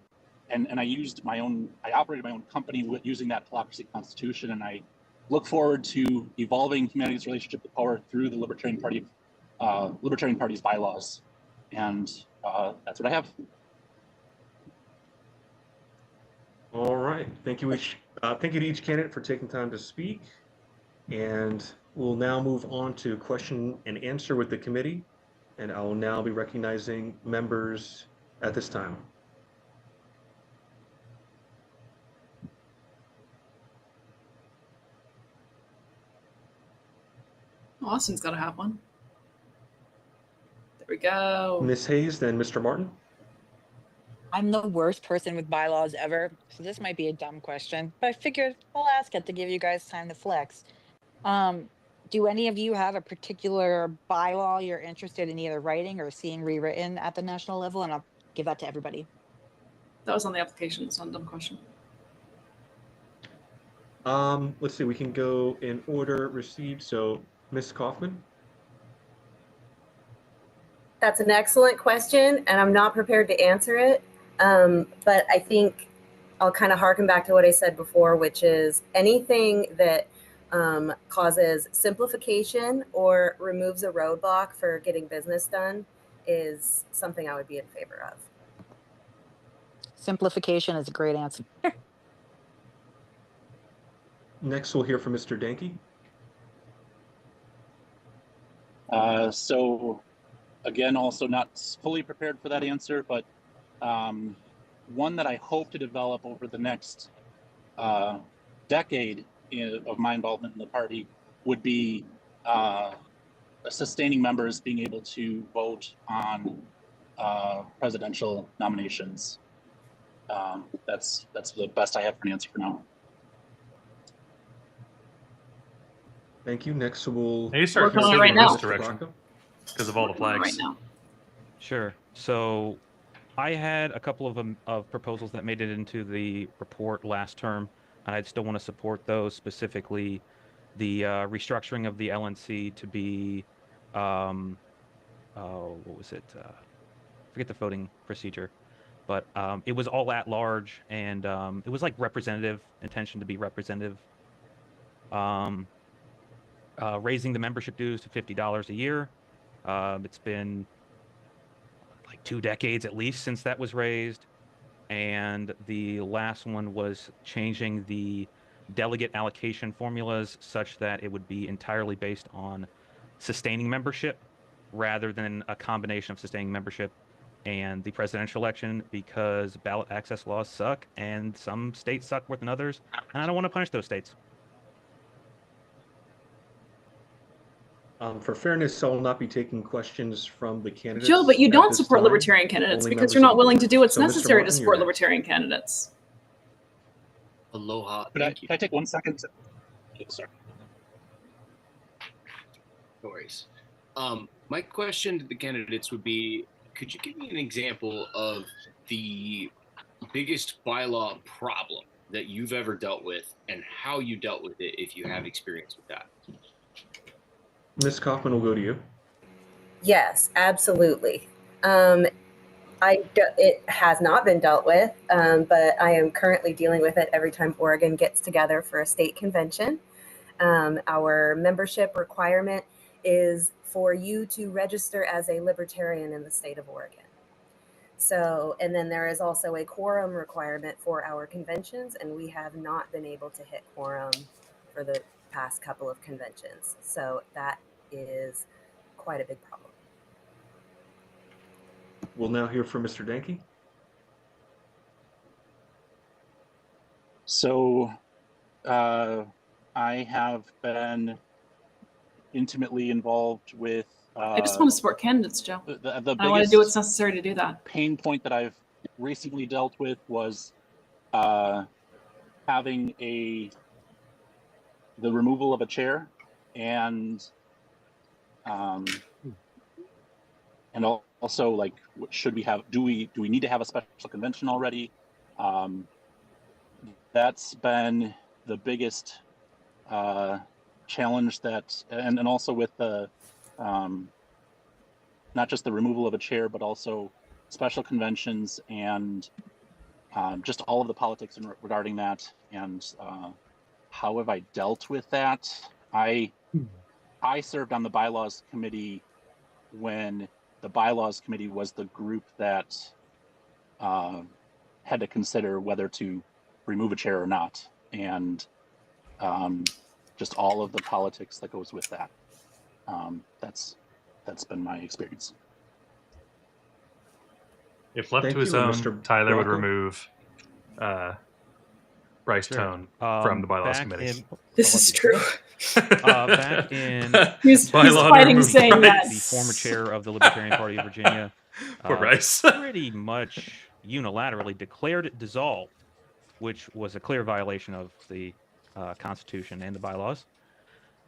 [SPEAKER 17] operated my own company with using that Holacracy constitution, and I look forward to evolving humanity's relationship to power through the Libertarian Party's bylaws. And that's what I have.
[SPEAKER 3] All right. Thank you to each candidate for taking time to speak. And we'll now move on to question and answer with the committee. And I will now be recognizing members at this time.
[SPEAKER 2] Austin's got to have one. There we go.
[SPEAKER 3] Ms. Hayes, then Mr. Martin.
[SPEAKER 12] I'm the worst person with bylaws ever, so this might be a dumb question, but I figured I'll ask it to give you guys time to flex. Do any of you have a particular bylaw you're interested in either writing or seeing rewritten at the national level? And I'll give that to everybody.
[SPEAKER 2] That was on the application. It's not a dumb question.
[SPEAKER 3] Let's see, we can go in order received. So, Ms. Kaufman.
[SPEAKER 16] That's an excellent question, and I'm not prepared to answer it. But I think I'll kind of harken back to what I said before, which is anything that causes simplification or removes a roadblock for getting business done is something I would be in favor of.
[SPEAKER 12] Simplification is a great answer.
[SPEAKER 3] Next, we'll hear from Mr. Danke.
[SPEAKER 17] So again, also not fully prepared for that answer, but one that I hope to develop over the next decade of my involvement in the party would be sustaining members being able to vote on presidential nominations. That's the best I have for an answer for now.
[SPEAKER 3] Thank you. Next, we'll
[SPEAKER 1] start
[SPEAKER 2] working on it right now.
[SPEAKER 1] this direction because of all the flags.
[SPEAKER 2] Right now.
[SPEAKER 22] Sure. So I had a couple of proposals that made it into the report last term, and I still want to support those, specifically the restructuring of the LNC to be, what was it? Forget the voting procedure, but it was all at large, and it was like representative, intention to be representative. Raising the membership dues to $50 a year. It's been like 2 decades at least since that was raised. And the last one was changing the delegate allocation formulas such that it would be entirely based on sustaining membership rather than a combination of sustaining membership and the presidential election, because ballot access laws suck and some states suck more than others. And I don't want to punish those states.
[SPEAKER 3] For fairness, I will not be taking questions from the candidates.
[SPEAKER 2] Joe, but you don't
[SPEAKER 3] this
[SPEAKER 2] support
[SPEAKER 3] time.
[SPEAKER 2] Libertarian candidates
[SPEAKER 3] Only
[SPEAKER 2] because
[SPEAKER 3] members
[SPEAKER 2] you're not
[SPEAKER 3] of the
[SPEAKER 2] willing to
[SPEAKER 3] board.
[SPEAKER 2] do what's
[SPEAKER 3] So, Mr.
[SPEAKER 2] necessary to
[SPEAKER 3] Martin,
[SPEAKER 2] support
[SPEAKER 3] you're
[SPEAKER 2] Libertarian candidates.
[SPEAKER 11] Aloha.
[SPEAKER 17] Could I take 1 second? Sorry.
[SPEAKER 11] No worries. My question to the candidates would be, could you give me an example of the biggest bylaw problem that you've ever dealt with and how you dealt with it if you have experience with that?
[SPEAKER 3] Ms. Kaufman will go to you.
[SPEAKER 16] Yes, absolutely. It has not been dealt with, but I am currently dealing with it every time Oregon gets together for a state convention. Our membership requirement is for you to register as a Libertarian in the state of Oregon. So, and then there is also a quorum requirement for our conventions, and we have not been able to hit quorum for the past couple of conventions. So that is quite a big problem.
[SPEAKER 3] We'll now hear from Mr. Danke.
[SPEAKER 17] So I have been intimately involved with.
[SPEAKER 2] I just want to support candidates, Joe.
[SPEAKER 17] The
[SPEAKER 2] I want to do what's
[SPEAKER 17] biggest
[SPEAKER 2] necessary to do that.
[SPEAKER 17] pain point that I've recently dealt with was having the removal of a chair, and also, like, should we have? Do we need to have a special convention already? That's been the biggest challenge, that, and also with the not just the removal of a chair, but also special conventions and just all of the politics regarding that. And how have I dealt with that? I served on the bylaws committee when the bylaws committee was the group that had to consider whether to remove a chair or not, and just all of the politics that goes with that. That's been my experience.
[SPEAKER 1] If left
[SPEAKER 3] Thank
[SPEAKER 1] to his
[SPEAKER 3] you,
[SPEAKER 1] own,
[SPEAKER 3] Mr.
[SPEAKER 1] Tyler would
[SPEAKER 3] Bronco.
[SPEAKER 1] remove Bryce
[SPEAKER 22] Sure.
[SPEAKER 1] Tone from the bylaws
[SPEAKER 22] back
[SPEAKER 1] committee.
[SPEAKER 2] This is true.
[SPEAKER 22] Back in
[SPEAKER 2] He's fighting saying that.
[SPEAKER 22] the former chair of the Libertarian Party of Virginia,
[SPEAKER 1] Poor Bryce.
[SPEAKER 22] pretty much unilaterally declared it dissolved, which was a clear violation of the Constitution and the bylaws.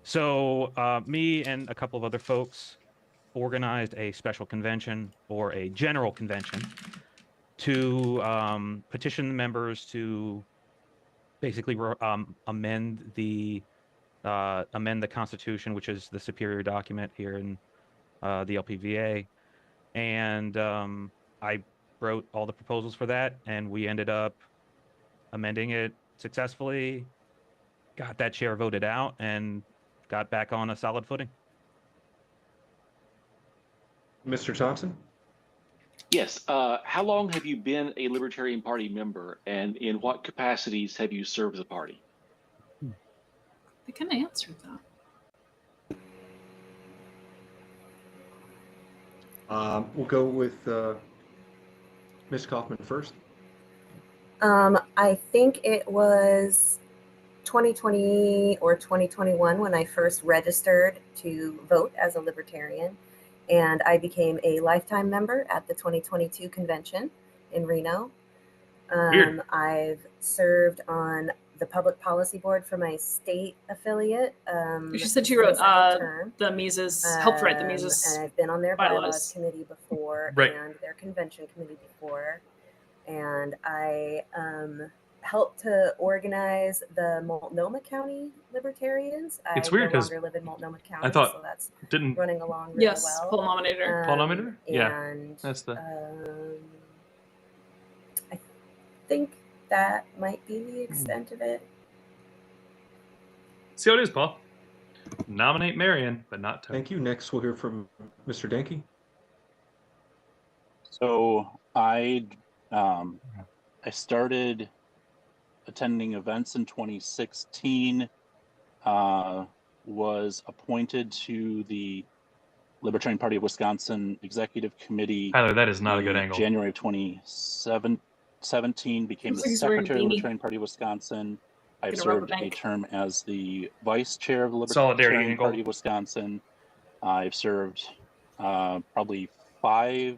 [SPEAKER 22] So me and a couple of other folks organized a special convention, or a general convention, to petition the members to basically amend the Constitution, which is the superior document here in the LPVA. And I wrote all the proposals for that, and we ended up amending it successfully, got that chair voted out, and got back on a solid footing.
[SPEAKER 3] Mr. Thompson?
[SPEAKER 6] Yes. How long have you been a Libertarian Party member, and in what capacities have you served the party?
[SPEAKER 2] They kind of answered that.
[SPEAKER 3] We'll go with Ms. Kaufman first.
[SPEAKER 16] I think it was 2020 or 2021 when I first registered to vote as a Libertarian, and I became a lifetime member at the 2022 convention in Reno. I've served on the public policy board for my state affiliate.
[SPEAKER 2] She said she wrote the Mises, helped write the Mises
[SPEAKER 16] and I've been on their bylaws
[SPEAKER 2] bylaws
[SPEAKER 16] committee before,
[SPEAKER 1] Right.
[SPEAKER 16] and their convention committee before. And I helped to organize the Multnomah County Libertarians.
[SPEAKER 1] It's
[SPEAKER 16] I
[SPEAKER 1] weird
[SPEAKER 16] no
[SPEAKER 1] 'cause
[SPEAKER 16] longer live in Multnomah County,
[SPEAKER 1] I thought
[SPEAKER 16] so that's
[SPEAKER 1] didn't
[SPEAKER 16] running along really
[SPEAKER 2] Yes,
[SPEAKER 16] well.
[SPEAKER 2] Paul Nominator.
[SPEAKER 1] Paul Nominator? Yeah,
[SPEAKER 16] And
[SPEAKER 1] that's the.
[SPEAKER 16] I think that might be the extent of it.
[SPEAKER 1] See how it is, Paul. Nominate Marion, but not Tony.
[SPEAKER 3] Thank you. Next, we'll hear from Mr. Danke.
[SPEAKER 17] So I started attending events in 2016. Was appointed to the Libertarian Party of Wisconsin Executive Committee.
[SPEAKER 1] Tyler, that is not a good
[SPEAKER 17] in
[SPEAKER 1] angle.
[SPEAKER 17] January of 2017, became the
[SPEAKER 2] Looks like he's wearing a
[SPEAKER 17] Secretary of the
[SPEAKER 2] beanie.
[SPEAKER 17] Libertarian Party of Wisconsin. I've
[SPEAKER 2] Gonna rob a
[SPEAKER 17] served a
[SPEAKER 2] bank.
[SPEAKER 17] term as the Vice Chair of the
[SPEAKER 1] Solidarity
[SPEAKER 17] Libertarian
[SPEAKER 1] angle.
[SPEAKER 17] Party of Wisconsin. I've served probably five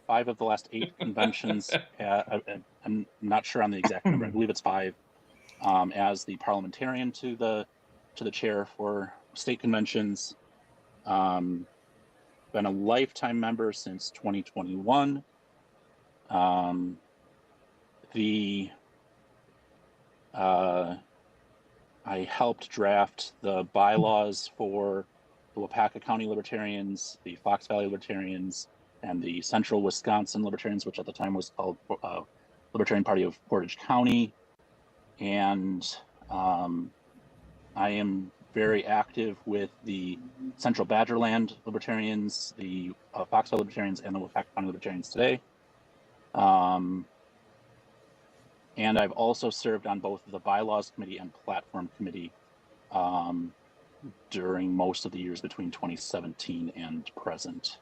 [SPEAKER 17] of the last 8 conventions. I'm not sure on the exact number. I believe it's 5. As the parliamentarian to the chair for state conventions. Been a lifetime member since 2021. I helped draft the bylaws for the Wapaka County Libertarians, the Fox Valley Libertarians, and the Central Wisconsin Libertarians, which at the time was called Libertarian Party of Portage County. And I am very active with the Central Badgerland Libertarians, the Fox Valley Libertarians, and the Wapaka County Libertarians today. And I've also served on both the Bylaws Committee and Platform Committee during most of the years between 2017 and present.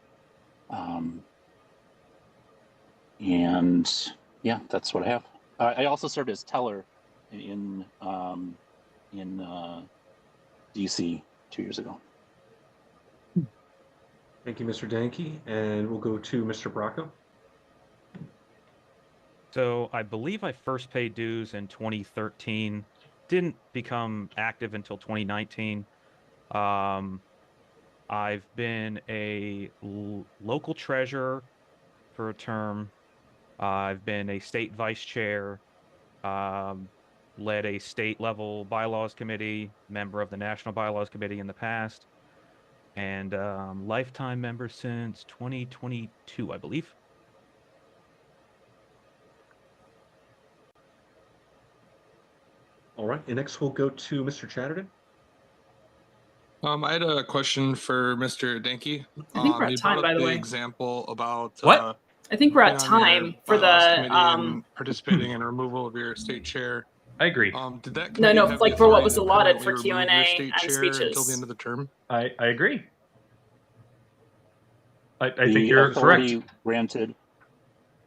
[SPEAKER 17] And yeah, that's what I have. I also served as teller in DC 2 years ago.
[SPEAKER 3] Thank you, Mr. Danke. And we'll go to Mr. Bracco.
[SPEAKER 22] So I believe I first paid dues in 2013. Didn't become active until 2019. I've been a local treasurer for a term. I've been a state vice chair, led a state level bylaws committee, member of the national bylaws committee in the past, and lifetime member since 2022, I believe.
[SPEAKER 3] All right, and next we'll go to Mr. Chatterton.
[SPEAKER 10] I had a question for Mr. Danke.
[SPEAKER 2] I think we're at
[SPEAKER 10] He
[SPEAKER 2] time,
[SPEAKER 10] brought
[SPEAKER 2] by
[SPEAKER 10] up
[SPEAKER 2] the
[SPEAKER 10] the
[SPEAKER 2] way.
[SPEAKER 10] example about
[SPEAKER 2] What? I think we're at
[SPEAKER 10] being on your
[SPEAKER 2] time for
[SPEAKER 10] bylaws
[SPEAKER 2] the
[SPEAKER 10] committee and participating in removal of your state chair.
[SPEAKER 1] I agree.
[SPEAKER 10] Did that
[SPEAKER 2] No,
[SPEAKER 10] committee
[SPEAKER 2] no,
[SPEAKER 10] have
[SPEAKER 2] like
[SPEAKER 10] the
[SPEAKER 2] for what
[SPEAKER 10] authority
[SPEAKER 2] was
[SPEAKER 10] to
[SPEAKER 2] allotted
[SPEAKER 10] permanently
[SPEAKER 2] for
[SPEAKER 10] remove
[SPEAKER 2] Q&A
[SPEAKER 10] your state
[SPEAKER 2] and
[SPEAKER 10] chair until the
[SPEAKER 2] speeches.
[SPEAKER 10] end of the term?
[SPEAKER 1] I agree. I
[SPEAKER 17] The
[SPEAKER 1] think you're
[SPEAKER 17] authority
[SPEAKER 1] correct.
[SPEAKER 17] granted.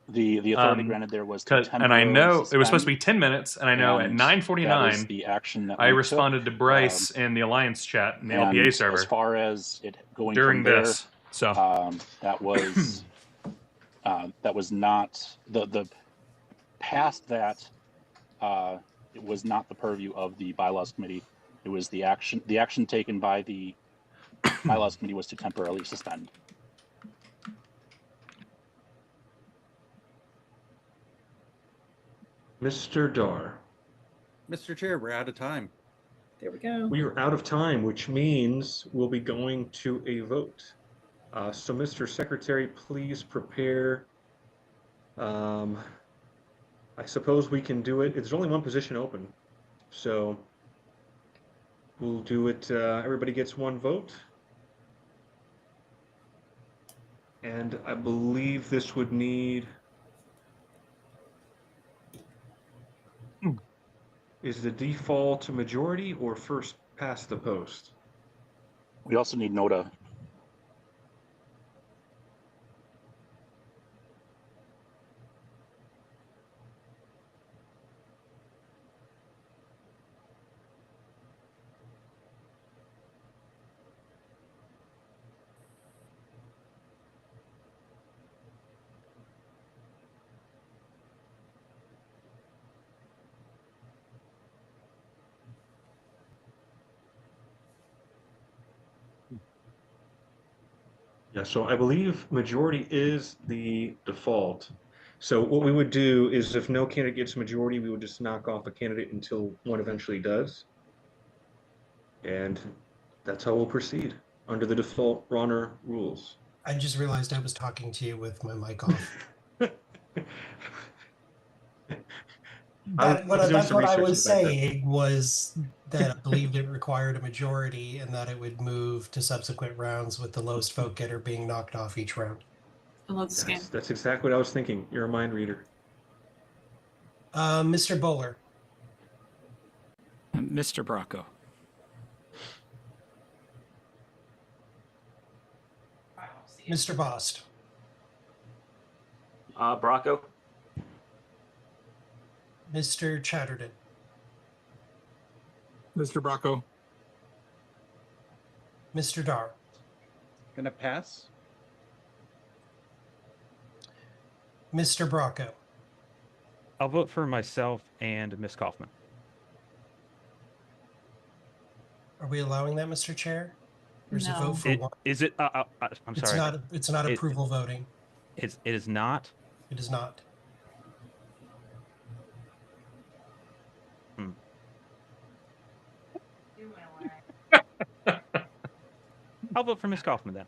[SPEAKER 17] The authority granted there was to
[SPEAKER 1] And I
[SPEAKER 17] temporarily
[SPEAKER 1] know it was supposed to be
[SPEAKER 17] suspend,
[SPEAKER 1] 10 minutes, and I know at
[SPEAKER 17] and that is
[SPEAKER 1] 9:49
[SPEAKER 17] the action that
[SPEAKER 1] I
[SPEAKER 17] we
[SPEAKER 1] responded
[SPEAKER 17] took.
[SPEAKER 1] to Bryce in the Alliance chat in the
[SPEAKER 17] And
[SPEAKER 1] LPA
[SPEAKER 17] as
[SPEAKER 1] server
[SPEAKER 17] far as it going
[SPEAKER 1] during
[SPEAKER 17] from there,
[SPEAKER 1] this. So
[SPEAKER 17] that was not the past that. It was not the purview of the bylaws committee. It was the action taken by the bylaws committee was to temporarily suspend.
[SPEAKER 3] Mr. Dar.
[SPEAKER 20] Mr. Chair, we're out of time.
[SPEAKER 2] There we go.
[SPEAKER 3] We are out of time, which means we'll be going to a vote. So, Mr. Secretary, please prepare. I suppose we can do it. There's only one position open. So we'll do it. Everybody gets one vote. And I believe this would need... Is the default a majority or first past the post?
[SPEAKER 17] We also need NOTA.
[SPEAKER 3] Yeah, so I believe majority is the default. So what we would do is if no candidate gets a majority, we would just knock off a candidate until one eventually does. And that's how we'll proceed under the default Ronner rules.
[SPEAKER 5] I just realized I was talking to you with my mic off. That's what I was saying was that I believed it required a majority and that it would move to subsequent rounds with the lowest vote getter being knocked off each round.
[SPEAKER 2] I love this game.
[SPEAKER 3] That's exactly what I was thinking. You're a mind reader.
[SPEAKER 5] Mr. Bohler.
[SPEAKER 19] Mr. Bracco.
[SPEAKER 5] Mr. Bost.
[SPEAKER 21] Bracco.
[SPEAKER 5] Mr. Chatterton.
[SPEAKER 10] Mr. Bracco.
[SPEAKER 5] Mr. Dar.
[SPEAKER 20] Gonna pass.
[SPEAKER 5] Mr. Bracco.
[SPEAKER 22] I'll vote for myself and Ms. Kaufman.
[SPEAKER 5] Are we allowing that, Mr. Chair? Or is it vote for one?
[SPEAKER 22] Is it? I'm sorry.
[SPEAKER 5] It's not approval voting.
[SPEAKER 22] It is not.
[SPEAKER 5] It is not.
[SPEAKER 22] I'll vote for Ms. Kaufman then.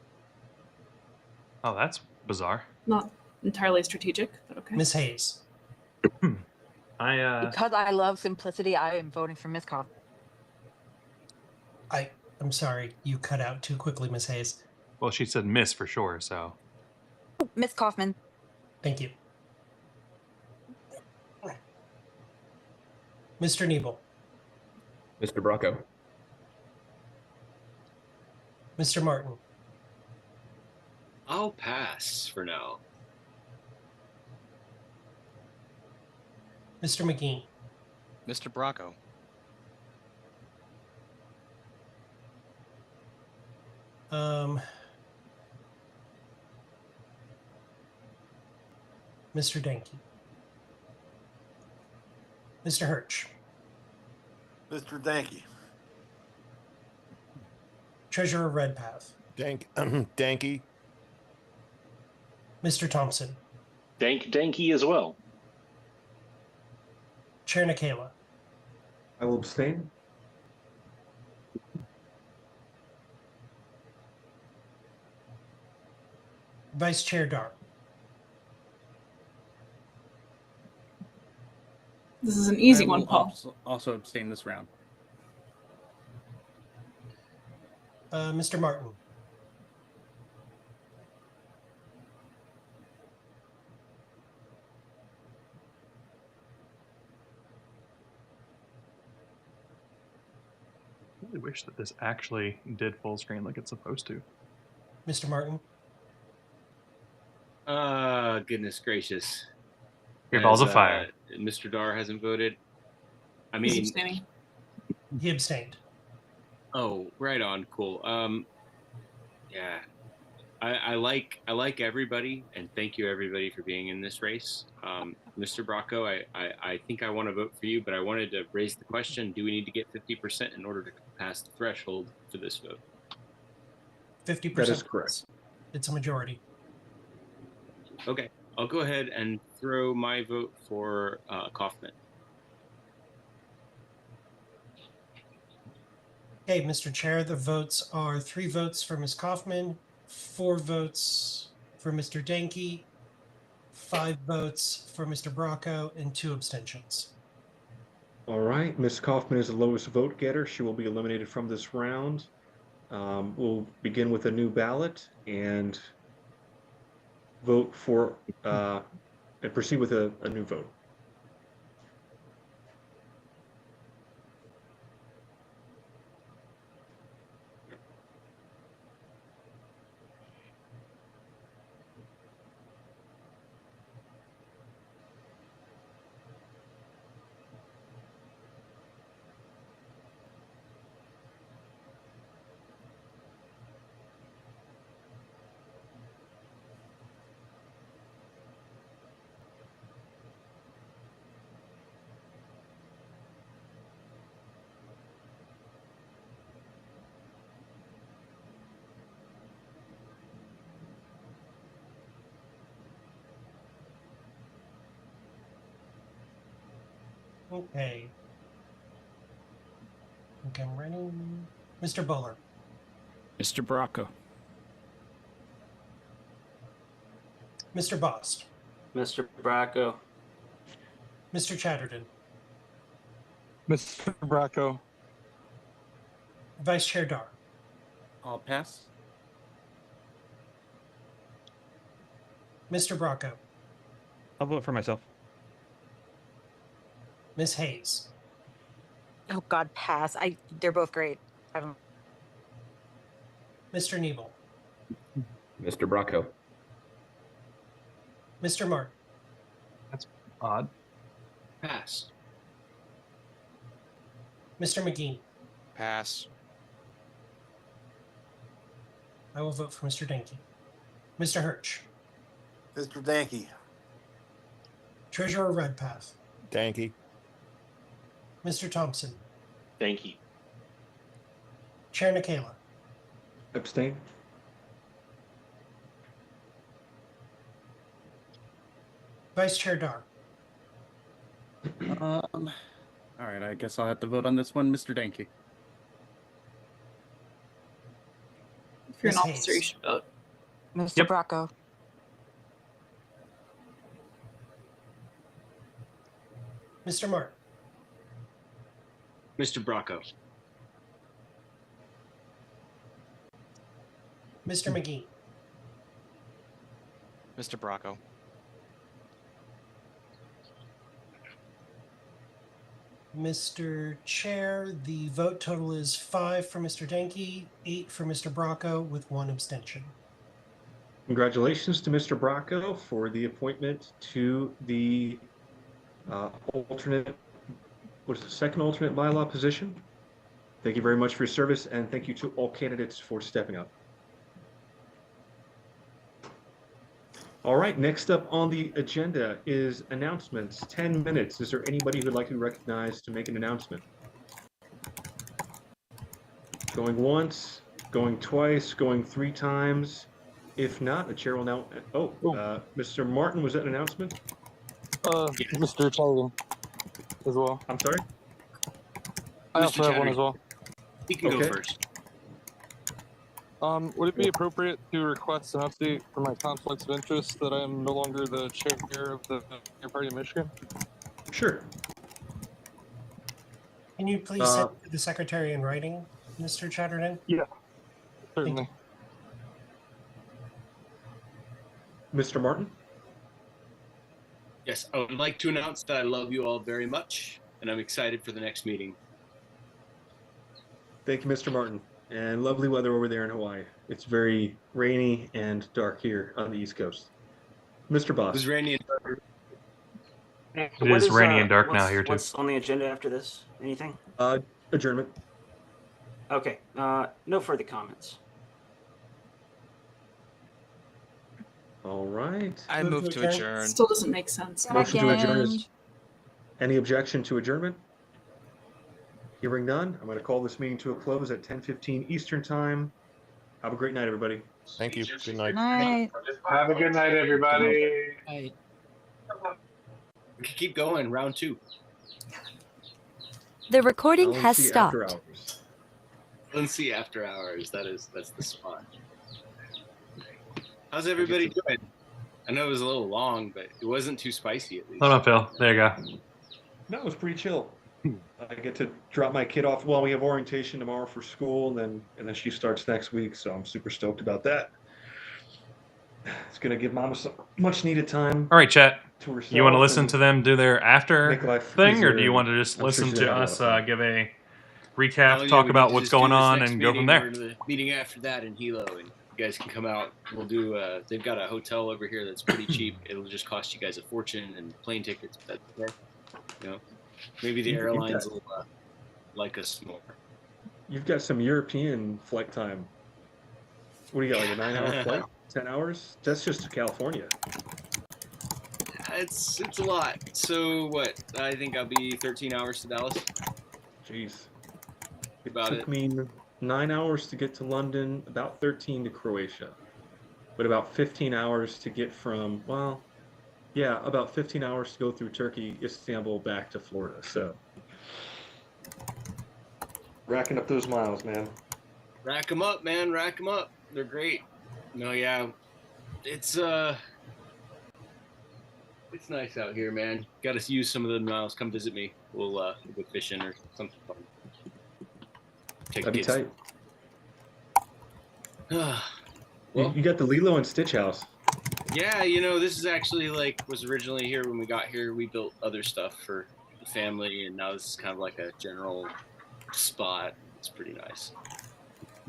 [SPEAKER 1] Oh, that's bizarre.
[SPEAKER 2] Not entirely strategic, but okay.
[SPEAKER 5] Ms. Hayes.
[SPEAKER 12] Because I love simplicity, I am voting for Ms. Kaufman.
[SPEAKER 5] I'm sorry, you cut out too quickly, Ms. Hayes.
[SPEAKER 1] Well, she said miss for sure, so.
[SPEAKER 12] Ms. Kaufman.
[SPEAKER 5] Thank you. Mr. Knebel.
[SPEAKER 9] Mr. Bracco.
[SPEAKER 5] Mr. Martin.
[SPEAKER 11] I'll pass for now.
[SPEAKER 5] Mr. McGee.
[SPEAKER 4] Mr. Bracco.
[SPEAKER 5] Mr. Danke. Mr. Hirsch.
[SPEAKER 7] Mr. Danke.
[SPEAKER 5] Treasurer Redpath.
[SPEAKER 8] Danke.
[SPEAKER 5] Mr. Thompson.
[SPEAKER 6] Danke as well.
[SPEAKER 5] Chair Nikela.
[SPEAKER 3] I will abstain.
[SPEAKER 5] Vice Chair Dar.
[SPEAKER 2] This is an easy
[SPEAKER 20] I
[SPEAKER 2] one,
[SPEAKER 20] will
[SPEAKER 2] Paul.
[SPEAKER 20] Also abstain this round.
[SPEAKER 5] Mr. Martin.
[SPEAKER 1] I really wish that this actually did full screen like it's supposed to.
[SPEAKER 5] Mr. Martin.
[SPEAKER 11] Goodness gracious.
[SPEAKER 1] Your balls of
[SPEAKER 11] As,
[SPEAKER 1] fire.
[SPEAKER 11] Mr. Dar hasn't voted. I
[SPEAKER 2] He's
[SPEAKER 11] mean,
[SPEAKER 2] abstaining.
[SPEAKER 5] He abstained.
[SPEAKER 11] oh, right on, cool. Yeah, I like everybody, and thank you everybody for being in this race. Mr. Bracco, I think I want to vote for you, but I wanted to raise the question: do we need to get 50% in order to pass the threshold for this vote?
[SPEAKER 5] 50%.
[SPEAKER 3] That is correct.
[SPEAKER 5] It's a majority.
[SPEAKER 11] Okay, I'll go ahead and throw my vote for Kaufman.
[SPEAKER 5] Okay, Mr. Chair, the votes are 3 votes for Ms. Kaufman, 4 votes for Mr. Danke, 5 votes for Mr. Bracco, and 2 abstentions.
[SPEAKER 3] All right, Ms. Kaufman is the lowest vote getter. She will be eliminated from this round. We'll begin with a new ballot and vote for, and proceed with a new vote.
[SPEAKER 5] Okay. Okay, I'm ready. Mr. Bohler.
[SPEAKER 19] Mr. Bracco.
[SPEAKER 5] Mr. Bost.
[SPEAKER 21] Mr. Bracco.
[SPEAKER 5] Mr. Chatterton.
[SPEAKER 10] Mr. Bracco.
[SPEAKER 5] Vice Chair Dar.
[SPEAKER 20] I'll pass.
[SPEAKER 5] Mr. Bracco.
[SPEAKER 22] I'll vote for myself.
[SPEAKER 5] Ms. Hayes.
[SPEAKER 12] Oh God, pass. They're both great. I don't.
[SPEAKER 5] Mr. Knebel.
[SPEAKER 9] Mr. Bracco.
[SPEAKER 5] Mr. Martin.
[SPEAKER 1] That's odd.
[SPEAKER 11] Pass.
[SPEAKER 5] Mr. McGee.
[SPEAKER 4] Pass.
[SPEAKER 5] I will vote for Mr. Danke. Mr. Hirsch.
[SPEAKER 7] Mr. Danke.
[SPEAKER 5] Treasurer Redpath.
[SPEAKER 8] Danke.
[SPEAKER 5] Mr. Thompson.
[SPEAKER 6] Danke.
[SPEAKER 5] Chair Nikela.
[SPEAKER 3] Abstain.
[SPEAKER 5] Vice Chair Dar.
[SPEAKER 20] All right, I guess I'll have to vote on this one, Mr. Danke.
[SPEAKER 2] If you're an
[SPEAKER 5] Ms.
[SPEAKER 2] officer, you
[SPEAKER 5] Hayes.
[SPEAKER 2] should vote.
[SPEAKER 12] Mr.
[SPEAKER 1] Yep.
[SPEAKER 12] Bracco.
[SPEAKER 5] Mr. Martin.
[SPEAKER 11] Mr. Bracco.
[SPEAKER 5] Mr. McGee.
[SPEAKER 4] Mr. Bracco.
[SPEAKER 5] Mr. Chair, the vote total is 5 for Mr. Danke, 8 for Mr. Bracco, with 1 abstention.
[SPEAKER 3] Congratulations to Mr. Bracco for the appointment to the alternate second alternate bylaw position. Thank you very much for your service, and thank you to all candidates for stepping up. All right, next up on the agenda is announcements. 10 minutes. Is there anybody who would like to be recognized to make an announcement? Going once, going twice, going 3 times. If not, the chair will now. Mr. Martin, was that an announcement?
[SPEAKER 10] Mr. Sullivan as well.
[SPEAKER 3] I'm sorry?
[SPEAKER 10] I also have one as well.
[SPEAKER 13] He can go first.
[SPEAKER 10] Would it be appropriate to request an update for my conflicts of interest that I am no longer the chair of the Party of Michigan?
[SPEAKER 3] Sure.
[SPEAKER 5] Can you please send it to the secretary in writing, Mr. Chatterton?
[SPEAKER 10] Yeah, certainly.
[SPEAKER 3] Mr. Martin?
[SPEAKER 13] Yes, I would like to announce that I love you all very much, and I'm excited for the next meeting.
[SPEAKER 3] Thank you, Mr. Martin. And lovely weather over there in Hawaii. It's very rainy and dark here on the East Coast. Mr. Boss.
[SPEAKER 13] It was rainy and dark.
[SPEAKER 1] It is rainy and dark now here too.
[SPEAKER 21] What's on the agenda after this? Anything?
[SPEAKER 3] Adjournment.
[SPEAKER 21] Okay. No further comments.
[SPEAKER 3] All right.
[SPEAKER 4] I move to adjourn.
[SPEAKER 2] Still doesn't make sense.
[SPEAKER 3] Motion to adjourn is. Any objection to adjournment? Hearing none, I'm going to call this meeting to a close at 10:15 Eastern Time. Have a great night, everybody.
[SPEAKER 8] Thank you. Good night.
[SPEAKER 15] Night.
[SPEAKER 10] Have a good night, everybody.
[SPEAKER 15] Night.
[SPEAKER 13] We can keep going. Round 2.
[SPEAKER 15] The recording
[SPEAKER 3] LNC
[SPEAKER 15] has
[SPEAKER 3] after
[SPEAKER 15] stopped.
[SPEAKER 3] hours.
[SPEAKER 13] LNC after hours. That's the spot. How's everybody doing? I know it was a little long, but it wasn't too spicy at least.
[SPEAKER 1] Hold on, Phil. There you go.
[SPEAKER 3] No, it was pretty chill. I get to drop my kid off. Well, we have orientation tomorrow for school, and then she starts next week, so I'm super stoked about that. It's gonna give Mama some much needed time.
[SPEAKER 1] All right, chat.
[SPEAKER 3] To herself.
[SPEAKER 1] You want to listen to them do their after
[SPEAKER 3] Make life
[SPEAKER 1] thing, or
[SPEAKER 3] easier,
[SPEAKER 1] do you want to
[SPEAKER 3] and
[SPEAKER 1] just
[SPEAKER 3] I'm sure
[SPEAKER 1] listen
[SPEAKER 3] she's
[SPEAKER 1] to
[SPEAKER 3] gonna have a
[SPEAKER 1] us
[SPEAKER 3] lot of fun.
[SPEAKER 1] give a recap,
[SPEAKER 13] Yeah,
[SPEAKER 1] talk
[SPEAKER 13] we
[SPEAKER 1] about
[SPEAKER 13] need to
[SPEAKER 1] what's
[SPEAKER 13] just do
[SPEAKER 1] going
[SPEAKER 13] this
[SPEAKER 1] on,
[SPEAKER 13] next
[SPEAKER 1] and go from
[SPEAKER 13] meeting
[SPEAKER 1] there?
[SPEAKER 13] or the meeting after that in Hilo, and you guys can come out. We'll do. They've got a hotel over here that's pretty cheap. It'll just cost you guys a fortune and plane tickets. But that's okay. You know, maybe the airlines will like us more.
[SPEAKER 3] You've got some European flight time. What do you got, like a 9-hour flight? 10 hours? That's just to California.
[SPEAKER 13] It's a lot. So what? I think I'll be 13 hours to Dallas.
[SPEAKER 3] Jeez.
[SPEAKER 13] About
[SPEAKER 3] Took me 9 hours to get to London, about 13 to Croatia, but about 15 hours to get from, well, yeah, about 15 hours to go through Turkey, Istanbul, back to Florida. So racking up those miles, man.
[SPEAKER 13] Rack them up, man. Rack them up. They're great. No, yeah. It's nice out here, man. Got to use some of the miles. Come visit me. We'll go fishing or something fun.
[SPEAKER 3] That'd be tight.
[SPEAKER 13] Well,
[SPEAKER 3] you got the Lilo and Stitch house.
[SPEAKER 13] Yeah, you know, this is actually was originally here when we got here. We built other stuff for the family, and now this is kind of like a general spot. It's pretty nice.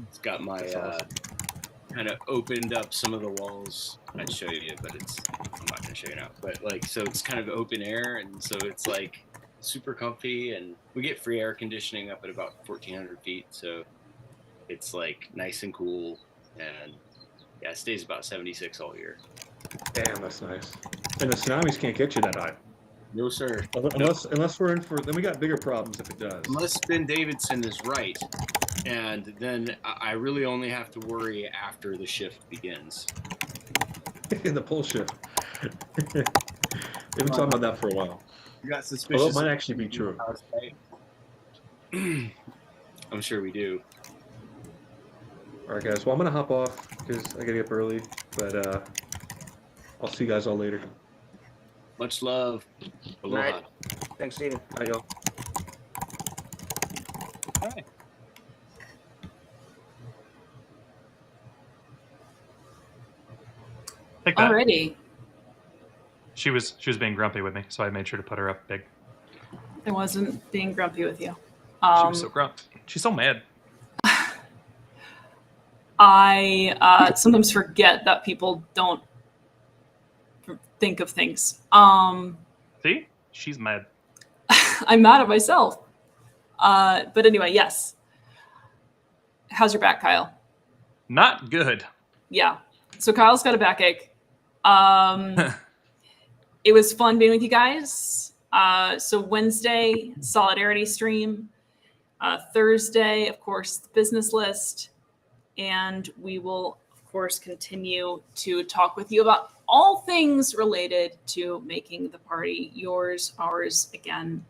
[SPEAKER 13] It's got my kind of opened up some of the walls. I'd show you, but I'm not gonna show you now. But so it's kind of open air, and so it's super comfy, and we get free air conditioning up at about 1,400 feet, so it's nice and cool, and yeah, it stays about 76 all year.
[SPEAKER 3] Damn, that's nice. And the tsunamis can't get you that high.
[SPEAKER 13] No, sir.
[SPEAKER 3] Unless we're in for, then we got bigger problems if it does.
[SPEAKER 13] Unless Ben Davidson is right, and then I really only have to worry after the shift begins.
[SPEAKER 3] In the pull shift. They've been talking about that for a while.
[SPEAKER 13] You got suspicious.
[SPEAKER 3] Well, it might actually be true.
[SPEAKER 13] I'm sure we do.
[SPEAKER 3] All right, guys. Well, I'm gonna hop off because I gotta get up early, but I'll see you guys all later.
[SPEAKER 13] Much love. Aloha.
[SPEAKER 21] All right. Thanks, Steven.
[SPEAKER 3] Bye, y'all.
[SPEAKER 13] Hi.
[SPEAKER 1] Take that.
[SPEAKER 2] Already.
[SPEAKER 1] She was being grumpy with me, so I made sure to put her up big.
[SPEAKER 2] I wasn't being grumpy with you.
[SPEAKER 1] She was so grumpy. She's so mad.
[SPEAKER 2] I sometimes forget that people don't think of things.
[SPEAKER 1] See? She's mad.
[SPEAKER 2] I'm mad at myself. But anyway, yes. How's your back, Kyle?
[SPEAKER 1] Not good.
[SPEAKER 2] Yeah. So Kyle's got a backache. It was fun being with you guys. So Wednesday, Solidarity stream. Thursday, of course, the business list. And we will, of course, continue to talk with you about all things related to making the party yours, ours again.